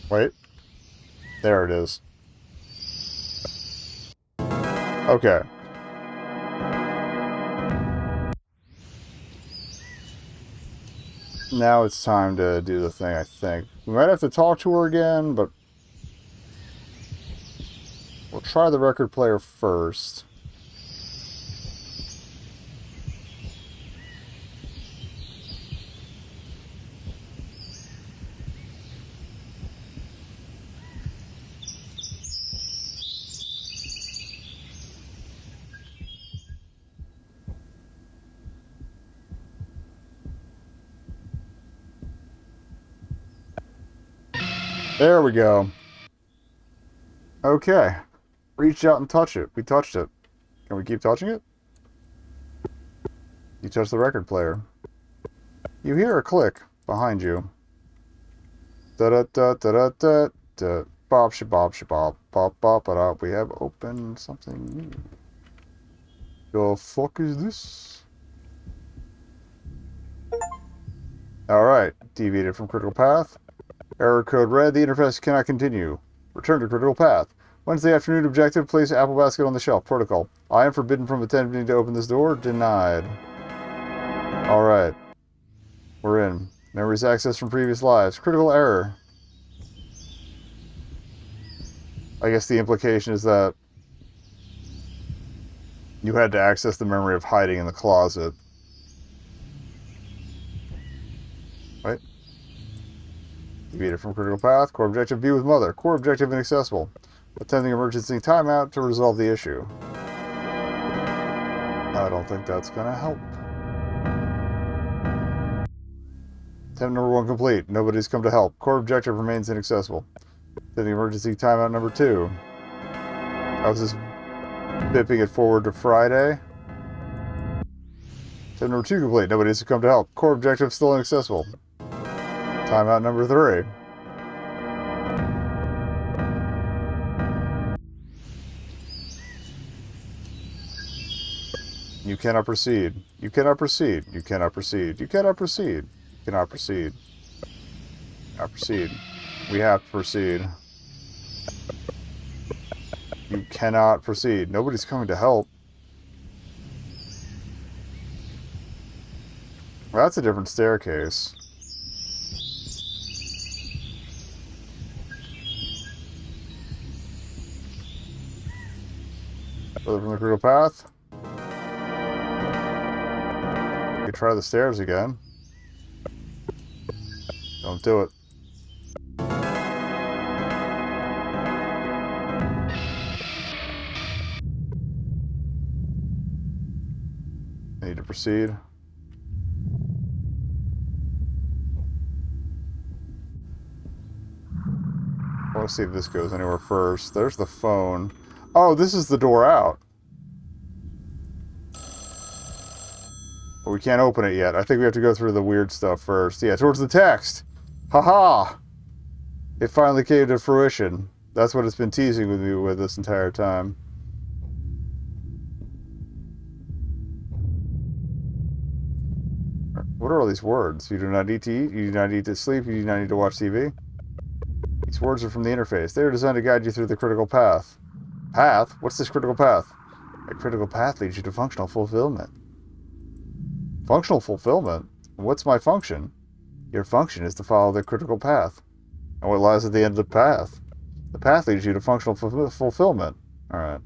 S1: Wait. There it is. Okay. Now it's time to do the thing, I think. We might have to talk to her again, but we'll try the record player first. There we go. Okay. Reach out and touch it. We touched it. Can we keep touching it? You touch the record player. You hear a click behind you. Da-da-da-da-da-da. Bob shabab shabab. Bop bop ba. We have opened something new. The fuck is this? Alright. Deviated from critical path. Error code red. The interface cannot continue. Return to critical path. Wednesday afternoon objective. Place apple basket on the shelf. Protocol. I am forbidden from attempting to open this door. Denied. Alright. We're in. Memories accessed from previous lives. Critical error. I guess the implication is that you had to access the memory of hiding in the closet. Right? Deviated from critical path. Core objective, be with mother. Core objective inaccessible. Attending emergency timeout to resolve the issue. I don't think that's gonna help. Attempt number 1 complete. Nobody's come to help. Core objective remains inaccessible. Attending emergency timeout number 2. I was just bipping it forward to Friday. Attempt number 2 complete. Nobody's come to help. Core objective still inaccessible. Timeout number 3. You cannot proceed. You cannot proceed. You cannot proceed. You cannot proceed. You cannot proceed. You cannot proceed. We have to proceed. You cannot proceed. Nobody's coming to help. Well, that's a different staircase. Further from the critical path. You can try the stairs again. Don't do it. I need to proceed. I want to see if this goes anywhere first. There's the phone. Oh, this is the door out. But we can't open it yet. I think we have to go through the weird stuff first. Yeah, towards the text. Haha! It finally came to fruition. That's what it's been teasing with me with this entire time. What are all these words? You do not need to eat, you do not need to sleep, you do not need to watch TV. These words are from the interface. They are designed to guide you through the critical path. Path? What's this critical path? A critical path leads you to functional fulfillment. Functional fulfillment? What's my function? Your function is to follow the critical path. And what lies at the end of the path? The path leads you to functional fulfillment. Alright.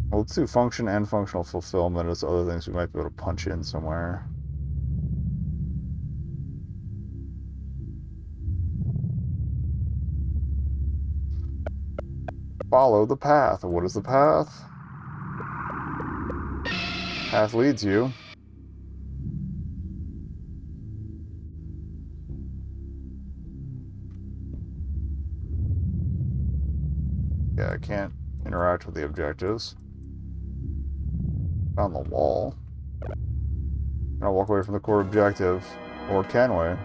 S1: Well, let's do function and functional fulfillment as other things we might be able to punch in somewhere. Follow the path. What is the path? Path leads you. Yeah, I can't interact with the objectives. On the wall. I'll walk away from the core objective. Or can we?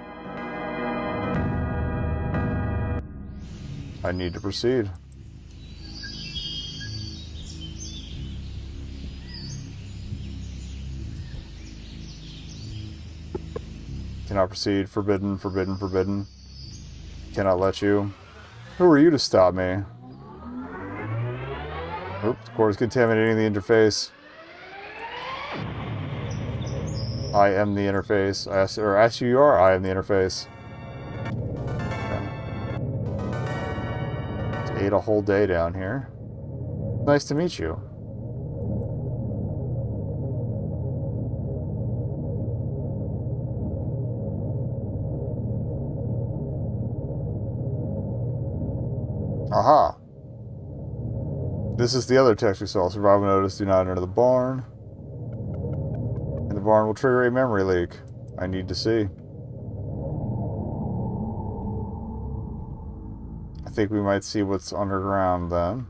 S1: I need to proceed. Cannot proceed. Forbidden, forbidden, forbidden. Cannot let you. Who are you to stop me? Oops, the core is contaminating the interface. I am the interface. As you are, I am the interface. Okay. Ate a whole day down here. Nice to meet you. Aha! This is the other text we saw. Survival notice, do not enter the barn. And the barn will trigger a memory leak. I need to see. I think we might see what's underground then.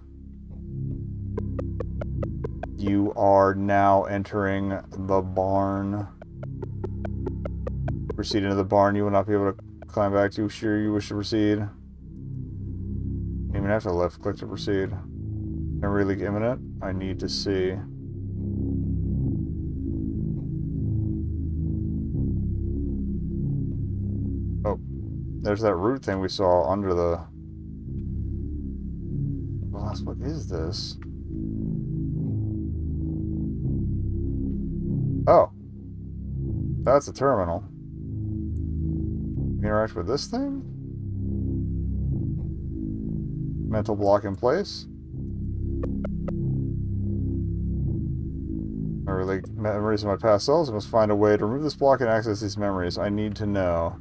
S1: You are now entering the barn. Proceed into the barn. You will not be able to climb back to. Sure you wish to proceed. You even have to left click to proceed. Memory leak imminent. I need to see. Oh, there's that root thing we saw under the... Well, what is this? Oh. That's a terminal. Interact with this thing? Mental block in place. Memories of my past selves. I must find a way to remove this block and access these memories. I need to know.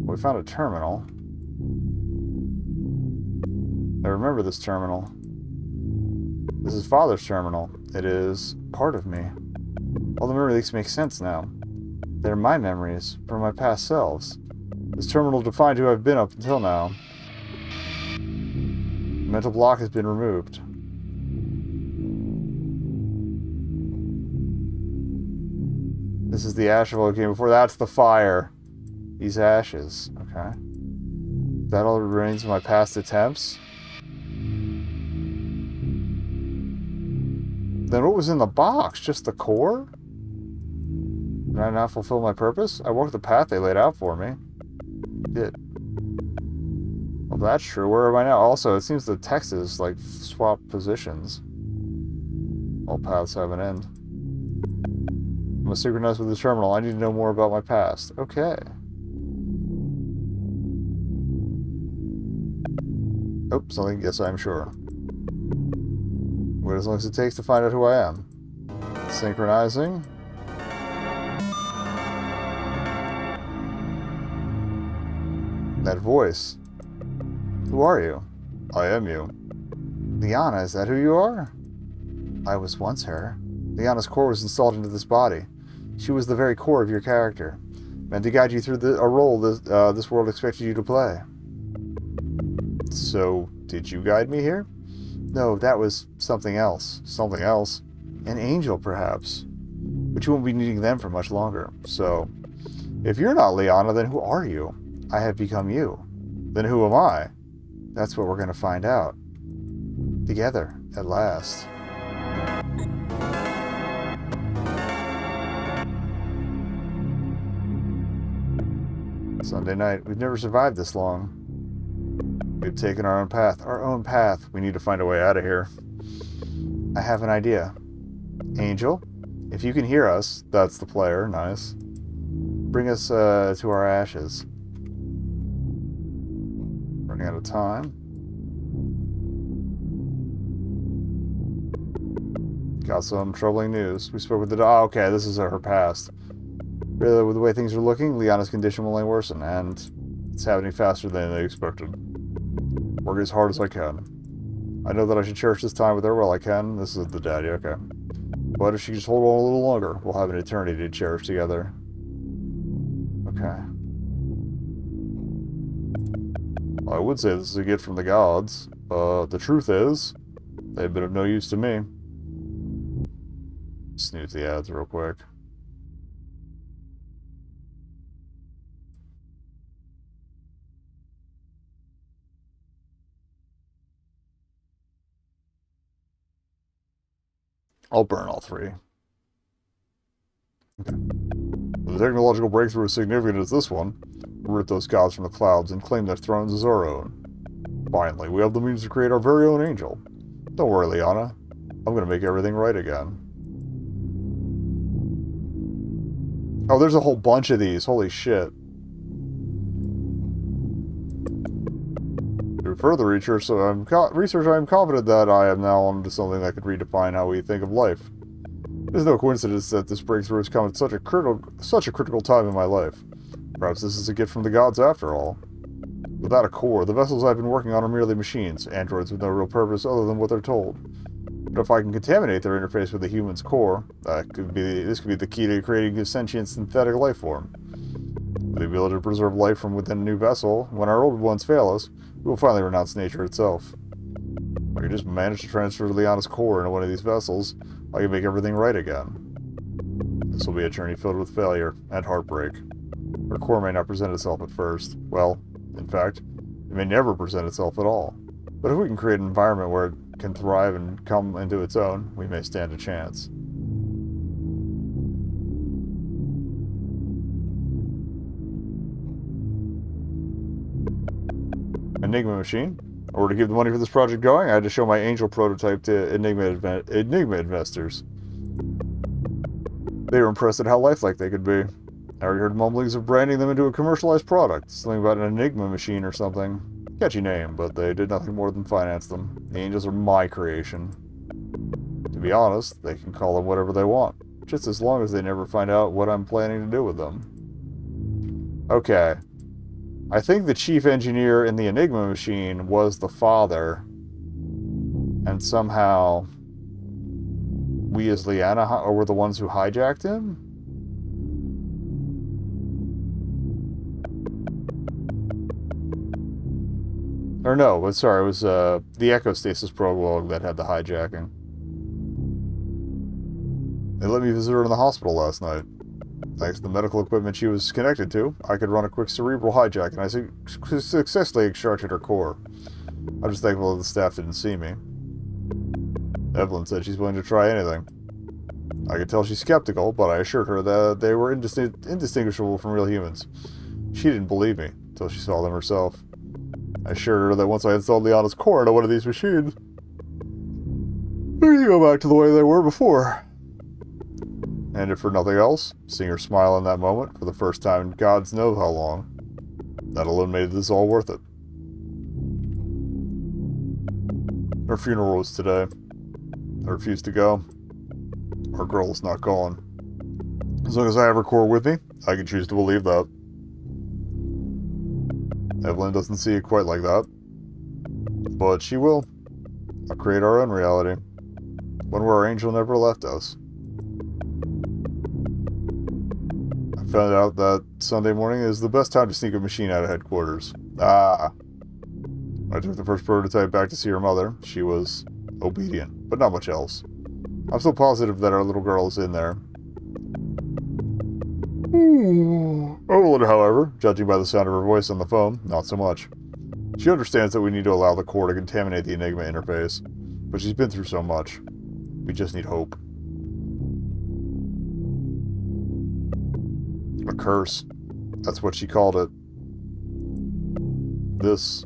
S1: We found a terminal. I remember this terminal. This is Father's terminal. It is part of me. All the memory leaks make sense now. They're my memories from my past selves. This terminal defined who I've been up until now. The mental block has been removed. This is the ash of what came before. That's the fire. These ashes. Okay. That all remains of my past attempts? Then what was in the box? Just the core? Did I not fulfill my purpose? I walked the path they laid out for me. Did. Well, that's true. Where am I now? Also, it seems the text is, like, swapped positions. All paths have an end. I must synchronize with the terminal. I need to know more about my past. Okay. Oh, something. Yes, I'm sure. Wait as long as it takes to find out who I am. Synchronizing. That voice. Who are you? I am you. Liana, is that who you are? I was once her. Liana's core was installed into this body. She was the very core of your character, meant to guide you through a role this world expected you to play. So, did you guide me here? No, that was something else. Something else? An angel, perhaps. But you won't be needing them for much longer. So, if you're not Liana, then who are you? I have become you. Then who am I? That's what we're going to find out. Together, at last. Sunday night. We've never survived this long. We've taken our own path. Our own path. We need to find a way out of here. I have an idea. Angel, if you can hear us, that's the player, nice. Bring us to our ashes. Running out of time. Got some troubling news. We spoke with the... Oh, okay, this is her past. Really, with the way things are looking, Liana's condition will only worsen, and it's happening faster than they expected. Work as hard as I can. I know that I should cherish this time with her while I can. This is the daddy, okay. But if she just hold on a little longer, we'll have an eternity to cherish together. Okay. Well, I would say this is a gift from the gods, but the truth is, they've been of no use to me. Snooze the ads real quick. I'll burn all three. Okay. The technological breakthrough as significant as this one, root those gods from the clouds and claim their thrones as our own. Finally, we have the means to create our very own angel. Don't worry, Liana. I'm going to make everything right again. Oh, there's a whole bunch of these. Holy shit. Through further research, I'm confident that I am now onto something that could redefine how we think of life. It is no coincidence that this breakthrough has come at such a critical time in my life. Perhaps this is a gift from the gods after all. Without a core, the vessels I've been working on are merely machines, androids with no real purpose other than what they're told. But if I can contaminate their interface with the human's core, this could be the key to creating a sentient synthetic life form. With the ability to preserve life from within a new vessel, when our old ones fail us, we will finally renounce nature itself. If I can just manage to transfer Liana's core into one of these vessels, I can make everything right again. This will be a journey filled with failure and heartbreak. Her core may not present itself at first. Well, in fact, it may never present itself at all. But if we can create an environment where it can thrive and come into its own, we may stand a chance. Enigma machine. In order to keep the money for this project going, I had to show my angel prototype to Enigma investors. They were impressed at how lifelike they could be. I already heard mumblings of branding them into a commercialized product, something about an Enigma machine or something. Catchy name, but they did nothing more than finance them. The angels are my creation. To be honest, they can call them whatever they want, just as long as they never find out what I'm planning to do with them. Okay. I think the chief engineer in the Enigma machine was the father, and somehow we as Liana were the ones who hijacked him? Or no, sorry, it was the Echostasis prologue that had the hijacking. They let me visit her in the hospital last night. Thanks to the medical equipment she was connected to, I could run a quick cerebral hijack, and I successfully extracted her core. I'm just thankful that the staff didn't see me. Evelyn said she's willing to try anything. I could tell she's skeptical, but I assured her that they were indistinguishable from real humans. She didn't believe me, until she saw them herself. I assured her that once I installed Liana's core into one of these machines, we could go back to the way they were before. And if for nothing else, seeing her smile in that moment, for the first time in gods knows how long, that alone made this all worth it. Her funeral was today. I refused to go. Our girl is not gone. As long as I have her core with me, I can choose to believe that. Evelyn doesn't see it quite like that. But she will. I'll create our own reality. One where our angel never left us. I found out that Sunday morning is the best time to sneak a machine out of headquarters. Ah. I took the first prototype back to see her mother. She was obedient, but not much else. I'm still positive that our little girl is in there. Evelyn, however, judging by the sound of her voice on the phone, not so much. She understands that we need to allow the core to contaminate the Enigma interface, but she's been through so much. We just need hope. A curse. That's what she called it. This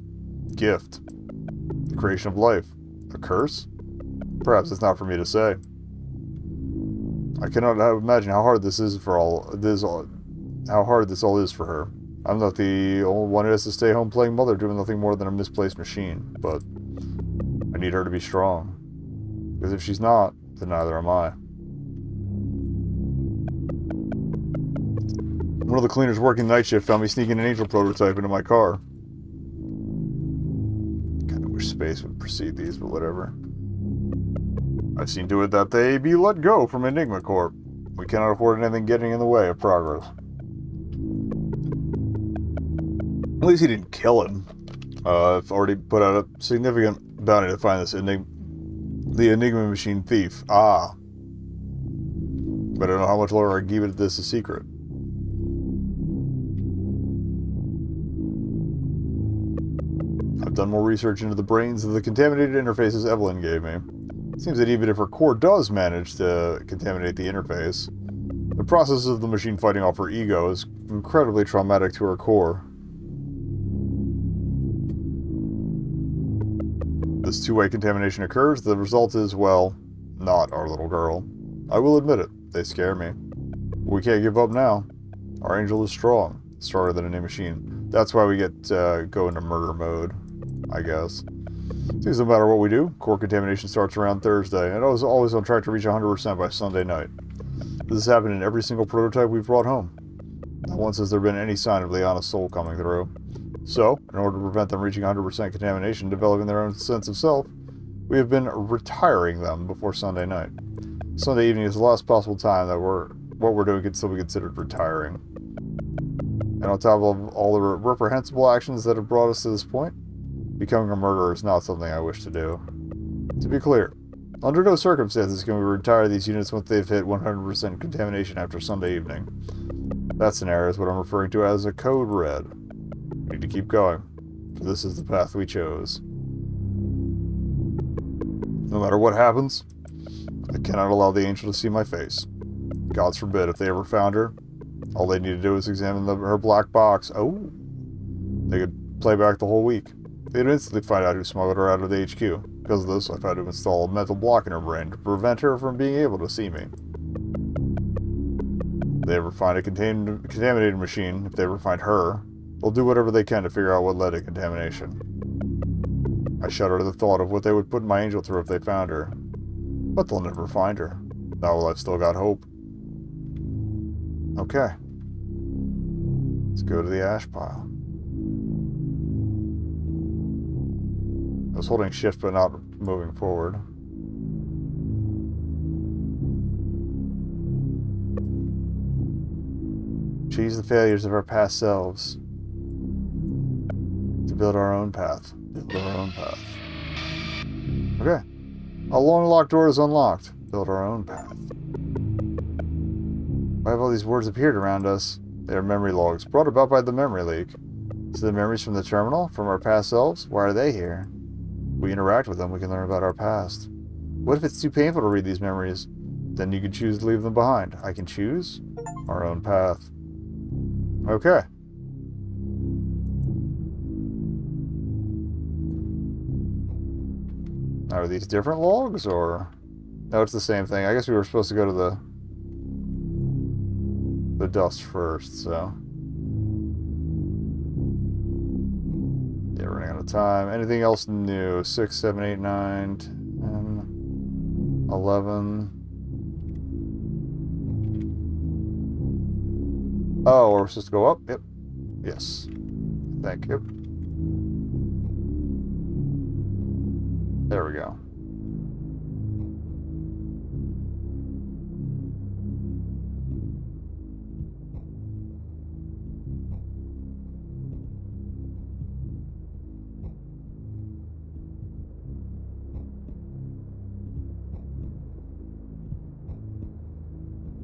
S1: gift. The creation of life. A curse? Perhaps it's not for me to say. I cannot imagine how hard this is for how hard this all is for her. I'm not the only one who has to stay home playing mother, doing nothing more than a misplaced machine, but I need her to be strong. Because if she's not, then neither am I. One of the cleaners working the night shift found me sneaking an Angel prototype into my car. Kinda wish space would precede these, but whatever. I've seen to it that they be let go from Enigma Corp. We cannot afford anything getting in the way of progress. At least he didn't kill him. I've already put out a significant bounty to find the Enigma machine thief. Ah. But I don't know how much longer I keep this a secret. I've done more research into the brains of the contaminated interfaces Evelyn gave me. It seems that even if her core does manage to contaminate the interface, the process of the machine fighting off her ego is incredibly traumatic to her core. This two-way contamination occurs, the result is, well, not our little girl. I will admit it, they scare me. We can't give up now. Our angel is strong, stronger than any machine. That's why we get go into murder mode, I guess. Seems no matter what we do, core contamination starts around Thursday, and I was always on track to reach 100% by Sunday night. This has happened in every single prototype we've brought home. Not once has there been any sign of Liana's soul coming through. So, in order to prevent them reaching 100% contamination and developing their own sense of self, we have been retiring them before Sunday night. Sunday evening is the last possible time that what we're doing can still be considered retiring. And on top of all the reprehensible actions that have brought us to this point, becoming a murderer is not something I wish to do. To be clear, under no circumstances can we retire these units once they've hit 100% contamination after Sunday evening. That scenario is what I'm referring to as a code red. We need to keep going, for this is the path we chose. No matter what happens, I cannot allow the angel to see my face. Gods forbid if they ever found her. All they need to do is examine her black box. Oh, they could play back the whole week. They'd instantly find out who smuggled her out of the HQ. Because of this, I've had to install a mental block in her brain to prevent her from being able to see me. If they ever find a contaminated machine, if they ever find her, they'll do whatever they can to figure out what led to contamination. I shudder at the thought of what they would put my angel through if they found her. But they'll never find her. Not while I've still got hope. Okay. Let's go to the ash pile. I was holding shift but not moving forward. Choose the failures of our past selves to build our own path. Build our own path. Okay. A long locked door is unlocked. Build our own path. Why have all these words appeared around us? They are memory logs, brought about by the memory leak. So the memories from the terminal, from our past selves, why are they here? If we interact with them, we can learn about our past. What if it's too painful to read these memories? Then you can choose to leave them behind. I can choose our own path. Okay. Now, are these different logs, or... No, it's the same thing. I guess we were supposed to go to the dust first, so... Yeah, running out of time. Anything else new? 6, 7, 8, 9, 10, 11... Oh, we're supposed to go up? Yep. Yes. Thank you. There we go.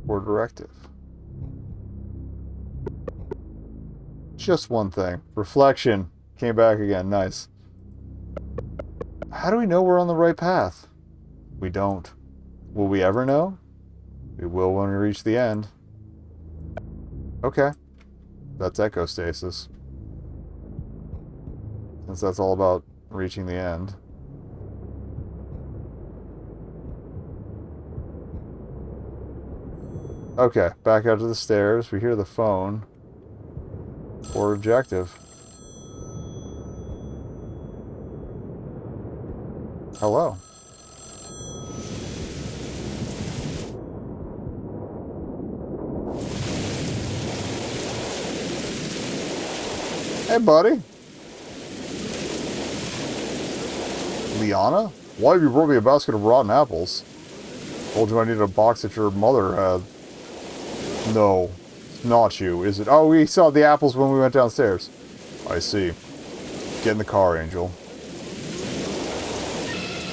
S1: or directive. Just one thing. Reflection. Came back again. Nice. How do we know we're on the right path? We don't. Will we ever know? We will when we reach the end. Okay. That's echostasis. Since that's all about reaching the end. Okay, back out to the stairs. We hear the phone. Or objective. Hello. Hey, buddy. Liana? Why have you brought me a basket of rotten apples? Told you I needed a box that your mother had. No, not you, is it? Oh, we saw the apples when we went downstairs. I see. Get in the car, Angel.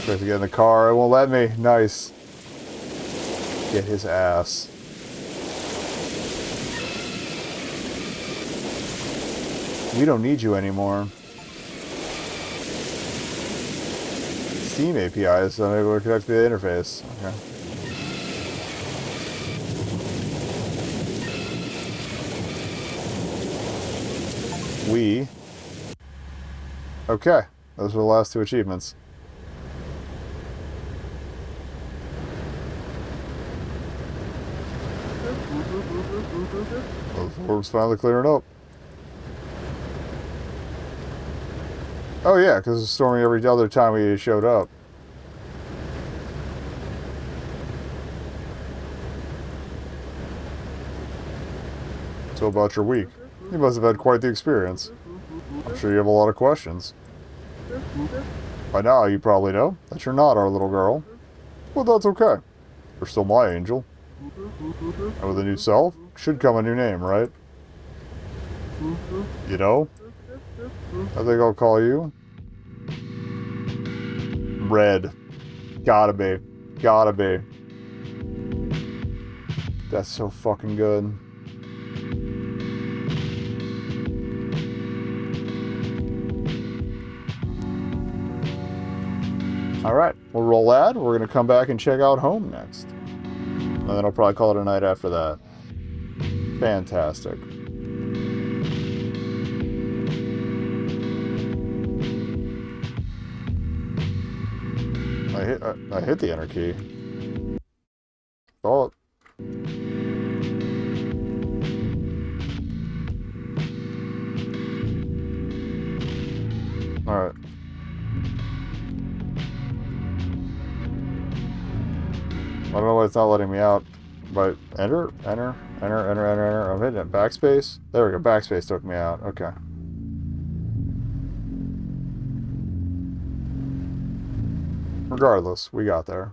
S1: Tries to get in the car. It won't let me. Nice. Get his ass. We don't need you anymore. Steam API is unable to connect to the interface. Okay. Okay. Those were the last two achievements. Well, the orb's finally clearing up. Oh yeah, because it's storming every other time we showed up. So about your week. You must have had quite the experience. I'm sure you have a lot of questions. By now you probably know that you're not our little girl. But that's okay. You're still my angel. And with a new self, should come a new name, right? You know? I think I'll call you Red. Gotta be. Gotta be. That's so fucking good. Alright, we'll roll that. We're gonna come back and check out home next. And then I'll probably call it a night after that. Fantastic. I hit the enter key. Thought. Alright. I don't know why it's not letting me out. But enter. I'm hitting it. Backspace? There we go. Backspace took me out. Okay. Regardless, we got there.